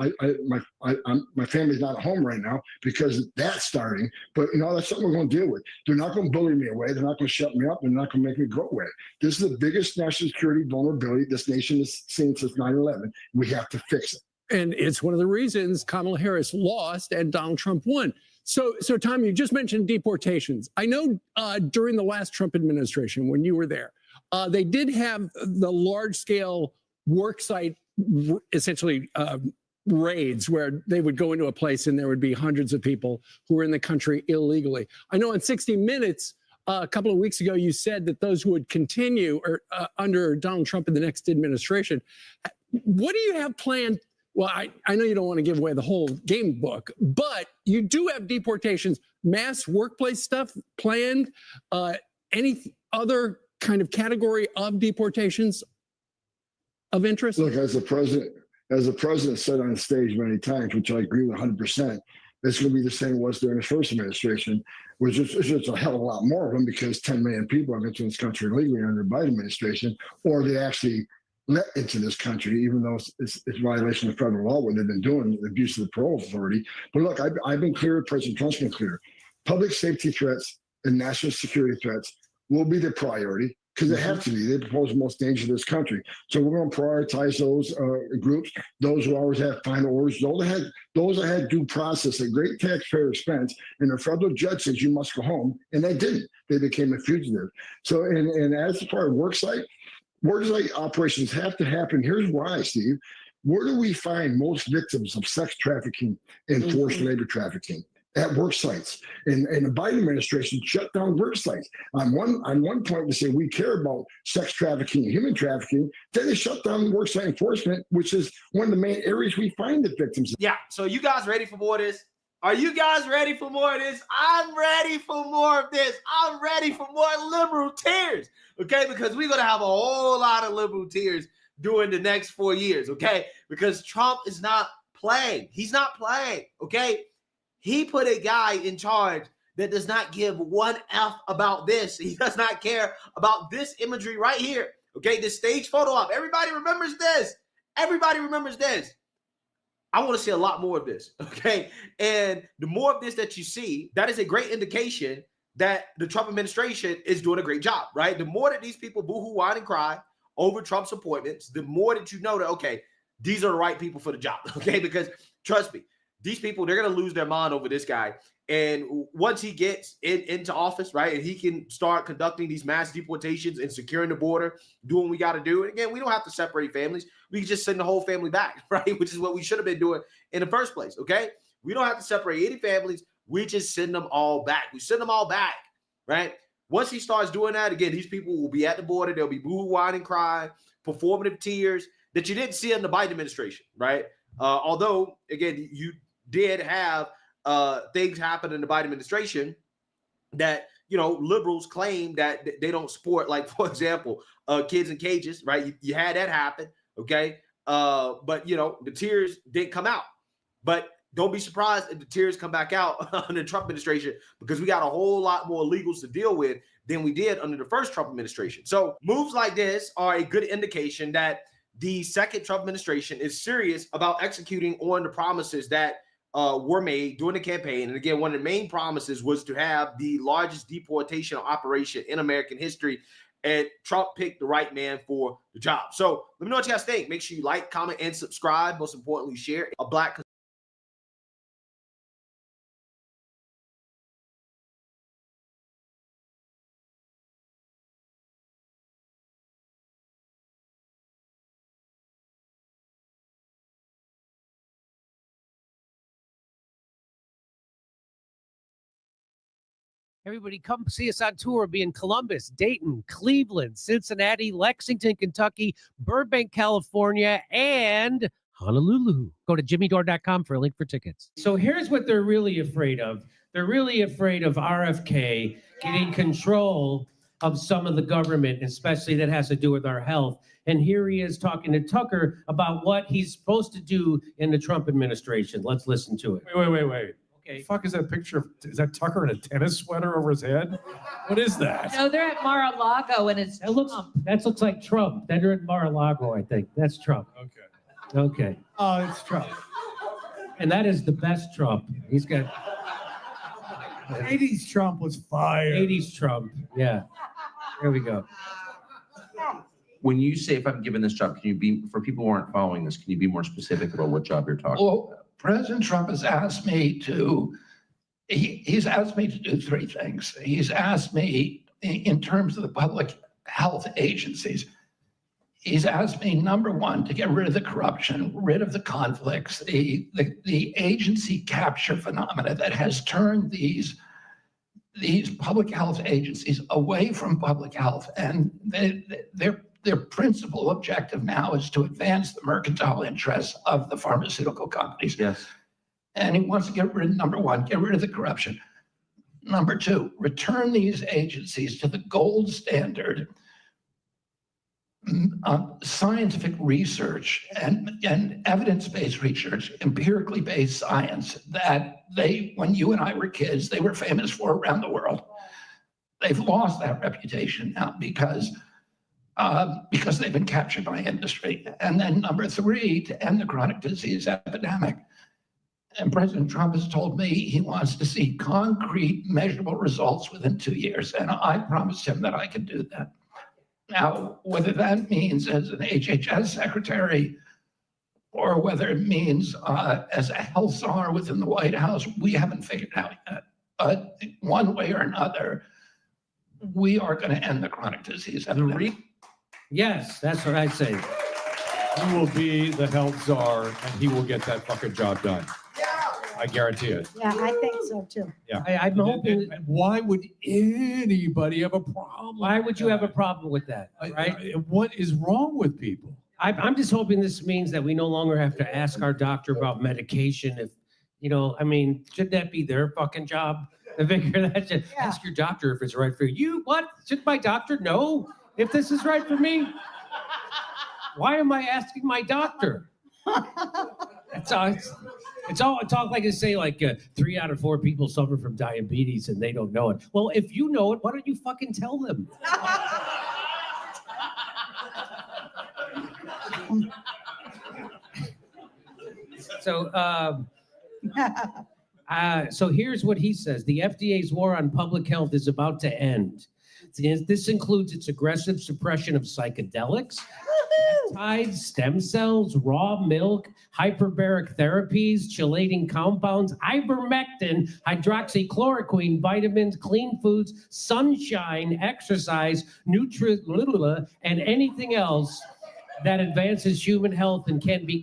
My family's not at home right now because that's starting. But that's something we're going to deal with. They're not going to bully me away. They're not going to shut me up. They're not going to make me go away. This is the biggest national security vulnerability this nation has seen since 9/11. We have to fix it. And it's one of the reasons Kamala Harris lost and Donald Trump won. So Tom, you just mentioned deportations. I know during the last Trump administration, when you were there, they did have the large-scale worksite, essentially raids, where they would go into a place and there would be hundreds of people who were in the country illegally. I know in 60 Minutes, a couple of weeks ago, you said that those would continue under Donald Trump in the next administration. What do you have planned? Well, I know you don't want to give away the whole game book, but you do have deportations, mass workplace stuff planned. Any other kind of category of deportations of interest? Look, as the president said on stage many times, which I agree with 100%, it's going to be the same it was during his first administration, which is just a hell of a lot more of them because 10 million people have entered this country illegally under the Biden administration, or they actually let into this country, even though it's violation of federal law, what they've been doing, the abuse of the parole authority. But look, I've been clear, President Trump's been clear. Public safety threats and national security threats will be the priority because they have to be. They pose the most danger to this country. So we're going to prioritize those groups, those who always have final orders, those that had due process at great taxpayer expense, and the federal judge says you must go home, and they didn't. They became a fugitive. So, and as part of worksite operations have to happen. Here's why, Steve. Where do we find most victims of sex trafficking and forced labor trafficking? At work sites. And the Biden administration shut down work sites. On one point, they say we care about sex trafficking and human trafficking. Then they shut down work site enforcement, which is one of the main areas we find the victims. Yeah, so you guys ready for more of this? Are you guys ready for more of this? I'm ready for more of this. I'm ready for more liberal tears, okay? Because we're going to have a whole lot of liberal tears during the next 4 years, okay? Because Trump is not playing. He's not playing, okay? He put a guy in charge that does not give one F about this. He does not care about this imagery right here, okay? This stage photo op. Everybody remembers this. Everybody remembers this. I want to see a lot more of this, okay? And the more of this that you see, that is a great indication that the Trump administration is doing a great job, right? The more that these people boohoo, whine, and cry over Trump's appointments, the more that you know that, okay, these are the right people for the job, okay? Because trust me, these people, they're going to lose their mind over this guy. And once he gets into office, right, and he can start conducting these mass deportations and securing the border, doing what we got to do. And again, we don't have to separate families. We can just send the whole family back, right, which is what we should have been doing in the first place, okay? We don't have to separate any families. We just send them all back. We send them all back, right? Once he starts doing that, again, these people will be at the border. They'll be boo-hoo, whine, and cry, performative tears that you didn't see in the Biden administration, right? Although, again, you did have things happen in the Biden administration that, you know, liberals claim that they don't support, like, for example, kids in cages, right? You had that happen, okay? But, you know, the tears didn't come out. But don't be surprised if the tears come back out under the Trump administration, because we got a whole lot more illegals to deal with than we did under the first Trump administration. So moves like this are a good indication that the second Trump administration is serious about executing on the promises that were made during the campaign. And again, one of the main promises was to have the largest deportation operation in American history. And Trump picked the right man for the job. So let me know what you guys think. Make sure you like, comment, and subscribe. Most importantly, share. A Black Everybody come see us on tour. We'll be in Columbus, Dayton, Cleveland, Cincinnati, Lexington, Kentucky, Burbank, California, and Honolulu. Go to jimmydore.com for a link for tickets. So here's what they're really afraid of. They're really afraid of RFK getting control of some of the government, especially that has to do with our health. And here he is talking to Tucker about what he's supposed to do in the Trump administration. Let's listen to it. Wait. Okay. The fuck is that picture? Is that Tucker in a tennis sweater over his head? What is that? No, they're at Mar-a-Lago and it's that looks like Trump. They're at Mar-a-Lago, I think. That's Trump. Okay. Oh, it's Trump. And that is the best Trump. He's got 80s Trump was fire. 80s Trump. Yeah. There we go. When you say, if I'm given this job, can you be, for people who aren't following this, can you be more specific about what job you're talking about? President Trump has asked me to, he's asked me to do three things. He's asked me, in terms of the public health agencies, he's asked me, number one, to get rid of the corruption, rid of the conflicts, the agency capture phenomena that has turned these public health agencies away from public health. And their principal objective now is to advance the mercantile interests of the pharmaceutical companies. Yes. And he wants to get rid of, number one, get rid of the corruption. Number two, return these agencies to the gold standard scientific research and evidence-based research, empirically based science that when you and I were kids, they were famous for around the world. They've lost that reputation now because they've been captured by industry. And then number three, to end the chronic disease epidemic. And President Trump has told me he wants to see concrete, measurable results within 2 years. And I promised him that I could do that. Now, whether that means as an HHS secretary or whether it means as a health czar within the White House, we haven't figured out yet. But one way or another, we are going to end the chronic disease epidemic. Yes, that's what I say. He will be the health czar, and he will get that fucking job done. I guarantee it. Yeah, I think so too. Yeah. I'm hoping. And why would anybody have a problem? Why would you have a problem with that, right? What is wrong with people? I'm just hoping this means that we no longer have to ask our doctor about medication You know, I mean, should that be their fucking job to figure that shit? Ask your doctor if it's right for you. What? Should my doctor know if this is right for me? Why am I asking my doctor? It's all like to say, like 3 out of 4 people suffer from diabetes and they don't know it. Well, if you know it, why don't you fucking tell them? So here's what he says. The FDA's war on public health is about to end. This includes its aggressive suppression of psychedelics, peptides, stem cells, raw milk, hyperbaric therapies, chelating compounds, ivermectin, hydroxychloroquine, vitamins, clean foods, sunshine, exercise, and anything else that advances human health and can't be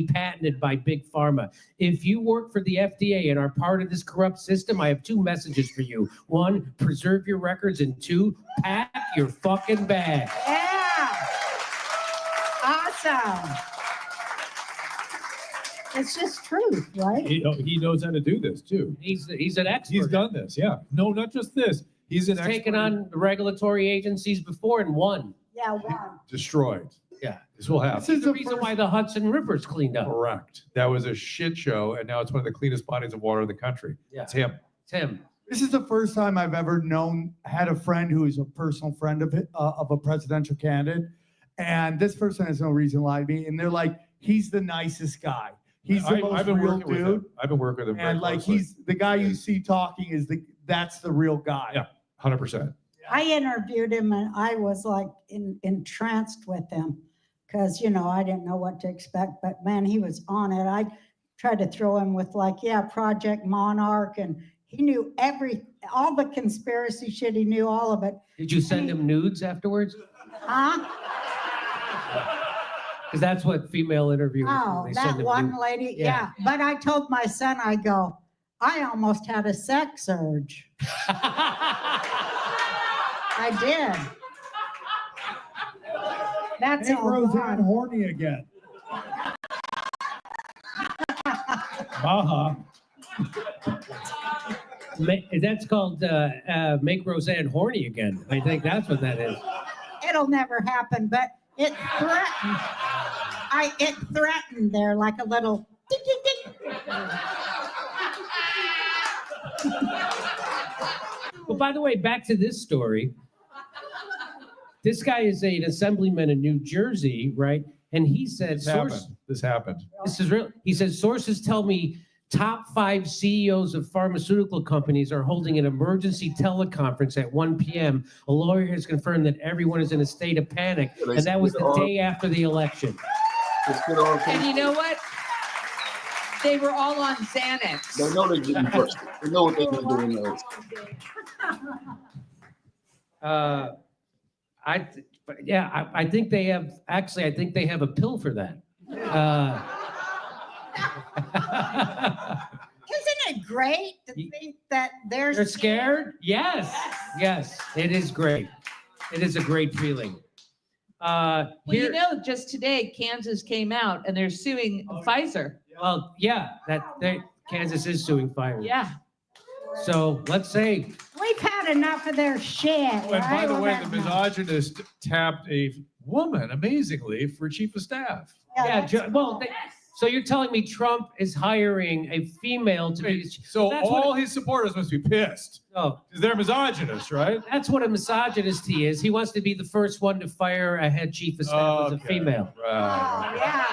patented by big pharma. If you work for the FDA and are part of this corrupt system, I have 2 messages for you. 1, preserve your records, and 2, pack your fucking bag. Yeah. Awesome. It's just truth, right? He knows how to do this too. He's an expert. He's done this, yeah. No, not just this. He's an taken expert. on regulatory agencies before and won. Yeah, one. Destroyed. Yeah. This will happen. This is the reason why the Hudson River's cleaned up. Correct. That was a shit show, and now it's one of the cleanest bodies of water in the country. Yeah. It's him. It's him. This is the first time I've ever had a friend who is a personal friend of a presidential candidate, and this person has no reason to lie to me. And they're like, he's the nicest guy. He's the most real dude. I've been working with him. And like closely. he's the guy you see talking that's the real guy. Yeah, 100%. I interviewed him and I was like entranced with him because, you know, I didn't know what to expect, but man, he was on it. I tried to throw him with like, Project Monarch, and he knew all the conspiracy shit. He knew all of it. Did you send him nudes afterwards? Huh? Because that's what female interviewers do. Oh, They that send them one nudes. lady. Yeah. Yeah. But I told my son, I go, I almost had a sex urge. I did. That's Hey, all Roseanne gone. horny again. That's called Make Roseanne Horny Again. I think that's what that is. It'll never happen, but it threatened. It threatened there like a little ding, ding, ding. Well, by the way, back to this story. This guy is an assemblyman in New Jersey, right? And he said, This happened. This is real. He says, sources tell me top 5 CEOs of pharmaceutical companies are holding an emergency teleconference at 1 p.m. A lawyer has confirmed that everyone is in a state of panic, and that was the day after the election. And you know what? They were all on Xanax. They know they're getting pushed. They know what they're doing those. I think they have, actually, I think they have a pill for that. Isn't it great to think that They're scared? Yes. Yes, it is great. It is a great feeling. Well, you know, just today, Kansas came out and they're suing Pfizer. Well, yeah, Kansas is suing Pfizer. Yeah. So let's say. We've had enough of their shit. Oh, and by right? the way, Well, the misogynist tapped a woman, amazingly, for chief of staff. So you're telling me Trump is hiring a female to be. So all his supporters must be pissed. Oh, because they're misogynists, right? That's what a misogynist he is. He wants to be the first one to fire a head chief of staff as a female. Right. Yeah.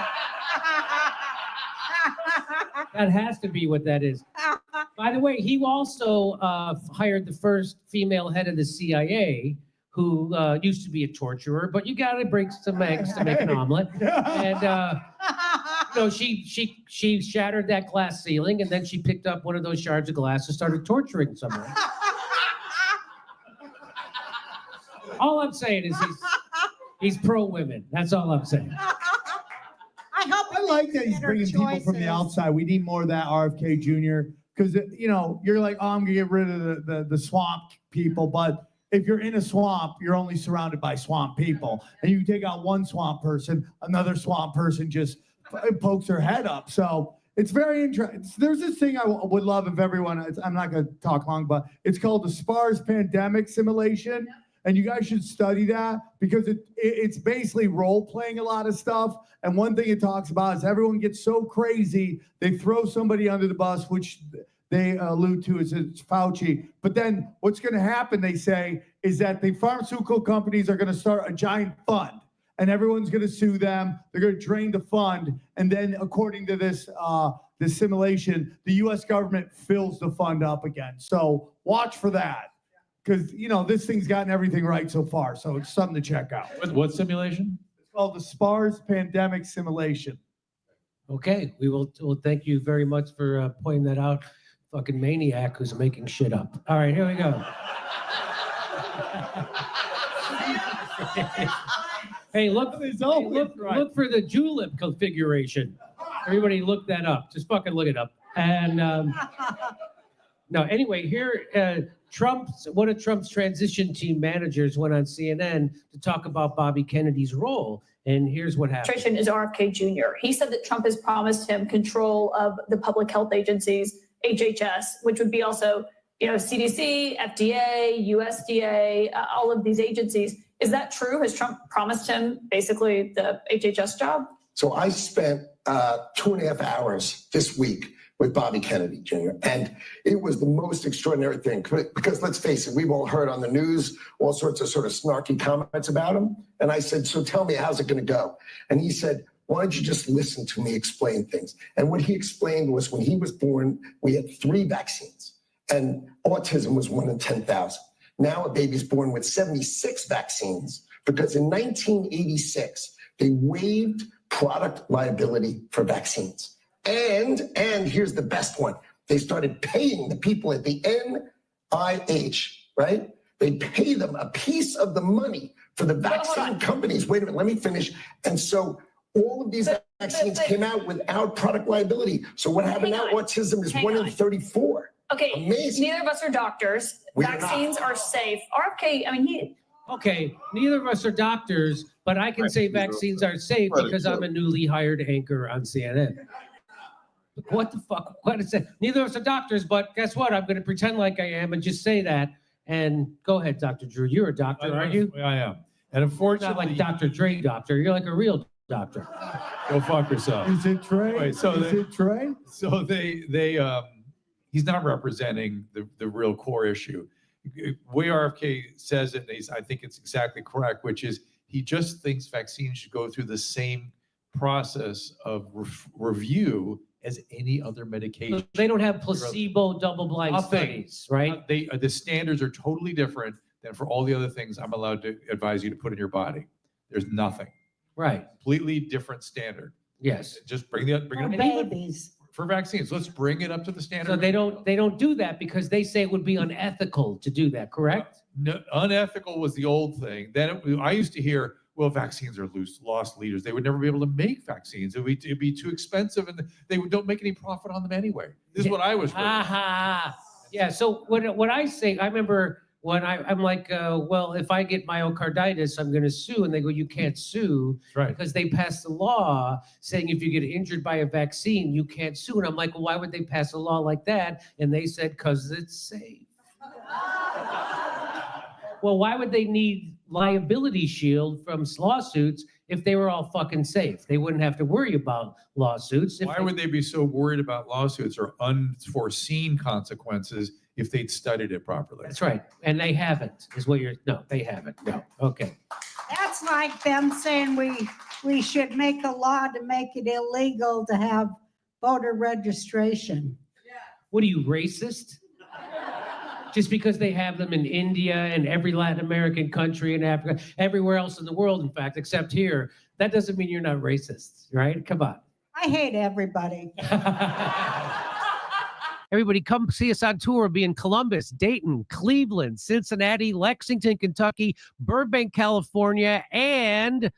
That has to be what that is. By the way, he also hired the first female head of the CIA, who used to be a torturer, but you got to break some eggs to make an omelet. And she shattered that glass ceiling, and then she picked up one of those shards of glass and started torturing someone. All I'm saying is he's pro women. That's all I'm saying. I like that he's bringing people from the outside. We need more of that RFK Jr. Because, you know, you're like, oh, I'm going to get rid of the swamp people. But if you're in a swamp, you're only surrounded by swamp people. And you take out one swamp person, another swamp person just pokes their head up. So It's very interesting. There's this thing I would love if everyone, I'm not going to talk long, but it's called the SPARS pandemic simulation. And you guys should study that because it's basically role playing a lot of stuff. And one thing it talks about is everyone gets so crazy, they throw somebody under the bus, which they allude to as Fauci. But then what's going to happen, they say, is that the pharmaceutical companies are going to start a giant fund. And everyone's going to sue them. They're going to drain the fund. And then according to this simulation, the U.S. government fills the fund up again. So watch for that. Because, this thing's gotten everything right so far. So it's something to check out. What simulation? It's called the SPARS pandemic simulation. Okay, we'll thank you very much for pointing that out. Fucking maniac who's making shit up. All right, here we go. Hey, look for the julep configuration. Everybody look that up. Just fucking look it up. And no, anyway, here, one of Trump's transition team managers went on CNN to talk about Bobby Kennedy's role. And here's what happened. Is RFK Jr. He said that Trump has promised him control of the public health agencies, HHS, which would be also, CDC, FDA, USDA, all of these agencies. Is that true? Has Trump promised him basically the HHS job? So I spent 2.5 hours this week with Bobby Kennedy Jr. And it was the most extraordinary thing because let's face it, we've all heard on the news all sorts of sort of snarky comments about him. And I said, so tell me, how's it going to go? And he said, why don't you just listen to me explain things? And what he explained was when he was born, we had 3 vaccines and autism was 1 in 10,000. Now a baby's born with 76 vaccines because in 1986, they waived product liability for vaccines. And here's the best one. They started paying the people at the NIH, right? They pay them a piece of the money for the vaccine companies. Wait a minute, let me finish. And so all of these vaccines came out without product liability. So what happened now? Autism is 1 in 34. Okay, Amazing. neither of us are doctors. Vaccines are safe. RFK, Okay, neither of us are doctors, but I can say vaccines are safe because I'm a newly hired anchor on CNN. What the fuck? What is that? Neither of us are doctors, but guess what? I'm going to pretend like I am and just say that. And go ahead, Dr. Drew. You're a doctor, aren't you? I am. And unfortunately, not like Dr. Dre doctor. You're like a real doctor. Go fuck yourself. Is it Trey? Wait, it Trey? So he's not representing the real core issue. The way RFK says it, I think it's exactly correct, which is he just thinks vaccines should go through the same process of review as any other medication. So they don't have placebo double-blind studies, right? The standards are totally different than for all the other things I'm allowed to advise you to put in your body. There's nothing. Right. Completely different standard. Yes. Just bring it up. Babies. For vaccines, let's bring it up to the standard. So they don't do that because they say it would be unethical to do that, correct? No, unethical was the old thing. Then I used to hear, well, vaccines are lost leaders. They would never be able to make vaccines. It'd be too expensive, and they don't make any profit on them anyway. This is what I was. Yeah. So what I say, I remember when I'm like, well, if I get myocarditis, I'm going to sue, and they go, you can't sue, because they passed a law saying if you get injured by a vaccine, you can't sue. And I'm like, well, why would they pass a law like that? And they said, because it's safe. Well, why would they need liability shield from lawsuits if they were all fucking safe? They wouldn't have to worry about lawsuits. Why would they be so worried about lawsuits or unforeseen consequences if they'd studied it properly? That's right. And they haven't, is what you're, no, they haven't. No. Okay. That's like them saying we should make a law to make it illegal to have voter registration. What are you, racist? Just because they have them in India and every Latin American country in Africa, everywhere else in the world, in fact, except here, that doesn't mean you're not racist, right? Come on. I hate everybody. Everybody come see us on tour. We'll be in Columbus, Dayton, Cleveland, Cincinnati, Lexington, Kentucky, Burbank, California, and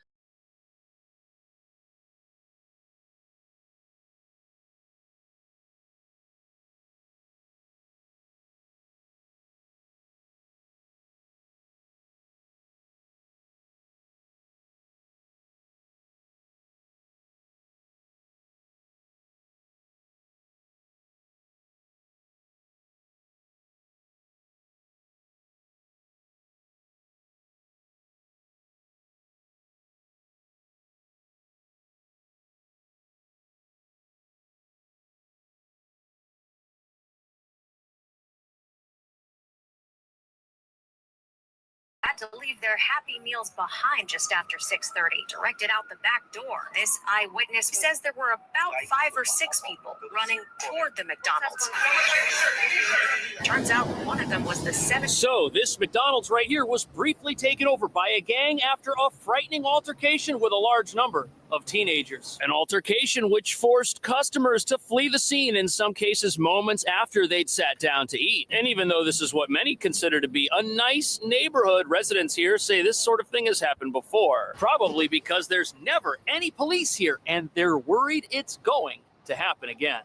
had to leave their Happy Meals behind just after 6:30, directed out the back door. This eyewitness says there were about 5 or 6 people running toward the McDonald's. Turns out one of them was the 7. So this McDonald's right here was briefly taken over by a gang after a frightening altercation with a large number of teenagers. An altercation which forced customers to flee the scene, in some cases moments after they'd sat down to eat. And even though this is what many consider to be a nice neighborhood, residents here say this sort of thing has happened before. Probably because there's never any police here and they're worried it's going to happen again.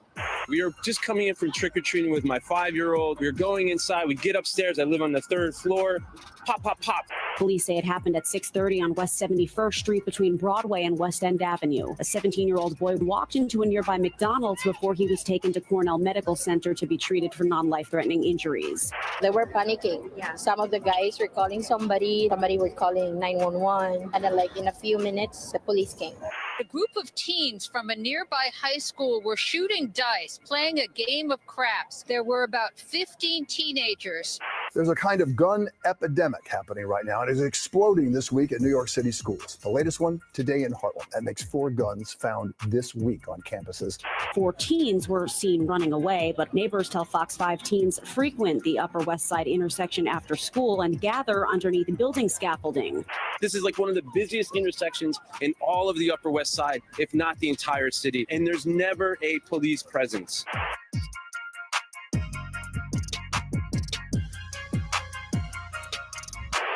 We were just coming in from trick-or-treating with my 5-year-old. We were going inside. We get upstairs. I live on the 3rd floor. Pop, pop, pop. Police say it happened at 6:30 on West 71st Street between Broadway and West End Avenue. A 17-year-old boy walked into a nearby McDonald's before he was taken to Cornell Medical Center to be treated for non-life-threatening injuries. They were panicking. Yeah. Some of the guys were calling somebody were calling 911, and then like in a few minutes, the police came. A group of teens from a nearby high school were shooting dice, playing a game of craps. There were about 15 teenagers. There's a kind of gun epidemic happening right now. It is exploding this week at New York City schools. The latest one today in Harlem. That makes 4 guns found this week on campuses. 4 teens were seen running away, but neighbors tell Fox 5 teens frequent the Upper West Side intersection after school and gather underneath building scaffolding. This is like one of the busiest intersections in all of the Upper West Side, if not the entire city. And there's never a police presence.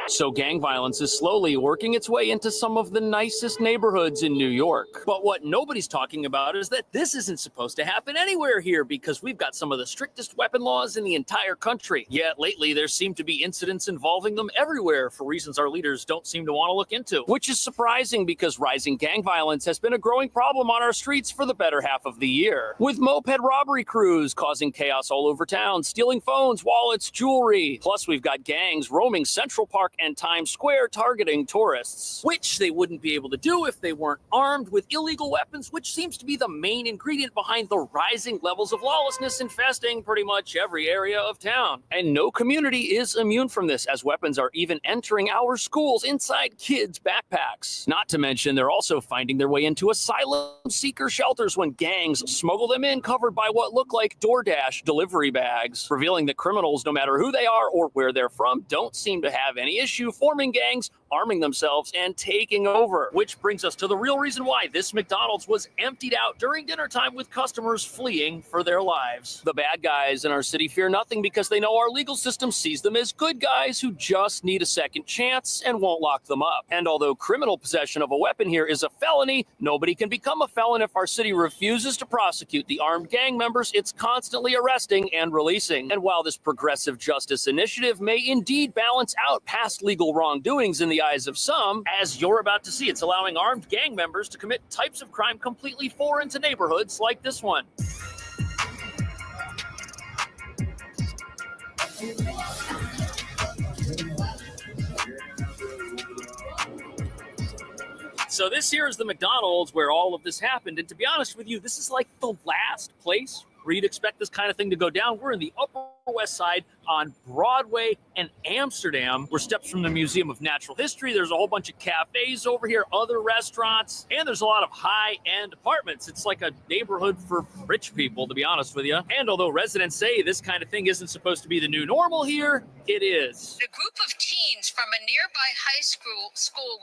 So gang violence is slowly working its way into some of the nicest neighborhoods in New York. But what nobody's talking about is that this isn't supposed to happen anywhere here because we've got some of the strictest weapon laws in the entire country. Yet lately there seem to be incidents involving them everywhere for reasons our leaders don't seem to want to look into. Which is surprising because rising gang violence has been a growing problem on our streets for the better half of the year. With moped robbery crews causing chaos all over town, stealing phones, wallets, jewelry. Plus we've got gangs roaming Central Park and Times Square targeting tourists, which they wouldn't be able to do if they weren't armed with illegal weapons, which seems to be the main ingredient behind the rising levels of lawlessness infesting pretty much every area of town. And no community is immune from this, as weapons are even entering our schools inside kids' backpacks. Not to mention, they're also finding their way into asylum seeker shelters when gangs smuggle them in covered by what look like DoorDash delivery bags, revealing that criminals, no matter who they are or where they're from, don't seem to have any issue forming gangs, arming themselves, and taking over. Which brings us to the real reason why this McDonald's was emptied out during dinner time with customers fleeing for their lives. The bad guys in our city fear nothing because they know our legal system sees them as good guys who just need a second chance and won't lock them up. And although criminal possession of a weapon here is a felony, nobody can become a felon if our city refuses to prosecute the armed gang members it's constantly arresting and releasing. And while this progressive justice initiative may indeed balance out past legal wrongdoings in the eyes of some, as you're about to see, it's allowing armed gang members to commit types of crime completely foreign to neighborhoods like this one. So this here is the McDonald's where all of this happened. And to be honest with you, this is like the last place where you'd expect this kind of thing to go down. We're in the Upper West Side on Broadway and Amsterdam. We're steps from the Museum of Natural History. There's a whole bunch of cafes over here, other restaurants, and there's a lot of high-end apartments. It's like a neighborhood for rich people, to be honest with you. And although residents say this kind of thing isn't supposed to be the new normal here, it is. A group of teens from a nearby high school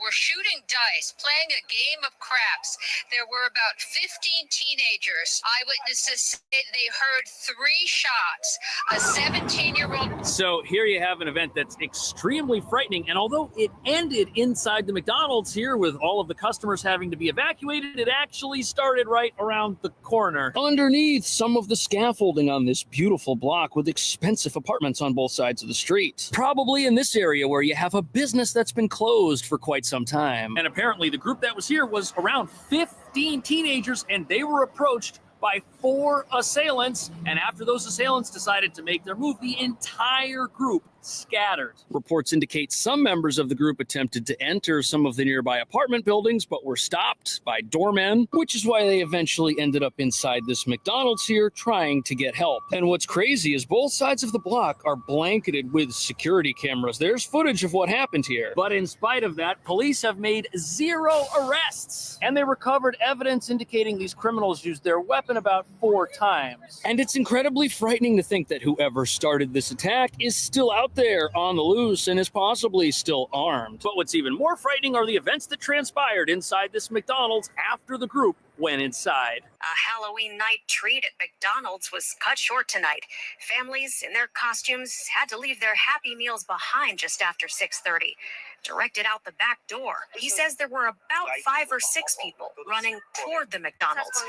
were shooting dice, playing a game of craps. There were about 15 teenagers. Eyewitnesses said they heard 3 shots. A 17-year-old. So here you have an event that's extremely frightening. And although it ended inside the McDonald's here with all of the customers having to be evacuated, it actually started right around the corner, underneath some of the scaffolding on this beautiful block with expensive apartments on both sides of the street. Probably in this area where you have a business that's been closed for quite some time. And apparently the group that was here was around 15 teenagers, and they were approached by 4 assailants, and after those assailants decided to make their move, the entire group scattered. Reports indicate some members of the group attempted to enter some of the nearby apartment buildings, but were stopped by doormen, which is why they eventually ended up inside this McDonald's here trying to get help. And what's crazy is both sides of the block are blanketed with security cameras. There's footage of what happened here. But in spite of that, police have made 0 arrests, and they recovered evidence indicating these criminals used their weapon about 4 times. And it's incredibly frightening to think that whoever started this attack is still out there on the loose and is possibly still armed. But what's even more frightening are the events that transpired inside this McDonald's after the group went inside. A Halloween night treat at McDonald's was cut short tonight. Families in their costumes had to leave their Happy Meals behind just after 6:30. Directed out the back door. He says there were about 5 or 6 people running toward the McDonald's.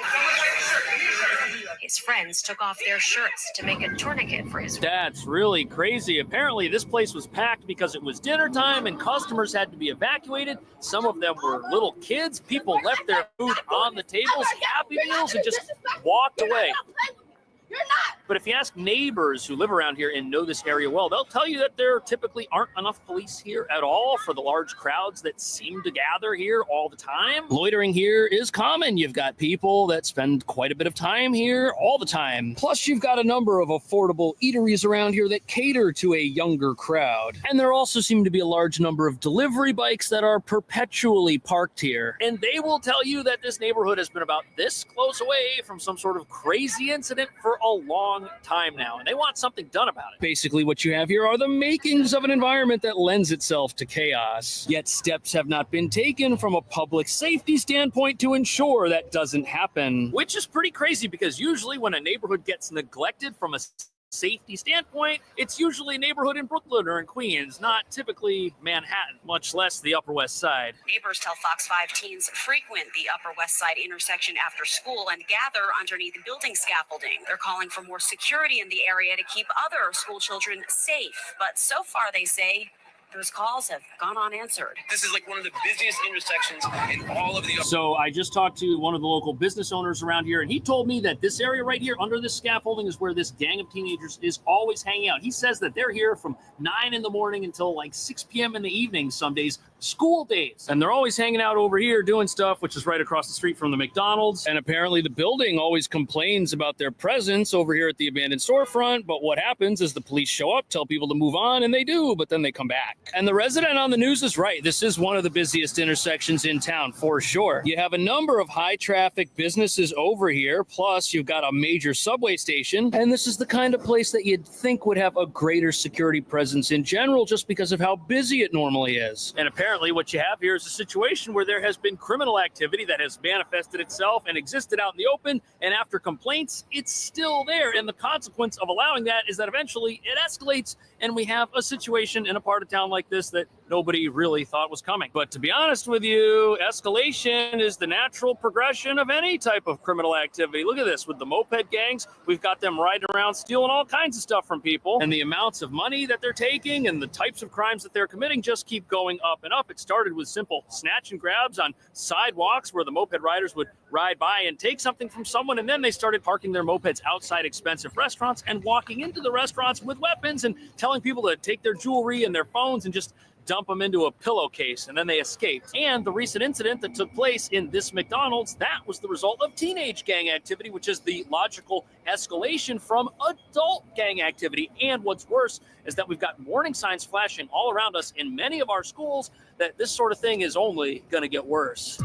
His friends took off their shirts to make a tourniquet for his. That's really crazy. Apparently, this place was packed because it was dinner time and customers had to be evacuated. Some of them were little kids. People left their food on the tables, Happy Meals, and just walked away. You're not. But if you ask neighbors who live around here and know this area well, they'll tell you that there typically aren't enough police here at all for the large crowds that seem to gather here all the time. Loitering here is common. You've got people that spend quite a bit of time here all the time. Plus, you've got a number of affordable eateries around here that cater to a younger crowd. And there also seem to be a large number of delivery bikes that are perpetually parked here. And they will tell you that this neighborhood has been about this close away from some sort of crazy incident for a long time now, and they want something done about it. Basically, what you have here are the makings of an environment that lends itself to chaos. Yet steps have not been taken from a public safety standpoint to ensure that doesn't happen. Which is pretty crazy because usually when a neighborhood gets neglected from a safety standpoint, it's usually a neighborhood in Brooklyn or in Queens, not typically Manhattan, much less the Upper West Side. Neighbors tell Fox 5 teens frequent the Upper West Side intersection after school and gather underneath building scaffolding. They're calling for more security in the area to keep other school children safe. But so far, they say, those calls have gone unanswered. This is like one of the busiest intersections in all of the. So I just talked to one of the local business owners around here, and he told me that this area right here under this scaffolding is where this gang of teenagers is always hanging out. He says that they're here from 9 in the morning until like 6 p.m. in the evening some days, school days. And they're always hanging out over here doing stuff, which is right across the street from the McDonald's. And apparently the building always complains about their presence over here at the abandoned storefront. But what happens is the police show up, tell people to move on, and they do, but then they come back. And the resident on the news is right. This is one of the busiest intersections in town for sure. You have a number of high traffic businesses over here. Plus you've got a major subway station. And this is the kind of place that you'd think would have a greater security presence in general, just because of how busy it normally is. And apparently what you have here is a situation where there has been criminal activity that has manifested itself and existed out in the open. And after complaints, it's still there. And the consequence of allowing that is that eventually it escalates and we have a situation in a part of town like this that nobody really thought was coming. But to be honest with you, escalation is the natural progression of any type of criminal activity. Look at this with the moped gangs. We've got them riding around stealing all kinds of stuff from people, and the amounts of money that they're taking and the types of crimes that they're committing just keep going up and up. It started with simple snatch and grabs on sidewalks where the moped riders would ride by and take something from someone, and then they started parking their mopeds outside expensive restaurants and walking into the restaurants with weapons and telling people to take their jewelry and their phones and just dump them into a pillowcase, and then they escaped. And the recent incident that took place in this McDonald's, that was the result of teenage gang activity, which is the logical escalation from adult gang activity. And what's worse is that we've got warning signs flashing all around us in many of our schools that this sort of thing is only going to get worse.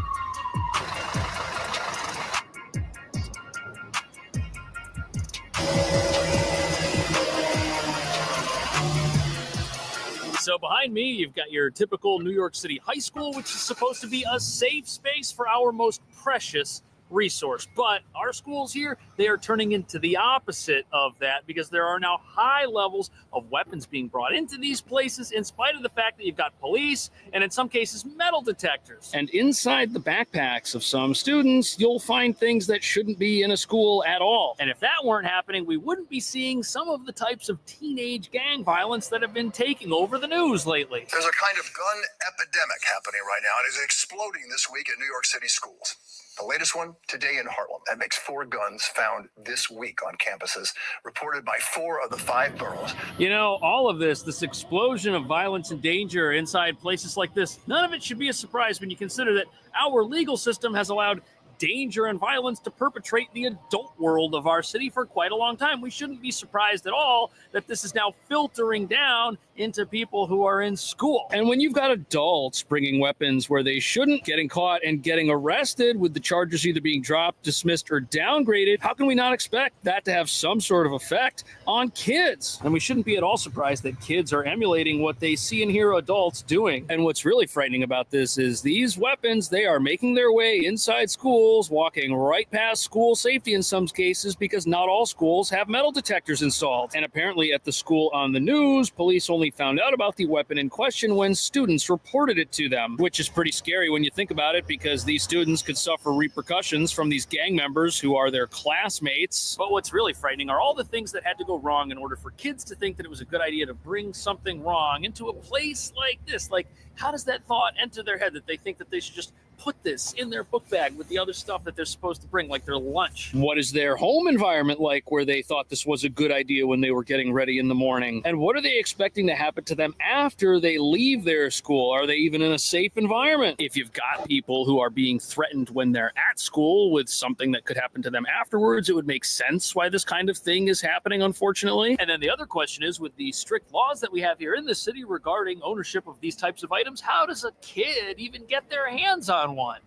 So behind me, you've got your typical New York City high school, which is supposed to be a safe space for our most precious resource. But our schools here, they are turning into the opposite of that because there are now high levels of weapons being brought into these places in spite of the fact that you've got police and in some cases metal detectors. And inside the backpacks of some students, you'll find things that shouldn't be in a school at all. And if that weren't happening, we wouldn't be seeing some of the types of teenage gang violence that have been taking over the news lately. There's a kind of gun epidemic happening right now. It is exploding this week in New York City schools. The latest one today in Harlem that makes 4 guns found this week on campuses, reported by 4 of the 5 boroughs. You know, all of this explosion of violence and danger inside places like this, none of it should be a surprise when you consider that our legal system has allowed danger and violence to perpetrate the adult world of our city for quite a long time. We shouldn't be surprised at all that this is now filtering down into people who are in school. And when you've got adults bringing weapons where they shouldn't, getting caught and getting arrested with the charges either being dropped, dismissed, or downgraded, how can we not expect that to have some sort of effect on kids? And we shouldn't be at all surprised that kids are emulating what they see and hear adults doing. And what's really frightening about this is these weapons, they are making their way inside schools, walking right past school safety in some cases, because not all schools have metal detectors installed. And apparently at the school on the news, police only found out about the weapon in question when students reported it to them, which is pretty scary when you think about it, because these students could suffer repercussions from these gang members who are their classmates. But what's really frightening are all the things that had to go wrong in order for kids to think that it was a good idea to bring something wrong into a place like this. Like, how does that thought enter their head that they think that they should just put this in their book bag with the other stuff that they're supposed to bring, like their lunch? What is their home environment like where they thought this was a good idea when they were getting ready in the morning? And what are they expecting to happen to them after they leave their school? Are they even in a safe environment? If you've got people who are being threatened when they're at school with something that could happen to them afterwards, it would make sense why this kind of thing is happening, unfortunately. And then the other question is, with the strict laws that we have here in the city regarding ownership of these types of items, how does a kid even get their hands on one?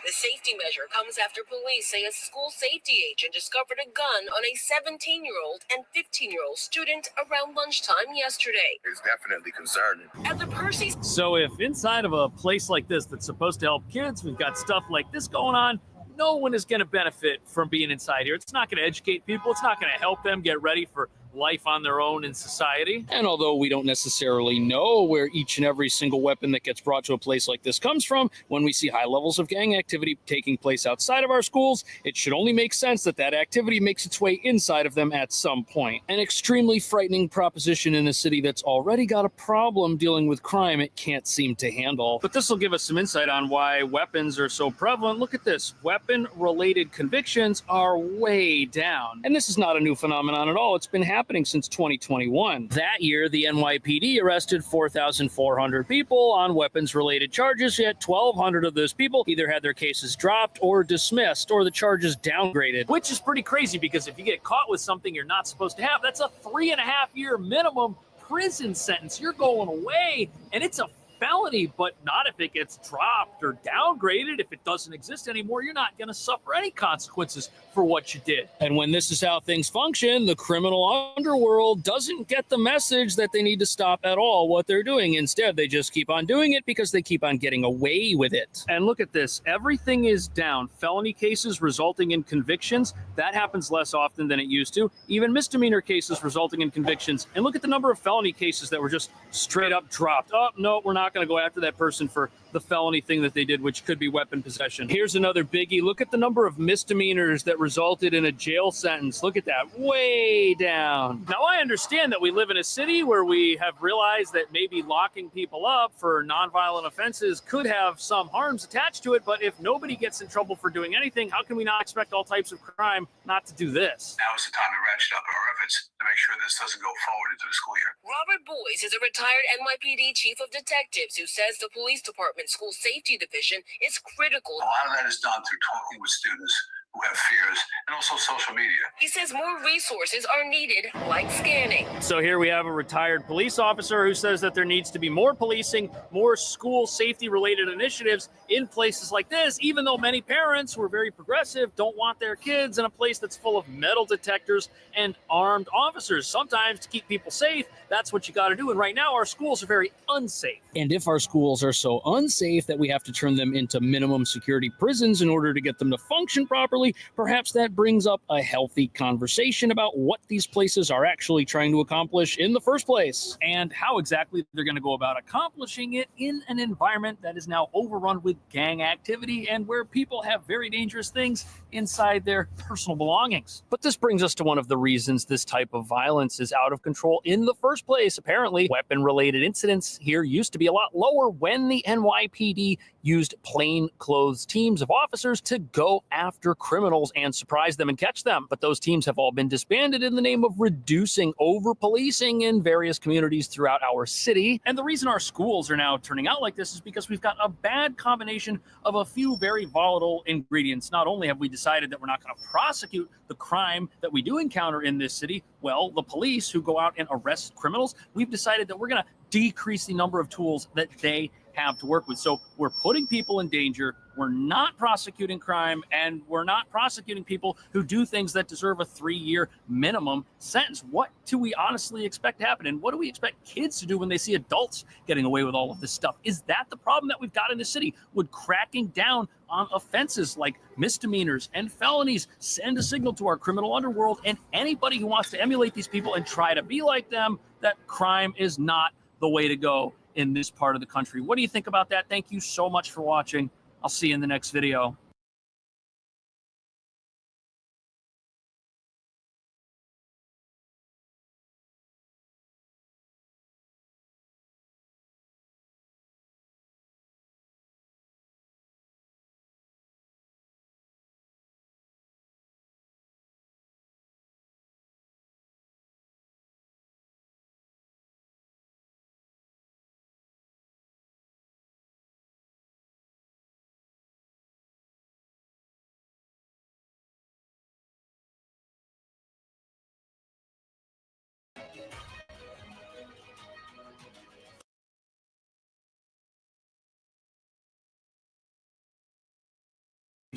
The safety measure comes after police say a school safety agent discovered a gun on a 17-year-old and 15-year-old student around lunchtime yesterday. It's definitely concerning. At the Percy. So if inside of a place like this that's supposed to help kids, we've got stuff like this going on, no one is going to benefit from being inside here. It's not going to educate people. It's not going to help them get ready for life on their own in society. And although we don't necessarily know where each and every single weapon that gets brought to a place like this comes from, when we see high levels of gang activity taking place outside of our schools, it should only make sense that that activity makes its way inside of them at some point. An extremely frightening proposition in a city that's already got a problem dealing with crime it can't seem to handle. But this will give us some insight on why weapons are so prevalent. Look at this. Weapon-related convictions are way down. And this is not a new phenomenon at all. It's been happening since 2021. That year, the NYPD arrested 4,400 people on weapons-related charges, yet 1,200 of those people either had their cases dropped or dismissed, or the charges downgraded, which is pretty crazy, because if you get caught with something you're not supposed to have, that's a 3.5-year minimum prison sentence. You're going away, and it's a felony, but not if it gets dropped or downgraded. If it doesn't exist anymore, you're not going to suffer any consequences for what you did. And when this is how things function, the criminal underworld doesn't get the message that they need to stop at all what they're doing. Instead, they just keep on doing it because they keep on getting away with it. And look at this. Everything is down. Felony cases resulting in convictions, that happens less often than it used to. Even misdemeanor cases resulting in convictions. And look at the number of felony cases that were just straight up dropped. Oh, no, we're not going to go after that person for the felony thing that they did, which could be weapon possession. Here's another biggie. Look at the number of misdemeanors that resulted in a jail sentence. Look at that. Way down. Now, I understand that we live in a city where we have realized that maybe locking people up for nonviolent offenses could have some harms attached to it, but if nobody gets in trouble for doing anything, how can we not expect all types of crime not to do this? Now is the time to ratchet up our efforts to make sure this doesn't go forward into the school year. Robert Boyes is a retired NYPD chief of detectives who says the police department school safety division is critical. A lot of that is done through talking with students who have fears, and also social media. He says more resources are needed, like scanning. So here we have a retired police officer who says that there needs to be more policing, more school safety-related initiatives in places like this, even though many parents who are very progressive don't want their kids in a place that's full of metal detectors and armed officers. Sometimes to keep people safe, that's what you got to do. And right now, our schools are very unsafe. And if our schools are so unsafe that we have to turn them into minimum security prisons in order to get them to function properly, Hopefully, perhaps that brings up a healthy conversation about what these places are actually trying to accomplish in the first place, and how exactly they're going to go about accomplishing it in an environment that is now overrun with gang activity and where people have very dangerous things inside their personal belongings. But this brings us to one of the reasons this type of violence is out of control in the first place. Apparently, weapon-related incidents here used to be a lot lower when the NYPD used plainclothes teams of officers to go after criminals and surprise them and catch them. But those teams have all been disbanded in the name of reducing over-policing in various communities throughout our city. And the reason our schools are now turning out like this is because we've got a bad combination of a few very volatile ingredients. Not only have we decided that we're not going to prosecute the crime that we do encounter in this city, well, the police who go out and arrest criminals, we've decided that we're going to decrease the number of tools that they have to work with. So we're putting people in danger, we're not prosecuting crime, and we're not prosecuting people who do things that deserve a 3-year minimum sentence. What do we honestly expect to happen? And what do we expect kids to do when they see adults getting away with all of this stuff? Is that the problem that we've got in the city? Would cracking down on offenses like misdemeanors and felonies send a signal to our criminal underworld and anybody who wants to emulate these people and try to be like them that crime is not the way to go in this part of the country? What do you think about that? Thank you so much for watching. I'll see you in the next video.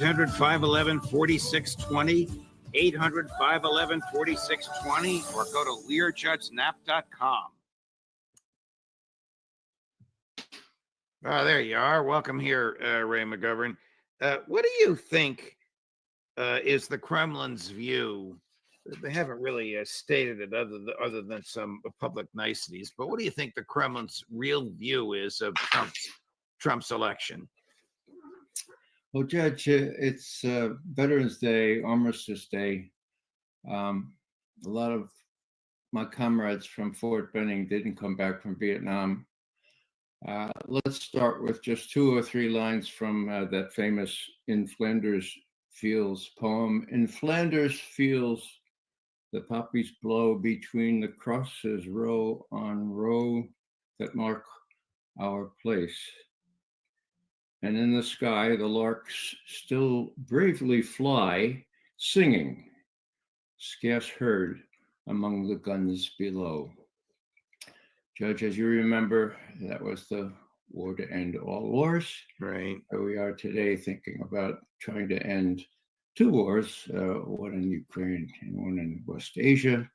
Eight 800-511-4620, 800-511-4620, or go to LearJudgeNap.com. There you are. Welcome here, Ray McGovern. What do you think is the Kremlin's view? They haven't really stated it other than some public niceties, but what do you think the Kremlin's real view is of Trump's election? Well, Judge, it's Veterans Day, Armistice Day. A lot of my comrades from Fort Benning didn't come back from Vietnam. Let's start with just 2 or 3 lines from that famous In Flanders Fields poem. In Flanders fields, the poppies blow between the crosses, row on row, that mark our place. And in the sky, the larks still bravely fly, singing, scarce heard among the guns below. Judge, as you remember, that was the war to end all wars. Right. Here we are today thinking about trying to end 2 wars, one in Ukraine and one in West Asia.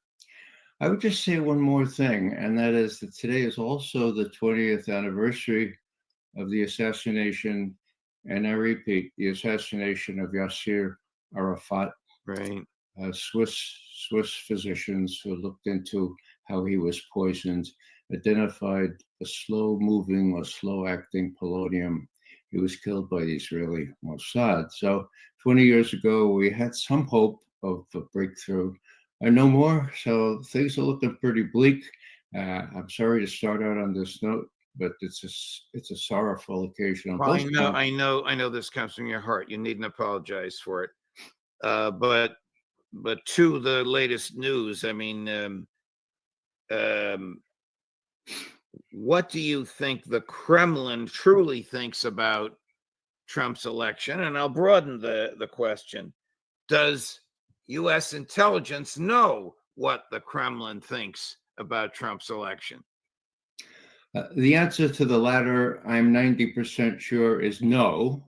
I would just say one more thing, and that is that today is also the 20th anniversary of the assassination, and I repeat, the assassination of Yasser Arafat. Right. Swiss physicians who looked into how he was poisoned identified a slow-moving or slow-acting polonium. He was killed by the Israeli Mossad. So 20 years ago, we had some hope of a breakthrough. No more, so things are looking pretty bleak. I'm sorry to start out on this note, but it's a sorrowful occasion. Well, I know this comes from your heart. You needn't apologize for it. But to the latest news, I mean, what do you think the Kremlin truly thinks about Trump's election? And I'll broaden the question. Does U.S. intelligence know what the Kremlin thinks about Trump's election? The answer to the latter, I'm 90% sure, is no.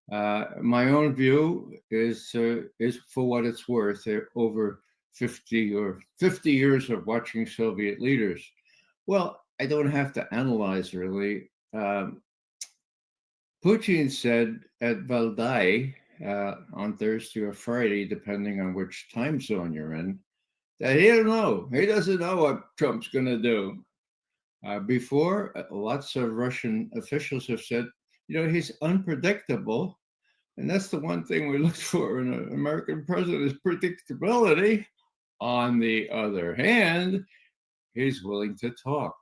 My own view is for what it's worth, over 50 years of watching Soviet leaders. Well, I don't have to analyze really. Putin said at Valdai on Thursday or Friday, depending on which time zone you're in, that he don't know. He doesn't know what Trump's going to do. Before, lots of Russian officials have said, he's unpredictable. And that's the one thing we look for in an American president is predictability. On the other hand, he's willing to talk.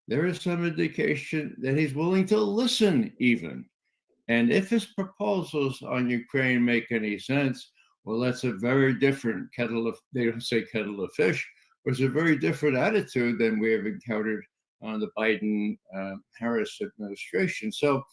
There is some indication that he's willing to listen even. And if his proposals on Ukraine make any sense, well, that's a very different they don't say kettle of fish, but it's a very different attitude than we have encountered on the Biden-Harris administration. So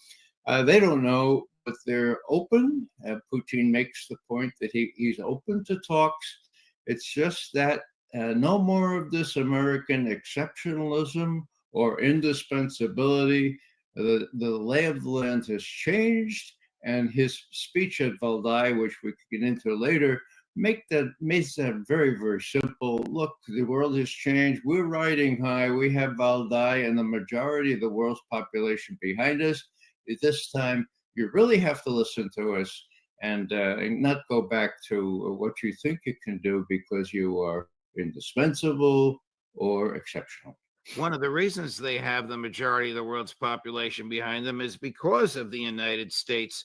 they don't know, but they're open. Putin makes the point that he's open to talks. It's just that no more of this American exceptionalism or indispensability. The lay of the land has changed, and his speech at Valdai, which we can get into later, makes that very, very simple. Look, the world has changed. We're riding high. We have Valdai and the majority of the world's population behind us. At this time, you really have to listen to us and not go back to what you think you can do because you are indispensable or exceptional. One of the reasons they have the majority of the world's population behind them is because of the United States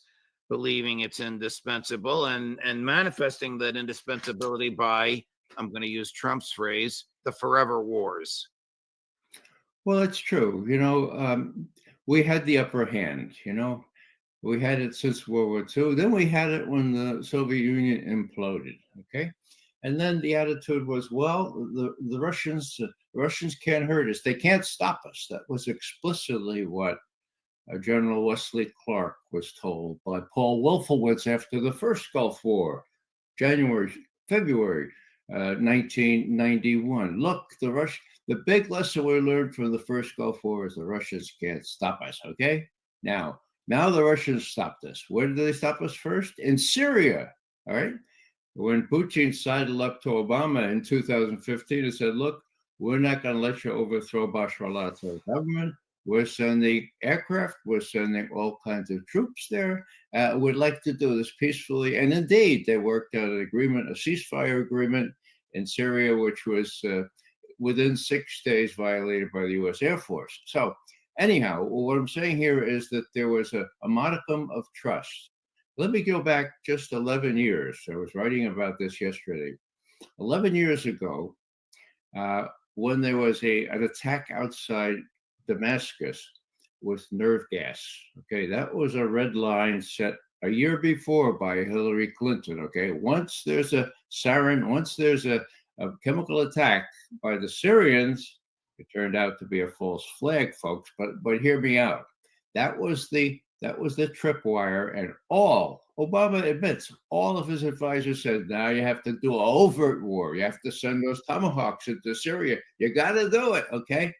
believing it's indispensable and manifesting that indispensability by, I'm going to use Trump's phrase, the forever wars. Well, it's true. We had the upper hand, We had it since World War II. Then we had it when the Soviet Union imploded, okay? And then the attitude was, well, the Russians can't hurt us. They can't stop us. That was explicitly what General Wesley Clark was told by Paul Wolfowitz after the first Gulf War, February 1991. Look, the big lesson we learned from the first Gulf War is the Russians can't stop us, okay? Now the Russians stopped us. Where did they stop us first? In Syria, all right? When Putin sidled up to Obama in 2015 and said, look, we're not going to let you overthrow Bashar al-Assad's government. We're sending aircraft. We're sending all kinds of troops there. We'd like to do this peacefully. And indeed, they worked out an agreement, a ceasefire agreement in Syria, which was within 6 days violated by the U.S. Air Force. So anyhow, what I'm saying here is that there was a modicum of trust. Let me go back just 11 years. I was writing about this yesterday. 11 years ago, when there was an attack outside Damascus with nerve gas, okay, that was a red line set a year before by Hillary Clinton, okay? Once there's a sarin, once there's a chemical attack by the Syrians, it turned out to be a false flag, folks, but hear me out. That was the tripwire, and Obama admits, all of his advisors said, now you have to do an overt war. You have to send those tomahawks into Syria. You got to do it, okay?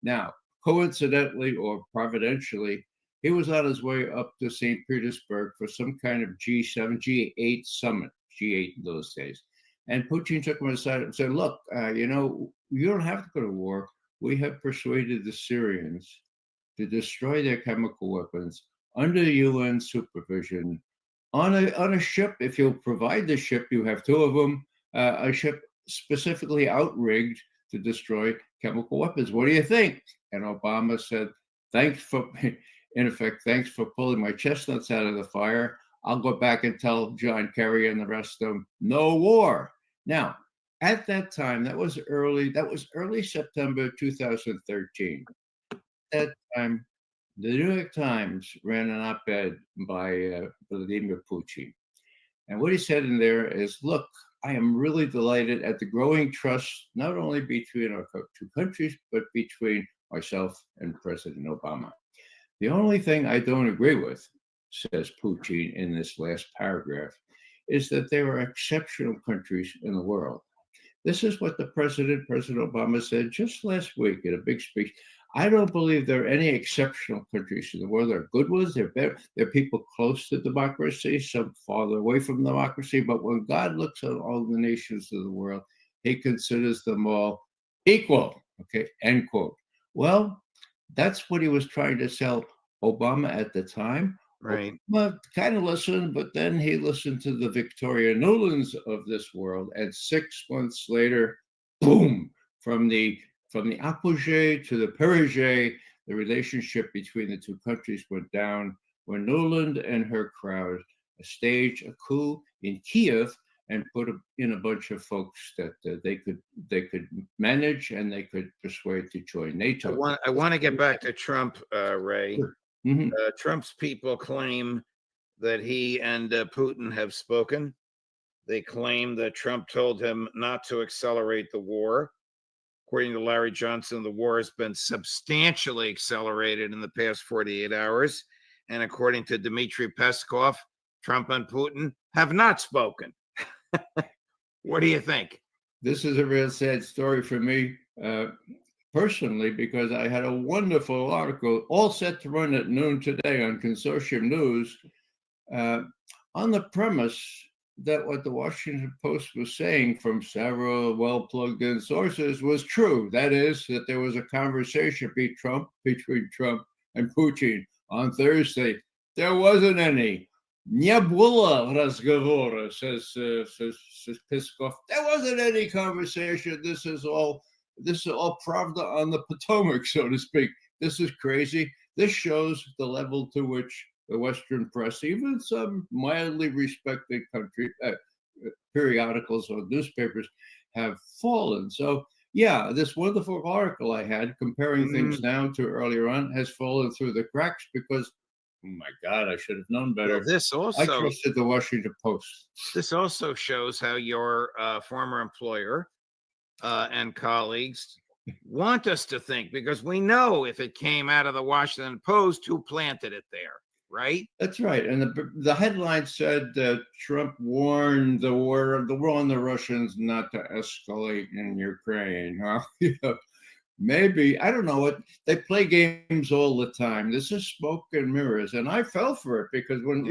Now, coincidentally or providentially, he was on his way up to St. Petersburg for some kind of G7, G8 summit, G8 in those days. And Putin took him aside and said, look, you don't have to go to war. We have persuaded the Syrians to destroy their chemical weapons under UN supervision on a ship. If you'll provide the ship, you have two of them, a ship specifically outrigged to destroy chemical weapons. What do you think? And Obama said, thanks for pulling my chestnuts out of the fire. I'll go back and tell John Kerry and the rest of them, no war. Now, at that time, that was early September 2013. At that time, the New York Times ran an op-ed by Vladimir Putin. And what he said in there is, look, I am really delighted at the growing trust, not only between our two countries, but between myself and President Obama. The only thing I don't agree with, says Putin in this last paragraph, is that there are exceptional countries in the world. This is what President Obama said just last week in a big speech. I don't believe there are any exceptional countries in the world. There are good ones. There are people close to democracy, some farther away from democracy. But when God looks at all the nations of the world, he considers them all equal, okay, end quote. Well, that's what he was trying to sell Obama at the time. Right. Well, kind of listened, but then he listened to the Victoria Nulands of this world, and 6 months later, boom! From the apogee to the perigee, the relationship between the two countries went down when Nuland and her crowd staged a coup in Kiev and put in a bunch of folks that they could manage and they could persuade to join NATO. I want to get back to Trump, Ray. Sure. Mhm. Trump's people claim that he and Putin have spoken. They claim that Trump told him not to accelerate the war. According to Larry Johnson, the war has been substantially accelerated in the past 48 hours. And according to Dmitry Peskov, Trump and Putin have not spoken. What do you think? This is a real sad story for me personally, because I had a wonderful article all set to run at noon today on Consortium News on the premise that what the Washington Post was saying from several well-plugged-in sources was true. That is, that there was a conversation between Trump and Putin on Thursday. There wasn't any. Не было разговора, says Peskov. There wasn't any conversation. This is all pravda on the Potomac, so to speak. This is crazy. This shows the level to which the Western press, even some mildly respected country periodicals or newspapers, have fallen. So, yeah, this wonderful article I had comparing things now to earlier on has fallen through the cracks because, oh my God, I should have known better. Well, this also, I trusted the Washington Post. This also shows how your former employer and colleagues want us to think, because we know if it came out of the Washington Post, who planted it there, right? That's right. And the headline said that Trump warned the war on the Russians not to escalate in Ukraine. Huh? Maybe, I don't know what, they play games all the time. This is smoke and mirrors. And I fell for it because when,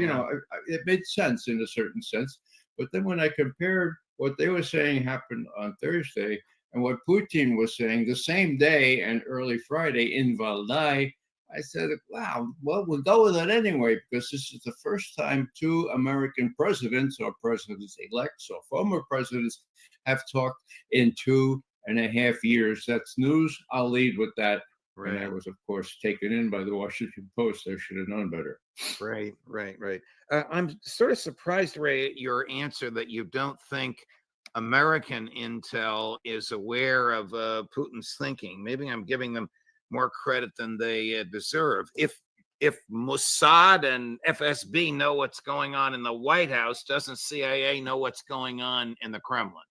it made sense in a certain sense. But then when I compared what they were saying happened on Thursday and what Putin was saying the same day and early Friday in Valdai, I said, wow, well, we'll go with it anyway, because this is the first time two American presidents or presidents-elects or former presidents have talked in 2.5 years. That's news. I'll lead with that. Right. And that was, of course, taken in by the Washington Post. I should have known better. Right. I'm sort of surprised, Ray, at your answer that you don't think American intel is aware of Putin's thinking. Maybe I'm giving them more credit than they deserve. If Mossad and FSB know what's going on in the White House, doesn't CIA know what's going on in the Kremlin?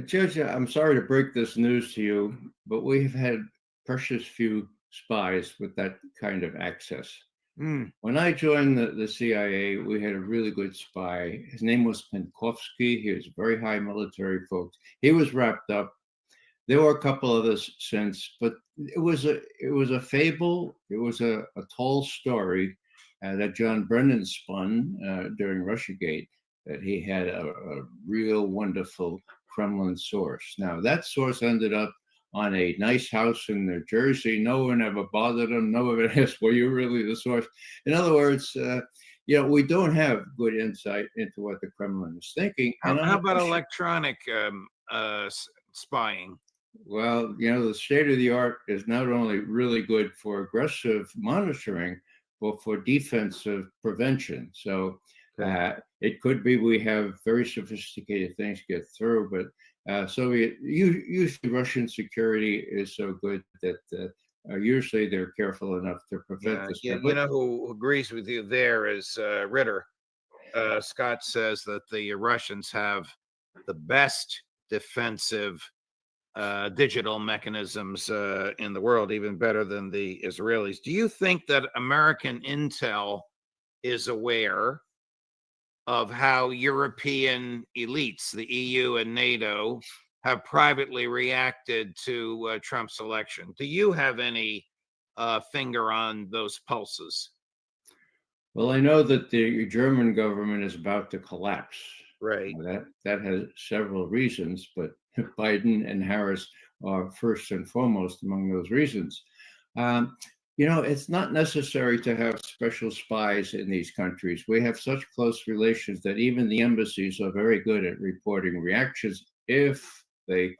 Judge, I'm sorry to break this news to you, but we've had precious few spies with that kind of access. When I joined the CIA, we had a really good spy. His name was Penkovsky. He was very high military folks. He was wrapped up. There were a couple others since, but it was a fable. It was a tall story that John Brennan spun during Russiagate, that he had a real wonderful Kremlin source. Now, that source ended up on a nice house in New Jersey. No one ever bothered him. No one ever asked, were you really the source? In other words, we don't have good insight into what the Kremlin is thinking. How about electronic spying? Well, the state of the art is not only really good for aggressive monitoring, but for defensive prevention. So it could be we have very sophisticated things get through, but usually Russian security is so good that usually they're careful enough to prevent this. You know who agrees with you there is Ritter. Scott says that the Russians have the best defensive digital mechanisms in the world, even better than the Israelis. Do you think that American intel is aware of how European elites, the EU and NATO, have privately reacted to Trump's election? Do you have any finger on those pulses? Well, I know that the German government is about to collapse. Right. That has several reasons, but Biden and Harris are first and foremost among those reasons. You know, it's not necessary to have special spies in these countries. We have such close relations that even the embassies are very good at reporting reactions if they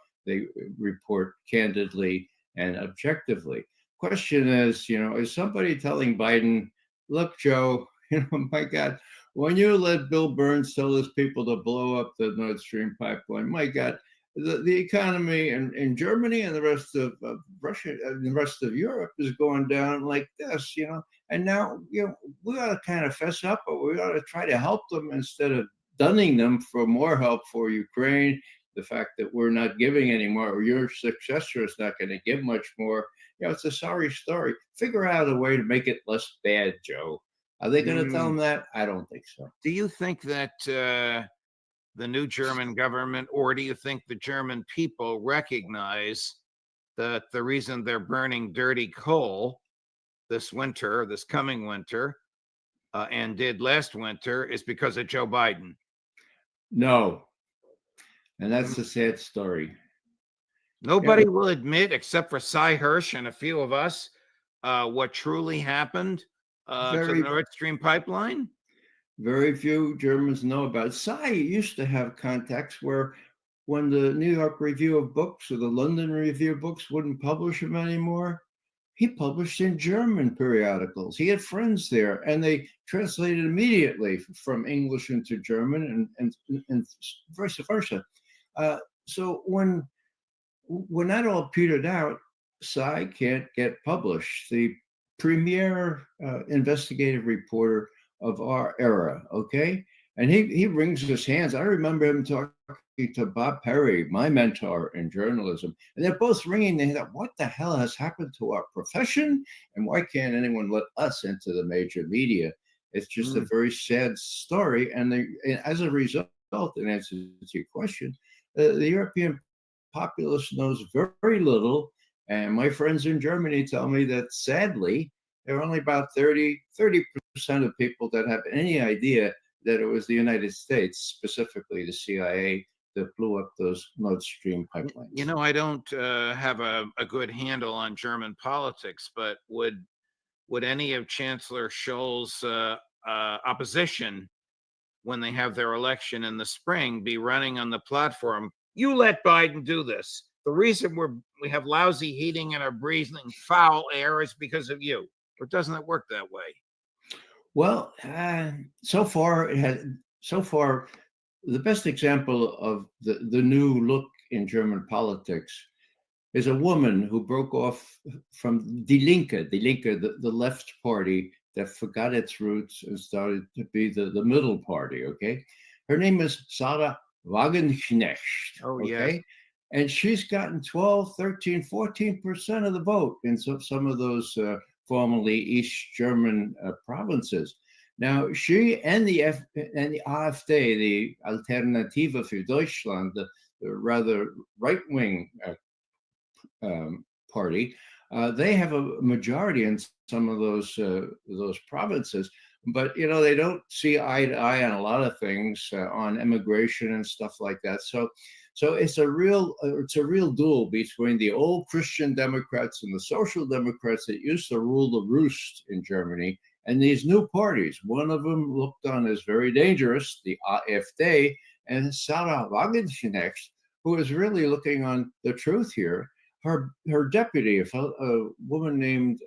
report candidly and objectively. Question is, you know, is somebody telling Biden, look, Joe, you know, my God, when you let Bill Burns tell his people to blow up the Nord Stream pipeline, my God, the economy in Germany and the rest of Russia and the rest of Europe is going down like this, you know. And now, you know, we ought to kind of fess up, but we ought to try to help them instead of dunning them for more help for Ukraine. The fact that we're not giving anymore, or your successor is not going to give much more. You know, it's a sorry story. Figure out a way to make it less bad, Joe. Are they going to tell them that? I don't think so. Do you think that the new German government, or do you think the German people recognize that the reason they're burning dirty coal this winter, this coming winter, and did last winter, is because of Joe Biden? No. And that's a sad story. Nobody will admit, except for Cy Hirsch and a few of us, what truly happened to the Nord Stream pipeline. Very few Germans know about it. Cy used to have contacts where when the New York Review of Books or the London Review of Books wouldn't publish him anymore, he published in German periodicals. He had friends there, and they translated immediately from English into German and vice versa. So when that all petered out, Cy can't get published. The premier investigative reporter of our era, okay? And he wrings his hands. I remember him talking to Bob Perry, my mentor in journalism, and they're both wringing their hands. What the hell has happened to our profession? And why can't anyone let us into the major media? It's just a very sad story. And as a result, in answer to your question, the European populace knows very little. And my friends in Germany tell me that sadly, there are only about 30% of people that have any idea that it was the United States, specifically the CIA, that blew up those Nord Stream pipelines. You know, I don't have a good handle on German politics, but would any of Chancellor Scholz's opposition, when they have their election in the spring, be running on the platform, you let Biden do this? The reason we have lousy heating and are breathing foul air is because of you. Or doesn't it work that way? Well, so far, the best example of the new look in German politics is a woman who broke off from Die Linke, the left party that forgot its roots and started to be the middle party, okay? Her name is Sarah Wagenknecht, okay? Yeah. And she's gotten 12, 13, 14% of the vote in some of those formerly East German provinces. Now, she and the AfD, the Alternative für Deutschland, the rather right-wing party, they have a majority in some of those provinces. But you know, they don't see eye to eye on a lot of things, on immigration and stuff like that. So it's a real duel between the old Christian Democrats and the Social Democrats that used to rule the roost in Germany, and these new parties. One of them looked on as very dangerous, the AfD, and Sarah Wagenknecht, who is really looking on the truth here. Her deputy, a woman named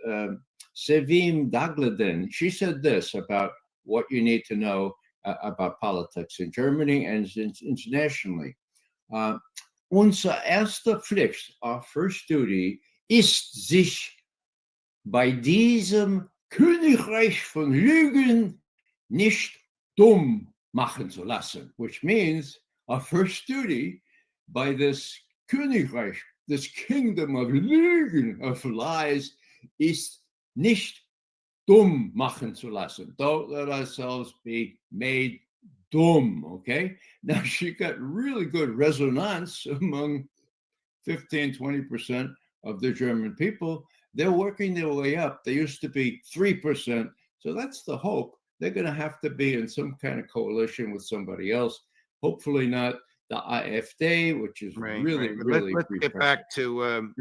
Sevim Dagladen, she said this about what you need to know about politics in Germany and internationally. Unser erster Pflicht, our first duty, ist sich bei diesem Königreich von Lügen nicht dumm machen zu lassen, which means our first duty by this Königreich, this kingdom of Lügen, of lies, ist nicht dumm machen zu lassen. Don't let ourselves be made dumb, okay? Now, she got really good resonance among 15, 20% of the German people. They're working their way up. They used to be 3%. So that's the hope. They're going to have to be in some kind of coalition with somebody else. Hopefully not the AfD, which is really Let's get back to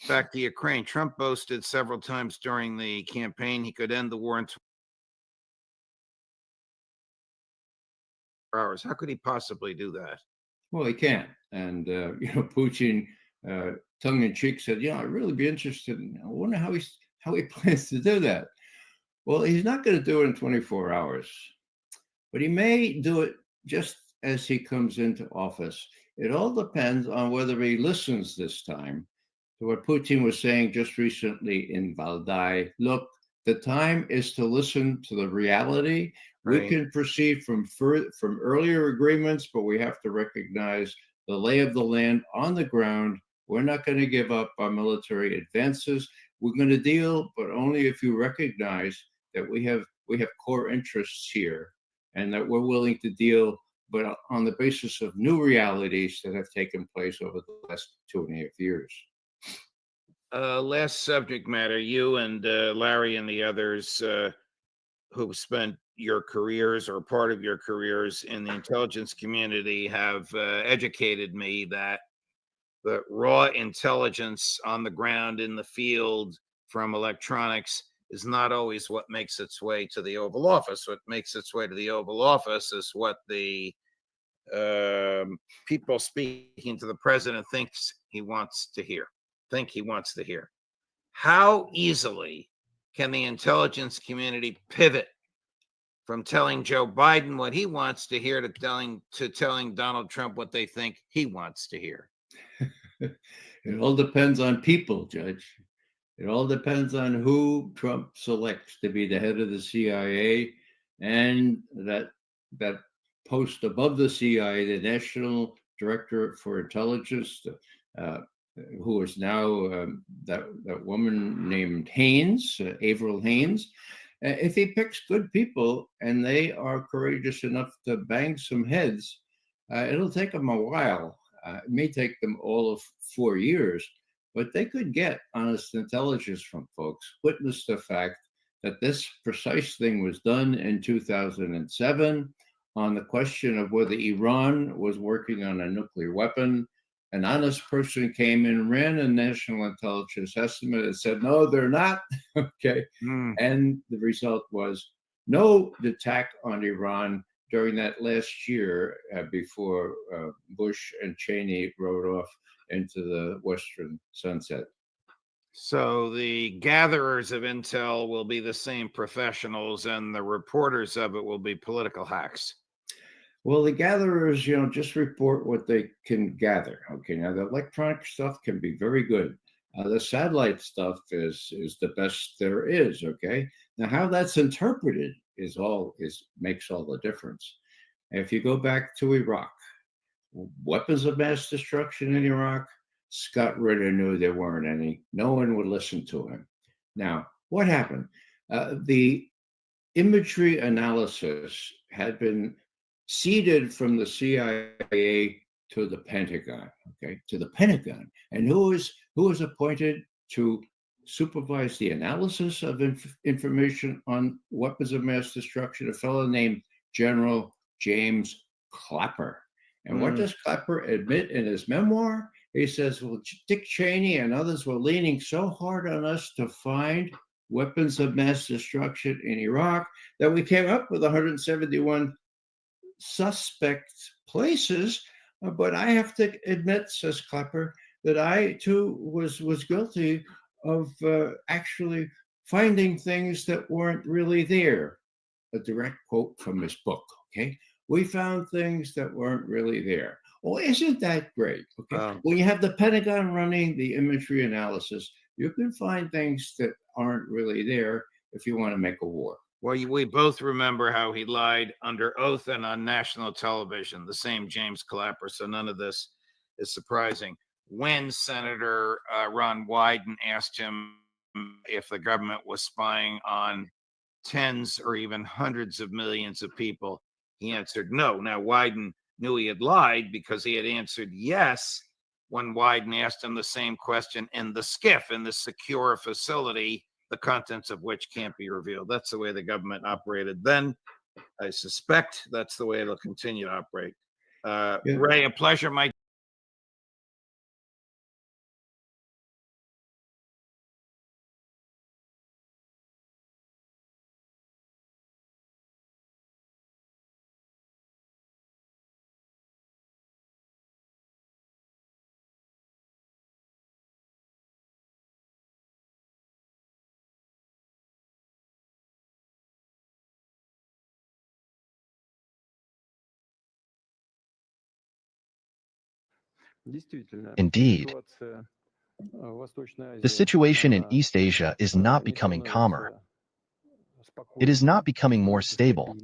Back to Ukraine. Trump boasted several times during the campaign he could end the war in 24 hours. How could he possibly do that? Well, he can't. And, Putin, tongue in cheek, said, I'd really be interested I wonder how he plans to do that. Well, he's not going to do it in 24 hours, but he may do it just as he comes into office. It all depends on whether he listens this time to what Putin was saying just recently in Valdai. Look, the time is to listen to the reality. Right. We can proceed from earlier agreements, but we have to recognize the lay of the land on the ground. We're not going to give up our military advances. We're going to deal, but only if you recognize that we have core interests here and that we're willing to deal, but on the basis of new realities that have taken place over the last 2.5 years. Last subject matter, you and Larry and the others who spent your careers or part of your careers in the intelligence community have educated me that the raw intelligence on the ground in the field from electronics is not always what makes its way to the Oval Office. What makes its way to the Oval Office is what the people speaking to the president think he wants to hear. How easily can the intelligence community pivot from telling Joe Biden what he wants to hear to telling Donald Trump what they think he wants to hear? It all depends on people, Judge. It all depends on who Trump selects to be the head of the CIA and that post above the CIA, the National Director for Intelligence, who is now that woman named Haynes, Avril Haines. If he picks good people and they are courageous enough to bang some heads, it'll take them a while. It may take them all of 4 years, but they could get honest intelligence from folks. Witness the fact that this precise thing was done in 2007 on the question of whether Iran was working on a nuclear weapon. An honest person came in, ran a national intelligence estimate and said, no, they're not. Okay. And the result was no attack on Iran during that last year before Bush and Cheney rode off into the western sunset. So the gatherers of intel will be the same professionals and the reporters of it will be political hacks. Well, the gatherers, just report what they can gather. Okay, now the electronic stuff can be very good. The satellite stuff is the best there is. Okay, now how that's interpreted makes all the difference. If you go back to Iraq, weapons of mass destruction in Iraq, Scott Ritter knew there weren't any. No one would listen to him. Now, what happened? The imagery analysis had been ceded from the CIA to the Pentagon, to the Pentagon. And who was appointed to supervise the analysis of information on weapons of mass destruction? A fellow named General James Clapper. And what does Clapper admit in his memoir? He says, well, Dick Cheney and others were leaning so hard on us to find weapons of mass destruction in Iraq that we came up with 171 suspect places. But I have to admit, says Clapper, that I too was guilty of actually finding things that weren't really there. A direct quote from his book. Okay, we found things that weren't really there. Oh, isn't that great? Okay, when you have the Pentagon running the imagery analysis, you can find things that aren't really there if you want to make a war. Well, we both remember how he lied under oath and on national television, the same James Clapper. So none of this is surprising. When Senator Ron Wyden asked him if the government was spying on tens or even hundreds of millions of people, he answered no. Now, Wyden knew he had lied because he had answered yes when Wyden asked him the same question in the SCIF, in the secure facility, the contents of which can't be revealed. That's the way the government operated then. I suspect that's the way it'll continue to operate. Ray, a pleasure. My Indeed, the situation in East Asia is not becoming calmer. It is not becoming more stable.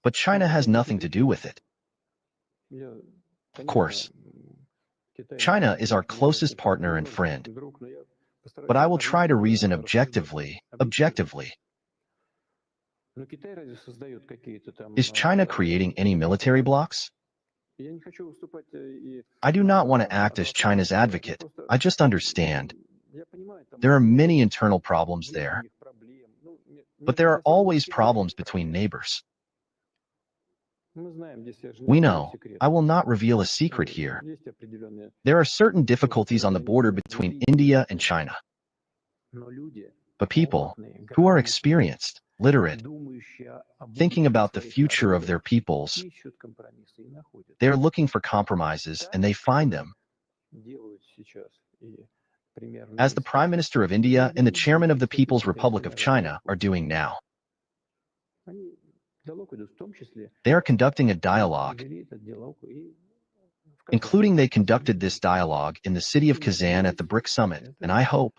But China has nothing to do with it. Of course, China is our closest partner and friend. But I will try to reason objectively. Is China creating any military blocks? I do not want to act as China's advocate. I just understand. There are many internal problems there. But there are always problems between neighbors. We know. I will not reveal a secret here. There are certain difficulties on the border between India and China. But people who are experienced, literate, thinking about the future of their peoples, they are looking for compromises and they find them. As the Prime Minister of India and the Chairman of the People's Republic of China are doing now. They are conducting a dialogue, including they conducted this dialogue in the city of Kazan at the BRIC summit, and I hope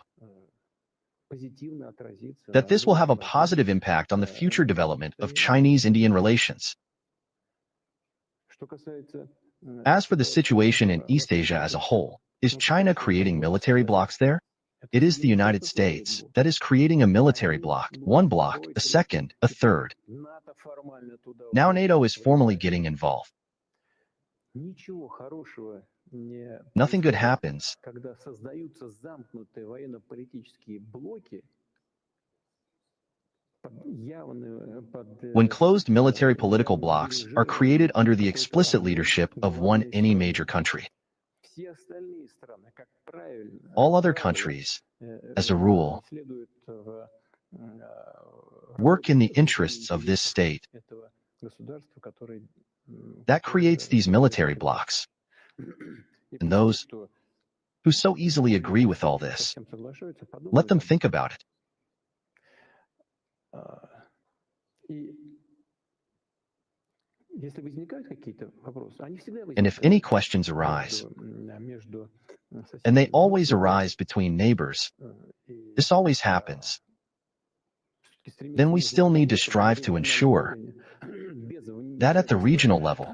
that this will have a positive impact on the future development of Chinese-Indian relations. As for the situation in East Asia as a whole, is China creating military blocks there? It is the United States that is creating a military bloc, one bloc, a second, a third. Now NATO is formally getting involved. Nothing good happens when closed military political blocs are created under the explicit leadership of any major country. All other countries, as a rule, work in the interests of this state. That creates these military blocs. And those who so easily agree with all this, let them think about it. And if any questions arise, and they always arise between neighbors, this always happens, then we still need to strive to ensure that at the regional level,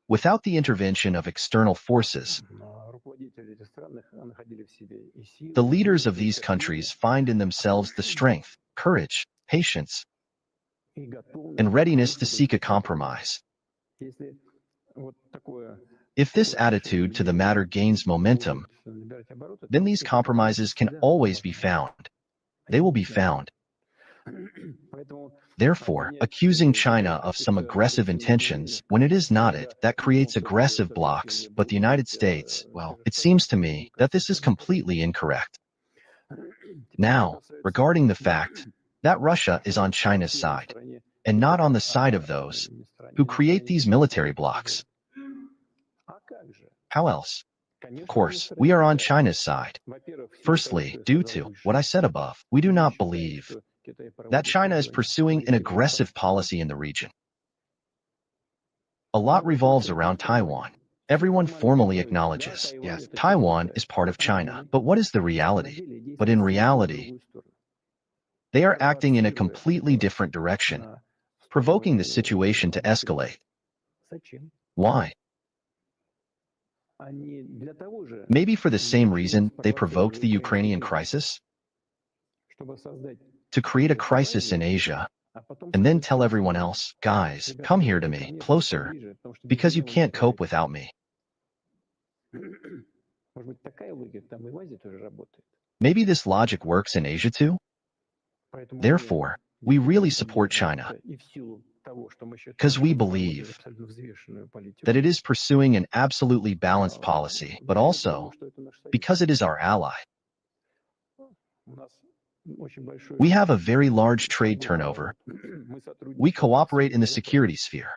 without the intervention of external forces, the leaders of these countries find in themselves the strength, courage, patience, and readiness to seek a compromise. If this attitude to the matter gains momentum, then these compromises can always be found. They will be found. Therefore, accusing China of some aggressive intentions when it is not it that creates aggressive blocs, but the United States, well, it seems to me that this is completely incorrect. Now, regarding the fact that Russia is on China's side, and not on the side of those who create these military blocs. How else? Of course, we are on China's side. Firstly, due to what I said above, we do not believe that China is pursuing an aggressive policy in the region. A lot revolves around Taiwan. Everyone formally acknowledges, yes, Taiwan is part of China. But what is the reality? But in reality, they are acting in a completely different direction, provoking the situation to escalate. Why? Maybe for the same reason they provoked the Ukrainian crisis? To create a crisis in Asia, and then tell everyone else, guys, come here to me, closer, because you can't cope without me. Maybe this logic works in Asia too? Therefore, we really support China, because we believe that it is pursuing an absolutely balanced policy, but also because it is our ally. We have a very large trade turnover. We cooperate in the security sphere.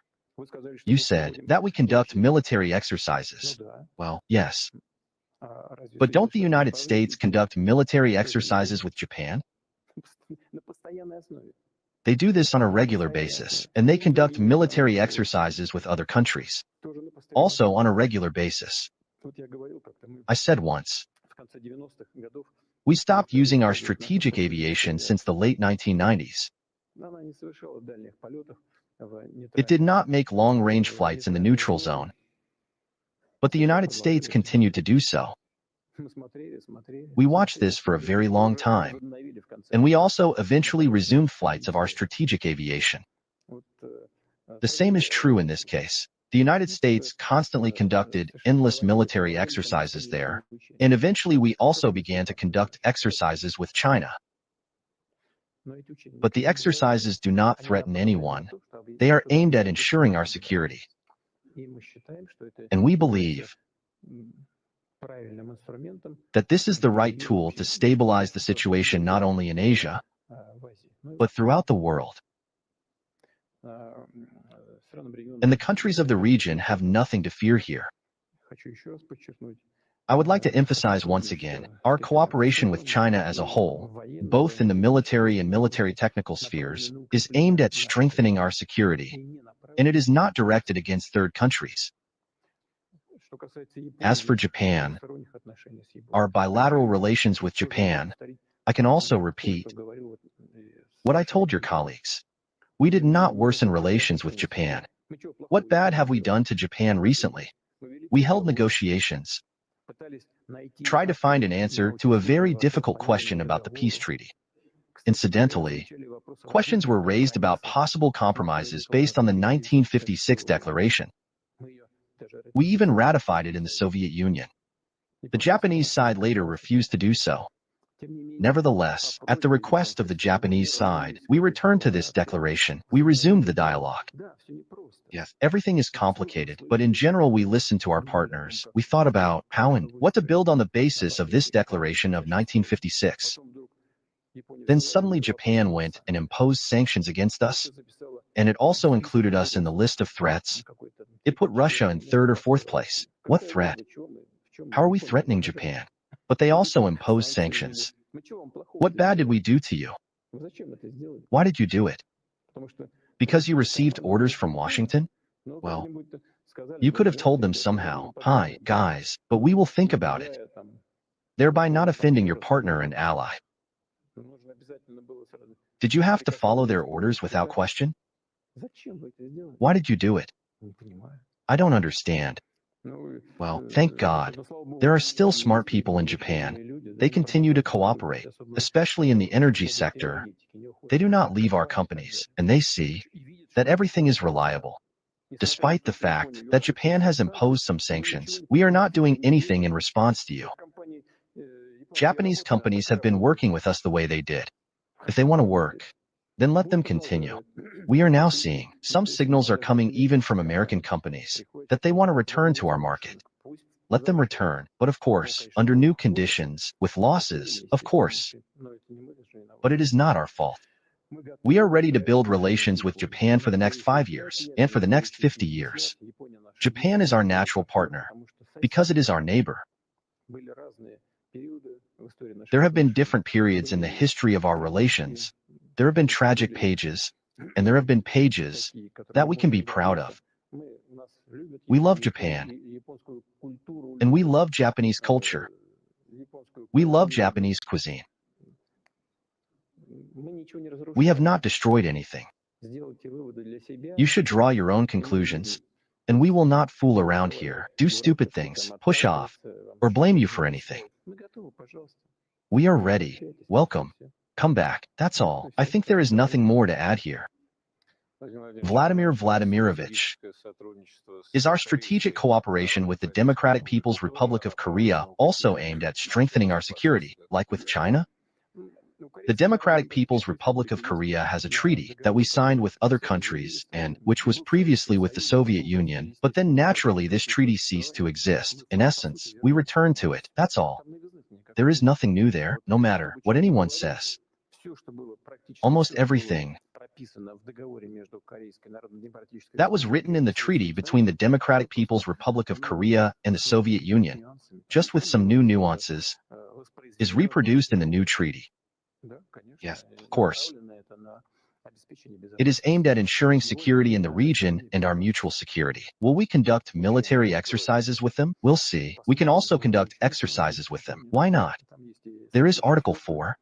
You said that we conduct military exercises. Well, yes. But don't the United States conduct military exercises with Japan? They do this on a regular basis, and they conduct military exercises with other countries. Also on a regular basis. I said once, we stopped using our strategic aviation since the late 1990s. It did not make long-range flights in the neutral zone. But the United States continued to do so. We watched this for a very long time. And we also eventually resumed flights of our strategic aviation. The same is true in this case. The United States constantly conducted endless military exercises there, and eventually we also began to conduct exercises with China. But the exercises do not threaten anyone. They are aimed at ensuring our security. And we believe that this is the right tool to stabilize the situation not only in Asia, but throughout the world. And the countries of the region have nothing to fear here. I would like to emphasize once again, our cooperation with China as a whole, both in the military and military technical spheres, is aimed at strengthening our security, and it is not directed against third countries. As for Japan, our bilateral relations with Japan, I can also repeat what I told your colleagues. We did not worsen relations with Japan. What bad have we done to Japan recently? We held negotiations, tried to find an answer to a very difficult question about the peace treaty. Incidentally, questions were raised about possible compromises based on the 1956 declaration. We even ratified it in the Soviet Union. The Japanese side later refused to do so. Nevertheless, at the request of the Japanese side, we returned to this declaration. We resumed the dialogue. Yes, everything is complicated, but in general we listened to our partners. We thought about how and what to build on the basis of this declaration of 1956. Then suddenly Japan went and imposed sanctions against us, and it also included us in the list of threats. It put Russia in third or fourth place. What threat? How are we threatening Japan? But they also imposed sanctions. What bad did we do to you? Why did you do it? Because you received orders from Washington? Well, you could have told them somehow, hi, guys, but we will think about it, thereby not offending your partner and ally. Did you have to follow their orders without question? Why did you do it? I don't understand. Well, thank God. There are still smart people in Japan. They continue to cooperate, especially in the energy sector. They do not leave our companies, and they see that everything is reliable. Despite the fact that Japan has imposed some sanctions, we are not doing anything in response to you. Japanese companies have been working with us the way they did. If they want to work, then let them continue. We are now seeing some signals are coming even from American companies that they want to return to our market. Let them return, but of course, under new conditions, with losses, of course. But it is not our fault. We are ready to build relations with Japan for the next 5 years and for the next 50 years. Japan is our natural partner because it is our neighbor. There have been different periods in the history of our relations. There have been tragic pages, and there have been pages that we can be proud of. We love Japan, and we love Japanese culture. We love Japanese cuisine. We have not destroyed anything. You should draw your own conclusions, and we will not fool around here, do stupid things, push off, or blame you for anything. We are ready. Welcome. Come back. That's all. I think there is nothing more to add here. Vladimir Vladimirovich, is our strategic cooperation with the Democratic People's Republic of Korea also aimed at strengthening our security, like with China? The Democratic People's Republic of Korea has a treaty that we signed with other countries and which was previously with the Soviet Union, but then naturally this treaty ceased to exist. In essence, we returned to it. That's all. There is nothing new there, no matter what anyone says. Almost everything that was written in the treaty between the Democratic People's Republic of Korea and the Soviet Union, just with some new nuances, is reproduced in the new treaty. Yes, of course. It is aimed at ensuring security in the region and our mutual security. Will we conduct military exercises with them? We'll see. We can also conduct exercises with them. Why not? There is Article 4,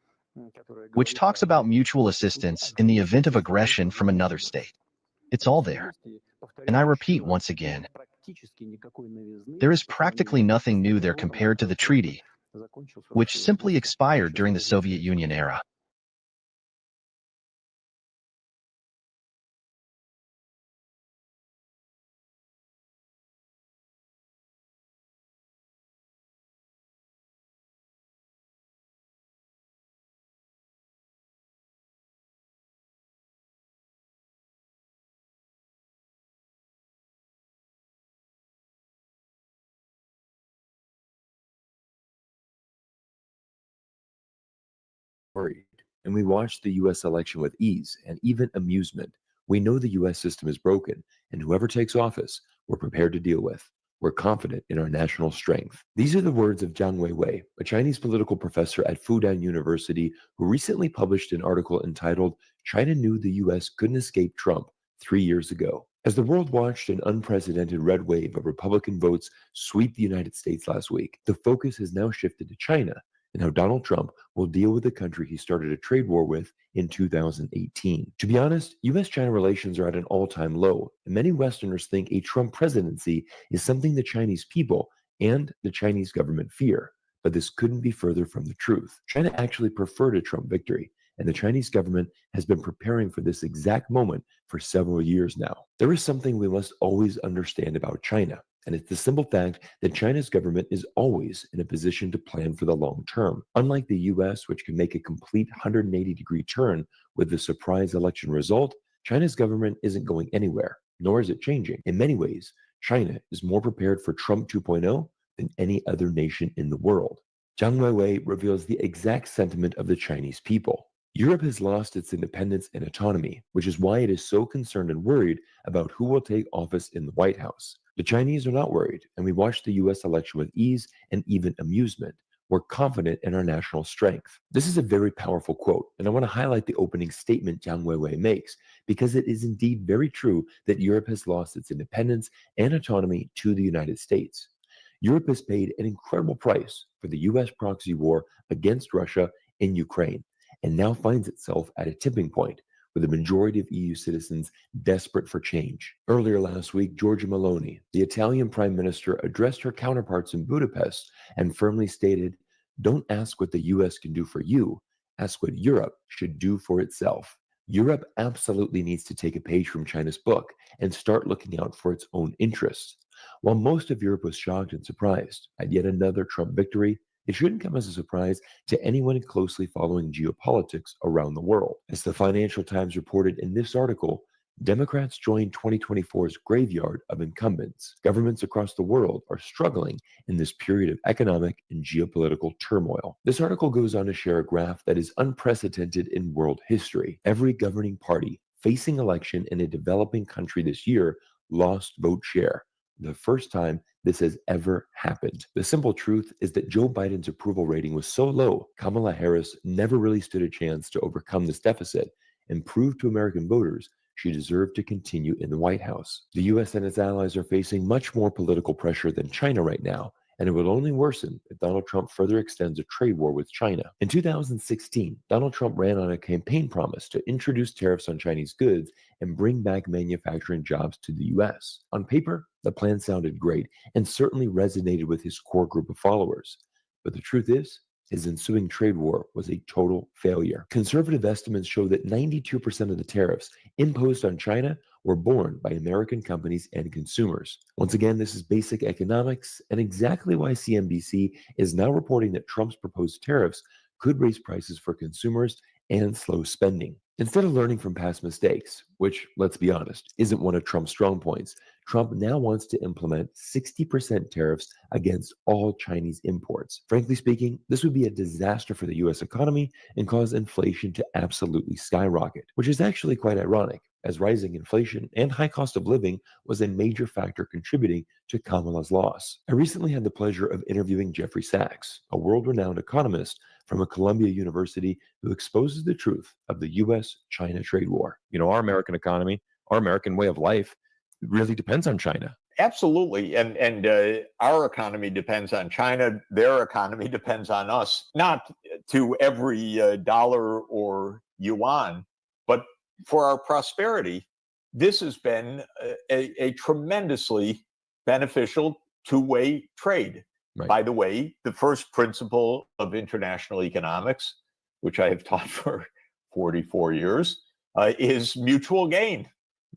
which talks about mutual assistance in the event of aggression from another state. It's all there. And I repeat once again, there is practically nothing new there compared to the treaty, which simply expired during the Soviet Union era. Worried, and we watched the US election with ease and even amusement. We know the US system is broken, and whoever takes office, we're prepared to deal with. We're confident in our national strength. These are the words of Jiang Weiwei, a Chinese political professor at Fudan University who recently published an article entitled "China Knew the US Couldn't Escape Trump 3 years ago." As the world watched an unprecedented red wave of Republican votes sweep the United States last week, the focus has now shifted to China and how Donald Trump will deal with the country he started a trade war with in 2018. To be honest, US-China relations are at an all-time low, and many Westerners think a Trump presidency is something the Chinese people and the Chinese government fear. But this couldn't be further from the truth. China actually preferred a Trump victory, and the Chinese government has been preparing for this exact moment for several years now. There is something we must always understand about China, and it's the simple fact that China's government is always in a position to plan for the long term. Unlike the US, which can make a complete 180-degree turn with the surprise election result, China's government isn't going anywhere, nor is it changing. In many ways, China is more prepared for Trump 2.0 than any other nation in the world. Jiang Weiwei reveals the exact sentiment of the Chinese people. Europe has lost its independence and autonomy, which is why it is so concerned and worried about who will take office in the White House. The Chinese are not worried, and we watched the US election with ease and even amusement. We're confident in our national strength. This is a very powerful quote, and I want to highlight the opening statement Jiang Weiwei makes, because it is indeed very true that Europe has lost its independence and autonomy to the United States. Europe has paid an incredible price for the US proxy war against Russia in Ukraine, and now finds itself at a tipping point, with a majority of EU citizens desperate for change. Earlier last week, Giorgia Meloni, the Italian Prime Minister, addressed her counterparts in Budapest and firmly stated, "Don't ask what the US can do for you, ask what Europe should do for itself." Europe absolutely needs to take a page from China's book and start looking out for its own interests. While most of Europe was shocked and surprised at yet another Trump victory, it shouldn't come as a surprise to anyone closely following geopolitics around the world. As the Financial Times reported in this article, Democrats joined 2024's graveyard of incumbents. Governments across the world are struggling in this period of economic and geopolitical turmoil. This article goes on to share a graph that is unprecedented in world history. Every governing party facing election in a developing country this year lost vote share, the first time this has ever happened. The simple truth is that Joe Biden's approval rating was so low, Kamala Harris never really stood a chance to overcome this deficit and prove to American voters she deserved to continue in the White House. The US and its allies are facing much more political pressure than China right now, and it will only worsen if Donald Trump further extends a trade war with China. In 2016, Donald Trump ran on a campaign promise to introduce tariffs on Chinese goods and bring back manufacturing jobs to the US. On paper, the plan sounded great and certainly resonated with his core group of followers. But the truth is, his ensuing trade war was a total failure. Conservative estimates show that 92% of the tariffs imposed on China were borne by American companies and consumers. Once again, this is basic economics and exactly why CNBC is now reporting that Trump's proposed tariffs could raise prices for consumers and slow spending. Instead of learning from past mistakes, which, let's be honest, isn't one of Trump's strong points, Trump now wants to implement 60% tariffs against all Chinese imports. Frankly speaking, this would be a disaster for the US economy and cause inflation to absolutely skyrocket, which is actually quite ironic, as rising inflation and high cost of living was a major factor contributing to Kamala's loss. I recently had the pleasure of interviewing Jeffrey Sachs, a world-renowned economist from a Columbia University who exposes the truth of the US-China trade war. You know, our American economy, our American way of life really depends on China. Absolutely. And our economy depends on China. Their economy depends on us, not to every dollar or yuan, but for our prosperity. This has been a tremendously beneficial two-way trade. Right. By the way, the first principle of international economics, which I have taught for 44 years, is mutual gain.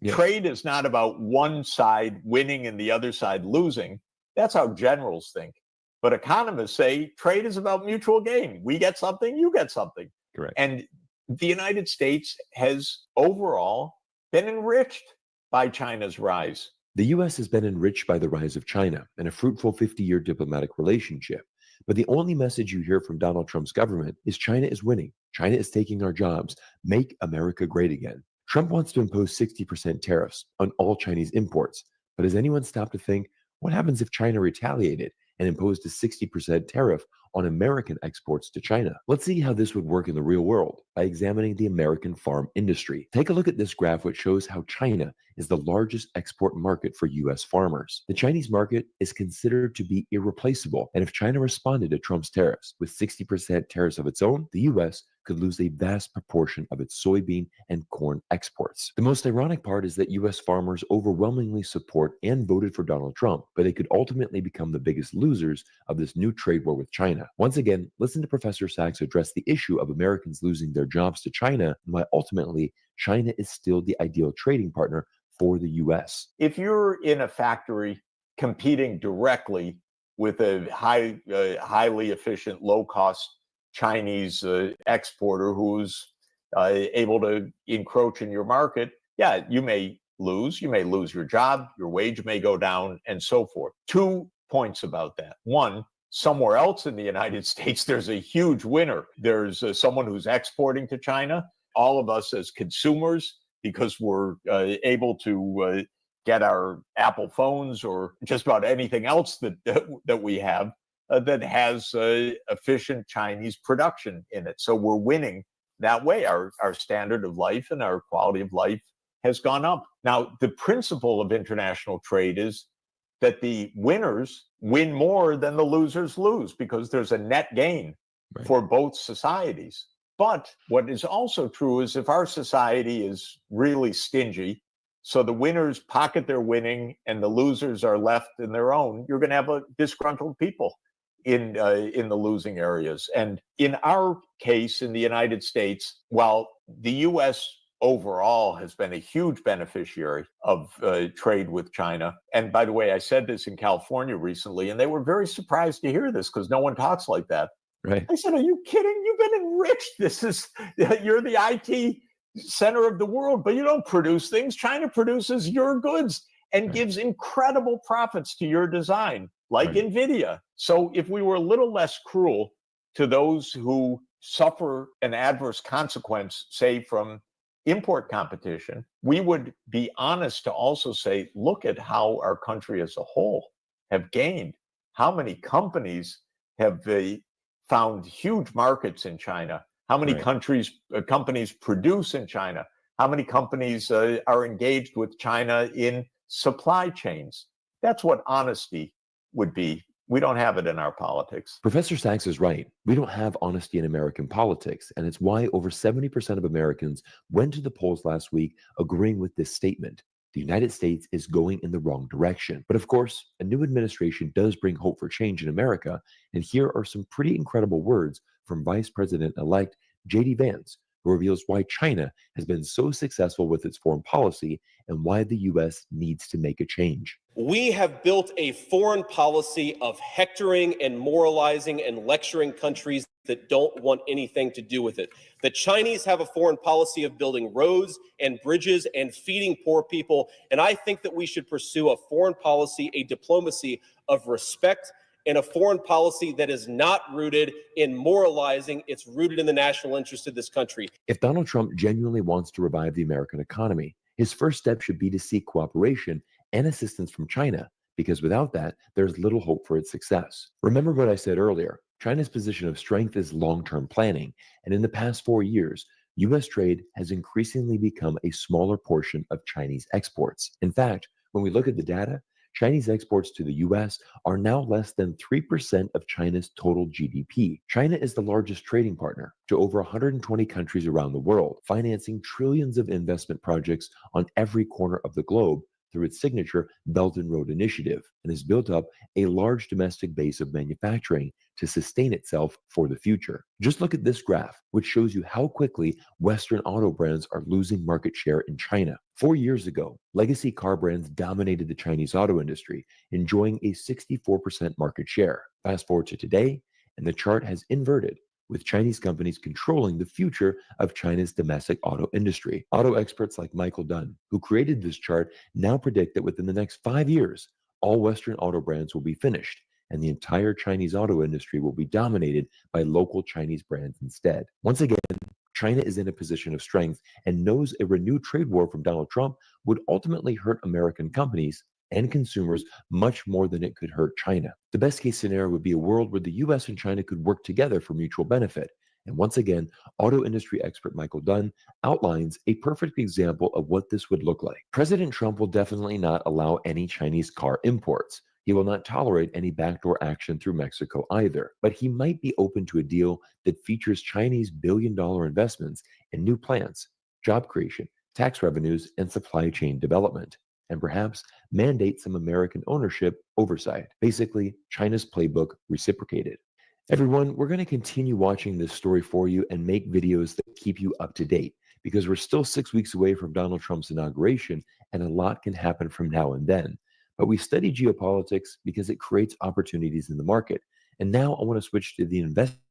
Yes. Trade is not about one side winning and the other side losing. That's how generals think. But economists say trade is about mutual gain. We get something, you get something. Correct. And the United States has overall been enriched by China's rise. The US has been enriched by the rise of China and a fruitful 50-year diplomatic relationship. But the only message you hear from Donald Trump's government is China is winning. China is taking our jobs. Make America great again. Trump wants to impose 60% tariffs on all Chinese imports. But has anyone stopped to think, what happens if China retaliated and imposed a 60% tariff on American exports to China? Let's see how this would work in the real world by examining the American farm industry. Take a look at this graph, which shows how China is the largest export market for US farmers. The Chinese market is considered to be irreplaceable, and if China responded to Trump's tariffs with 60% tariffs of its own, the US could lose a vast proportion of its soybean and corn exports. The most ironic part is that US farmers overwhelmingly support and voted for Donald Trump, but they could ultimately become the biggest losers of this new trade war with China. Once again, listen to Professor Sachs address the issue of Americans losing their jobs to China and why ultimately China is still the ideal trading partner for the US. If you're in a factory competing directly with a highly efficient, low-cost Chinese exporter who's able to encroach in your market, yeah, you may lose. You may lose your job, your wage may go down, and so forth. 2 points about that. One, somewhere else in the United States, there's a huge winner. There's someone who's exporting to China. All of us as consumers, because we're able to get our Apple phones or just about anything else that we have that has efficient Chinese production in it. So we're winning that way. Our standard of life and our quality of life has gone up. Now, the principle of international trade is that the winners win more than the losers lose because there's a net gain for both societies. But what is also true is if our society is really stingy, so the winners pocket their winning and the losers are left in their own, you're going to have a disgruntled people in the losing areas. And in our case, in the United States, while the U.S. overall has been a huge beneficiary of trade with China. And by the way, I said this in California recently, and they were very surprised to hear this because no one talks like that. Right. I said, are you kidding? You've been enriched. You're the IT center of the world, but you don't produce things. China produces your goods and gives incredible profits to your design, like NVIDIA. So if we were a little less cruel to those who suffer an adverse consequence, say from import competition, we would be honest to also say, look at how our country as a whole have gained. How many companies have found huge markets in China? How many companies produce in China? How many companies are engaged with China in supply chains? That's what honesty would be. We don't have it in our politics. Professor Sachs is right. We don't have honesty in American politics, and it's why over 70% of Americans went to the polls last week agreeing with this statement. The United States is going in the wrong direction. But of course, a new administration does bring hope for change in America, and here are some pretty incredible words from Vice President-elect J.D. Vance, who reveals why China has been so successful with its foreign policy and why the U.S. needs to make a change. We have built a foreign policy of hectoring and moralizing and lecturing countries that don't want anything to do with it. The Chinese have a foreign policy of building roads and bridges and feeding poor people. And I think that we should pursue a foreign policy, a diplomacy of respect, and a foreign policy that is not rooted in moralizing. It's rooted in the national interest of this country. If Donald Trump genuinely wants to revive the American economy, his first step should be to seek cooperation and assistance from China, because without that, there's little hope for its success. Remember what I said earlier. China's position of strength is long-term planning, and in the past 4 years, U.S. trade has increasingly become a smaller portion of Chinese exports. In fact, when we look at the data, Chinese exports to the U.S. are now less than 3% of China's total GDP. China is the largest trading partner to over 120 countries around the world, financing trillions of investment projects on every corner of the globe through its signature Belt and Road Initiative, and has built up a large domestic base of manufacturing to sustain itself for the future. Just look at this graph, which shows you how quickly Western auto brands are losing market share in China. 4 years ago, legacy car brands dominated the Chinese auto industry, enjoying a 64% market share. Fast forward to today, and the chart has inverted, with Chinese companies controlling the future of China's domestic auto industry. Auto experts like Michael Dunn, who created this chart, now predict that within the next 5 years, all Western auto brands will be finished, and the entire Chinese auto industry will be dominated by local Chinese brands instead. Once again, China is in a position of strength and knows a renewed trade war from Donald Trump would ultimately hurt American companies and consumers much more than it could hurt China. The best case scenario would be a world where the US and China could work together for mutual benefit. And once again, auto industry expert Michael Dunn outlines a perfect example of what this would look like. President Trump will definitely not allow any Chinese car imports. He will not tolerate any backdoor action through Mexico either, but he might be open to a deal that features Chinese billion-dollar investments in new plants, job creation, tax revenues, and supply chain development, and perhaps mandate some American ownership oversight. Basically, China's playbook reciprocated. Everyone, we're going to continue watching this story for you and make videos that keep you up to date, because we're still 6 weeks away from Donald Trump's inauguration, and a lot can happen from now and then. But we study geopolitics because it creates opportunities in the market. And now I want to switch to the investment.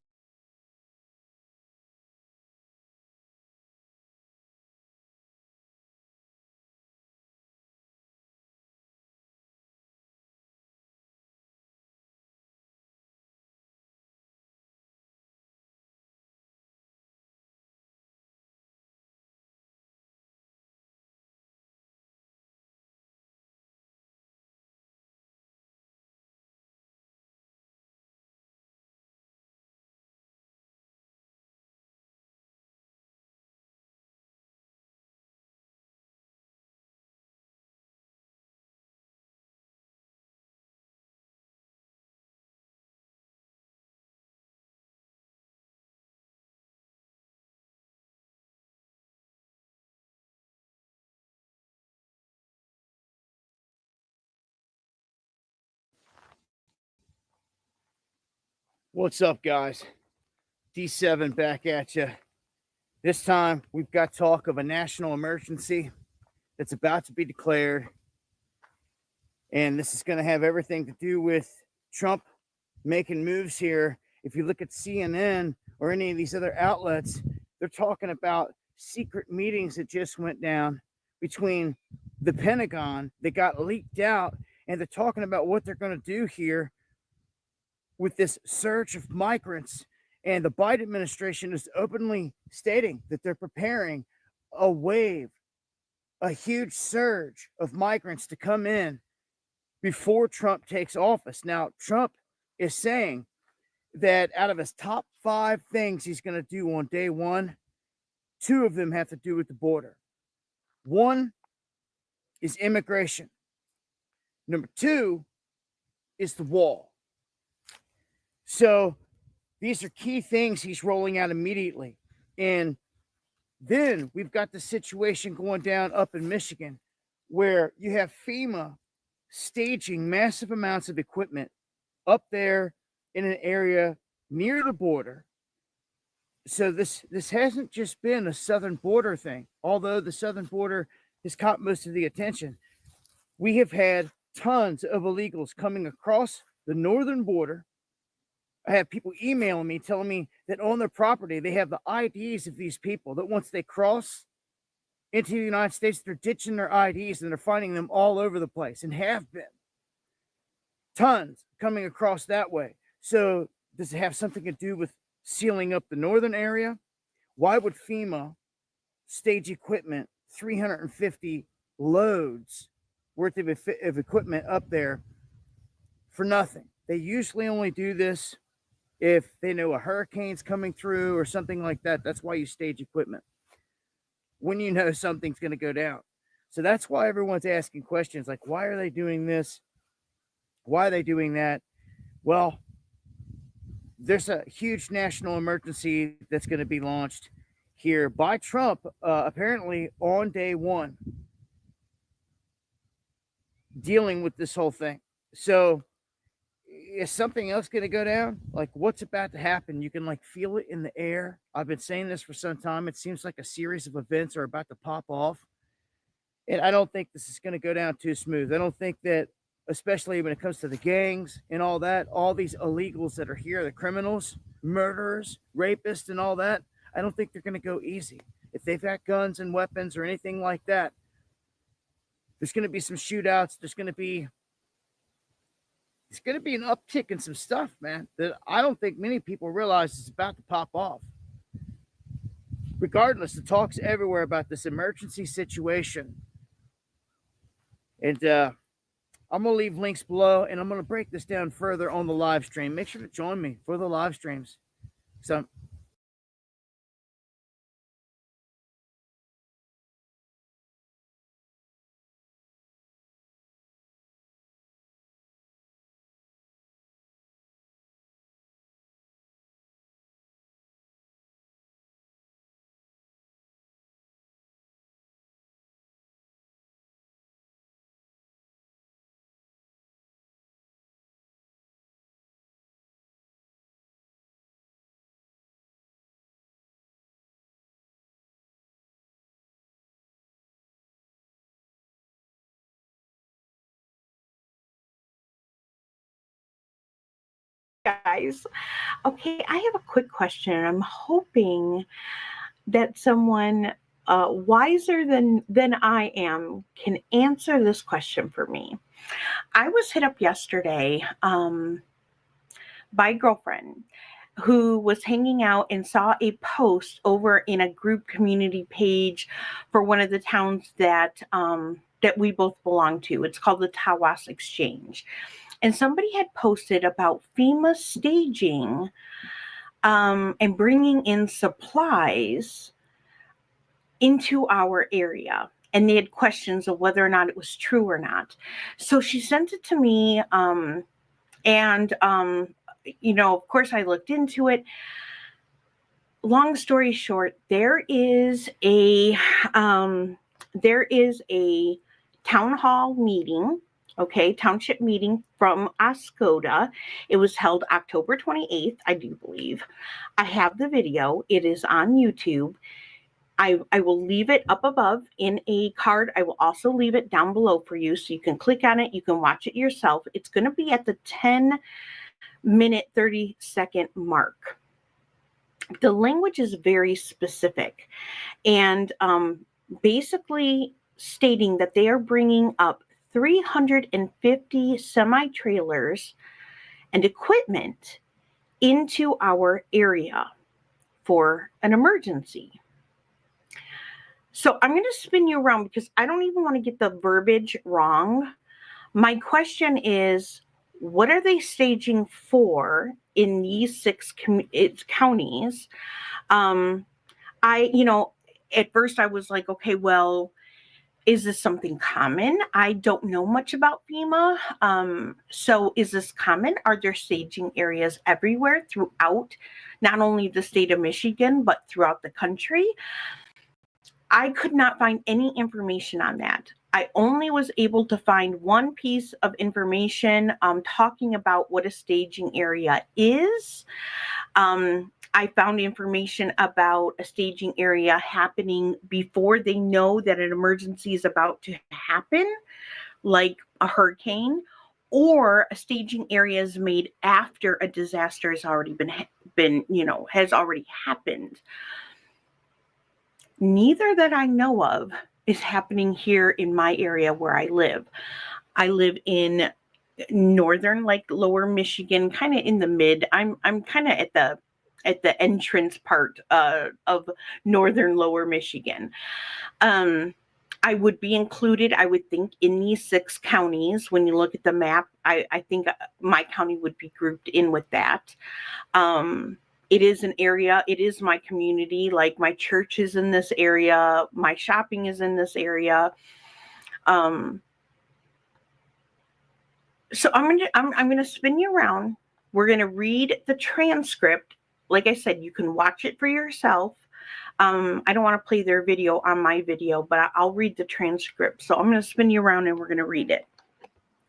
What's up, guys? D7 back at you. This time, we've got talk of a national emergency that's about to be declared. And this is going to have everything to do with Trump making moves here. If you look at CNN or any of these other outlets, they're talking about secret meetings that just went down between the Pentagon that got leaked out. And they're talking about what they're going to do here with this surge of migrants. And the Biden administration is openly stating that they're preparing a wave, a huge surge of migrants to come in before Trump takes office. Now, Trump is saying that out of his top 5 things he's going to do on day one, 2 of them have to do with the border. 1 is immigration. Number 2 is the wall. So these are key things he's rolling out immediately. And then we've got the situation going down up in Michigan where you have FEMA staging massive amounts of equipment up there in an area near the border. So this hasn't just been a southern border thing, although the southern border has caught most of the attention. We have had tons of illegals coming across the northern border, I have people emailing me telling me that on their property, they have the IDs of these people that once they cross into the United States, they're ditching their IDs and they're finding them all over the place and have been. Tons coming across that way. So does it have something to do with sealing up the northern area? Why would FEMA stage equipment, 350 loads worth of equipment up there for nothing? They usually only do this if they know a hurricane's coming through or something like that. That's why you stage equipment, when you know something's going to go down. So that's why everyone's asking questions like, why are they doing this? Why are they doing that? Well, there's a huge national emergency that's going to be launched here by Trump, apparently on day one, dealing with this whole thing. So is something else going to go down? Like, what's about to happen? You can like feel it in the air. I've been saying this for some time. It seems like a series of events are about to pop off. And I don't think this is going to go down too smooth. I don't think that, especially when it comes to the gangs and all that, all these illegals that are here, the criminals, murderers, rapists, and all that, I don't think they're going to go easy. If they've got guns and weapons or anything like that, there's going to be some shootouts. There's going to be an uptick in some stuff, man, that I don't think many people realize is about to pop off. Regardless, the talk's everywhere about this emergency situation. And I'm going to leave links below, and I'm going to break this down further on the live stream. Make sure to join me for the live streams. So guys. Okay, I have a quick question. I'm hoping that someone wiser than I am can answer this question for me. I was hit up yesterday by a girlfriend who was hanging out and saw a post over in a group community page for one of the towns that that we both belong to. It's called the Tawas Exchange. And somebody had posted about FEMA staging and bringing in supplies into our area. And they had questions of whether or not it was true or not. So she sent it to me. You know, of course, I looked into it. Long story short, there is a town hall meeting. Okay, township meeting from Oscoda. It was held October 28th, I do believe. I have the video. It is on YouTube. I will leave it up above in a card. I will also leave it down below for you so you can click on it. You can watch it yourself. It's going to be at the 10-minute, 30-second mark. The language is very specific and basically stating that they are bringing up 350 semi-trailers and equipment into our area for an emergency. So I'm going to spin you around because I don't even want to get the verbiage wrong. My question is, what are they staging for in these 6 counties? At first I was like, okay, well, is this something common? I don't know much about FEMA. So is this common? Are there staging areas everywhere throughout, not only the state of Michigan, but throughout the country? I could not find any information on that. I only was able to find one piece of information talking about what a staging area is. I found information about a staging area happening before they know that an emergency is about to happen, like a hurricane, or a staging area is made after a disaster has already been has already happened. Neither that I know of is happening here in my area where I live. I live in northern, like lower Michigan, kind of in the mid. I'm kind of at the entrance part of northern lower Michigan. I would be included, I would think, in these 6 counties. When you look at the map, I think my county would be grouped in with that. It is an area, it is my community, like my church is in this area, my shopping is in this area. So I'm gonna spin you around. We're gonna read the transcript. Like I said, you can watch it for yourself. I don't want to play their video on my video, but I'll read the transcript. So I'm going to spin you around and we're going to read it.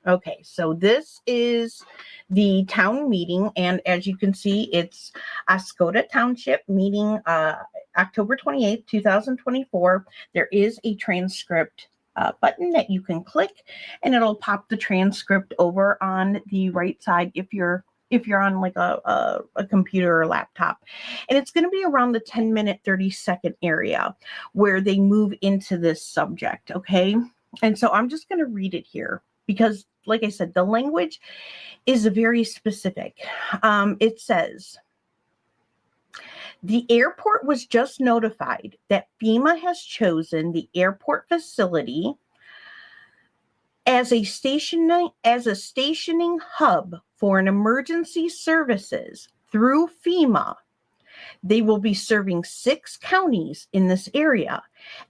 Okay, so this is the town meeting, and as you can see, it's Oscoda Township meeting October 28th, 2024. There is a transcript button that you can click, and it'll pop the transcript over on the right side if you're on like a computer or laptop. And it's going to be around the 10-minute, 30-second area where they move into this subject, okay? And so I'm just going to read it here because, like I said, the language is very specific. It says, the airport was just notified that FEMA has chosen the airport facility as a stationing hub for an emergency services through FEMA. They will be serving 6 counties in this area,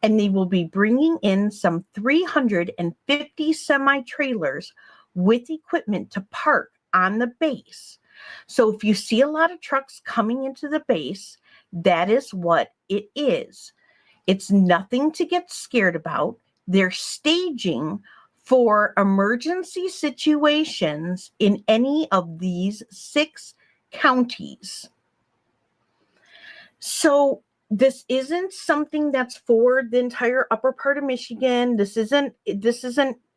and they will be bringing in some 350 semi-trailers with equipment to park on the base. So if you see a lot of trucks coming into the base, that is what it is. It's nothing to get scared about. They're staging for emergency situations in any of these 6 counties. So this isn't something that's for the entire upper part of Michigan. This isn't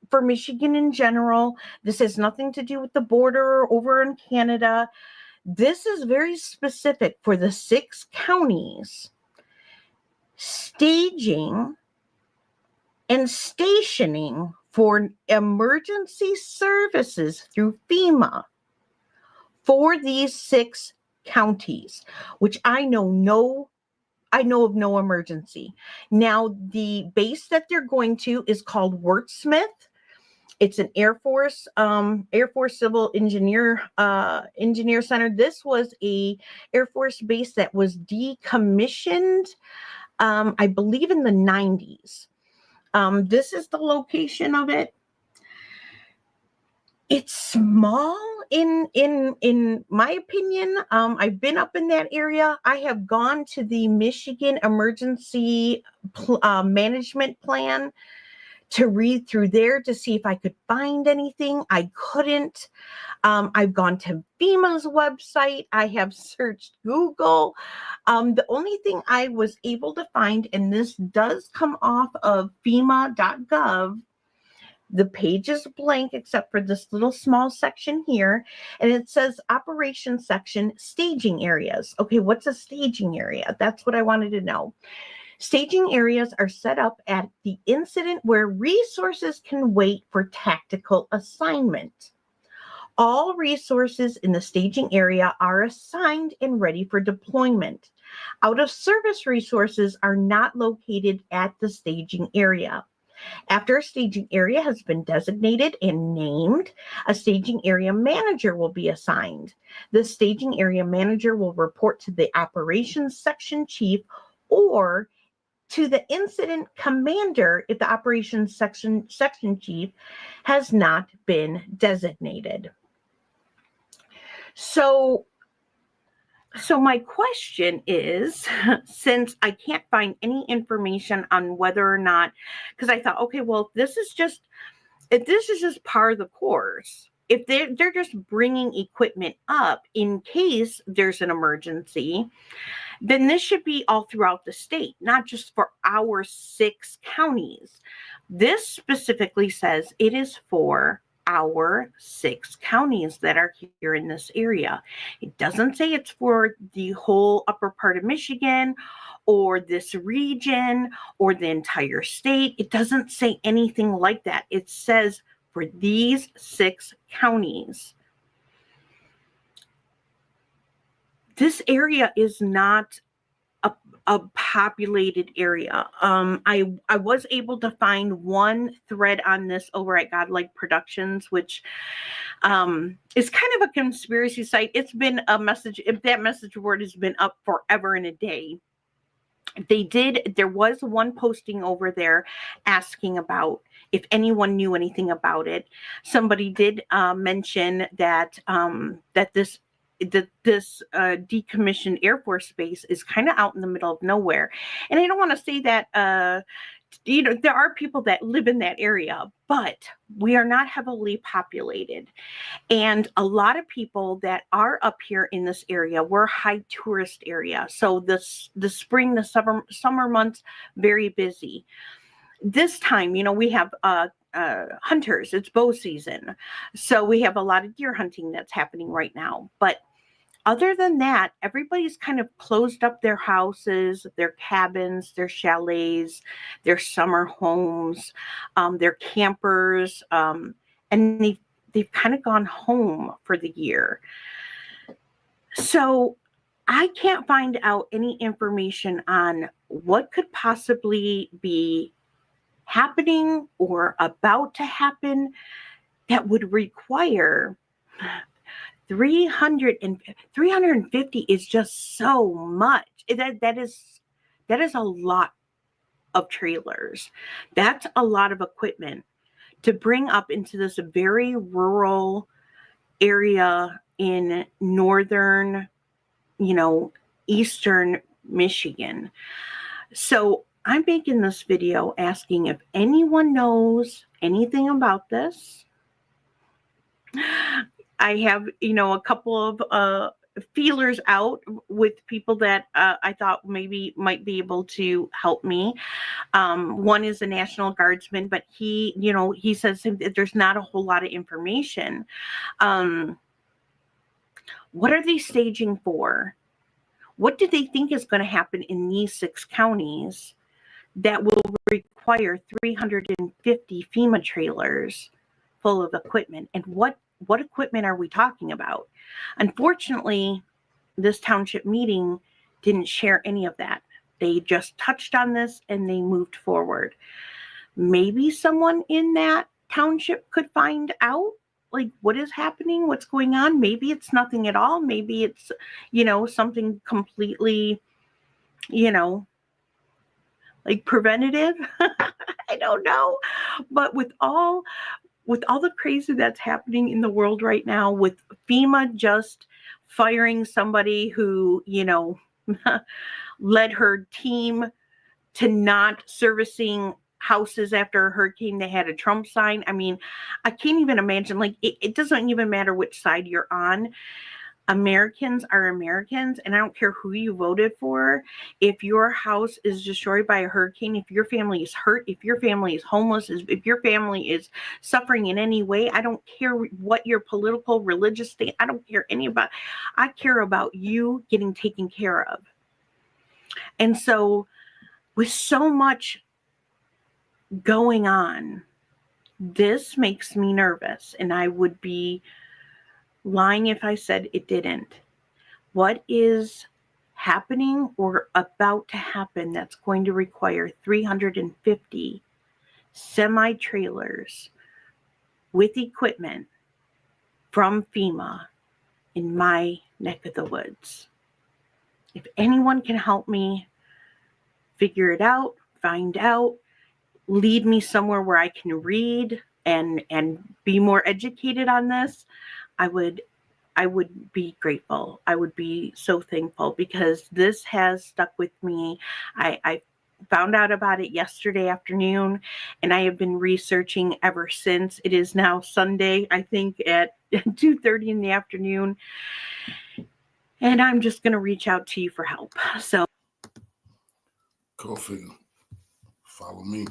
for Michigan in general. This has nothing to do with the border over in Canada. This is very specific for the 6 counties. Staging and stationing for emergency services through FEMA for these 6 counties, which I know of no emergency. Now, the base that they're going to is called Wurtsmith. It's an Air Force Civil Engineer Center. This was a Air Force base that was decommissioned, I believe, in the 90s. This is the location of it. It's small in my opinion. I've been up in that area. I have gone to the Michigan Emergency Management Plan to read through there to see if I could find anything. I couldn't. I've gone to FEMA's website. I have searched Google. The only thing I was able to find, and this does come off of FEMA.gov, the page is blank except for this little small section here, and it says operations section, staging areas. Okay, what's a staging area? That's what I wanted to know. Staging areas are set up at the incident where resources can wait for tactical assignment. All resources in the staging area are assigned and ready for deployment. Out of service resources are not located at the staging area. After a staging area has been designated and named, a staging area manager will be assigned. The staging area manager will report to the operations section chief or to the incident commander if the operations section chief has not been designated. So my question is, since I can't find any information on whether or not, because I thought, okay, well, if this is just part of the course, if they're just bringing equipment up in case there's an emergency, then this should be all throughout the state, not just for our 6 counties. This specifically says it is for our 6 counties that are here in this area. It doesn't say it's for the whole upper part of Michigan or this region or the entire state. It doesn't say anything like that. It says for these 6 counties. This area is not a populated area. I was able to find one thread on this over at Godlike Productions, which is kind of a conspiracy site. It's been a message, if that message board has been up forever and a day. There was one posting over there asking about if anyone knew anything about it. Somebody did mention that this decommissioned Air Force base is kind of out in the middle of nowhere. And I don't want to say that, there are people that live in that area, but we are not heavily populated. And a lot of people that are up here in this area, we're a high tourist area. So the spring, the summer months, very busy. This time, we have hunters. It's bow season. So we have a lot of deer hunting that's happening right now. But other than that, everybody's kind of closed up their houses, their cabins, their chalets, their summer homes, their campers, and they've kind of gone home for the year. So I can't find out any information on what could possibly be happening or about to happen that would require 350 is just so much. That is a lot of trailers. That's a lot of equipment to bring up into this very rural area in northern, eastern Michigan. So I'm making this video asking if anyone knows anything about this. I have, a couple of feelers out with people that I thought maybe might be able to help me. One is a National Guardsman, but he says that there's not a whole lot of information. What are they staging for? What do they think is going to happen in these 6 counties that will require 350 FEMA trailers full of equipment? And what equipment are we talking about? Unfortunately, this township meeting didn't share any of that. They just touched on this and they moved forward. Maybe someone in that township could find out what is happening, what's going on. Maybe it's nothing at all. Maybe it's, something completely, preventative. I don't know. But with all the crazy that's happening in the world right now, with FEMA just firing somebody who, led her team to not servicing houses after a hurricane, they had a Trump sign. I mean, I can't even imagine, it doesn't even matter which side you're on. Americans are Americans, and I don't care who you voted for. If your house is destroyed by a hurricane, if your family is hurt, if your family is homeless, if your family is suffering in any way, I don't care what your political, religious state, I don't care I care about you getting taken care of. And so with so much going on, this makes me nervous, and I would be lying if I said it didn't. What is happening or about to happen that's going to require 350 semi-trailers with equipment from FEMA in my neck of the woods? If anyone can help me figure it out, find out, lead me somewhere where I can read and be more educated on this, I would be grateful. I would be so thankful, because this has stuck with me. I found out about it yesterday afternoon, and I have been researching ever since. It is now Sunday, I think, at 2:30 in the afternoon, and I'm just going to reach out to you for help. So, Go figure. Follow me.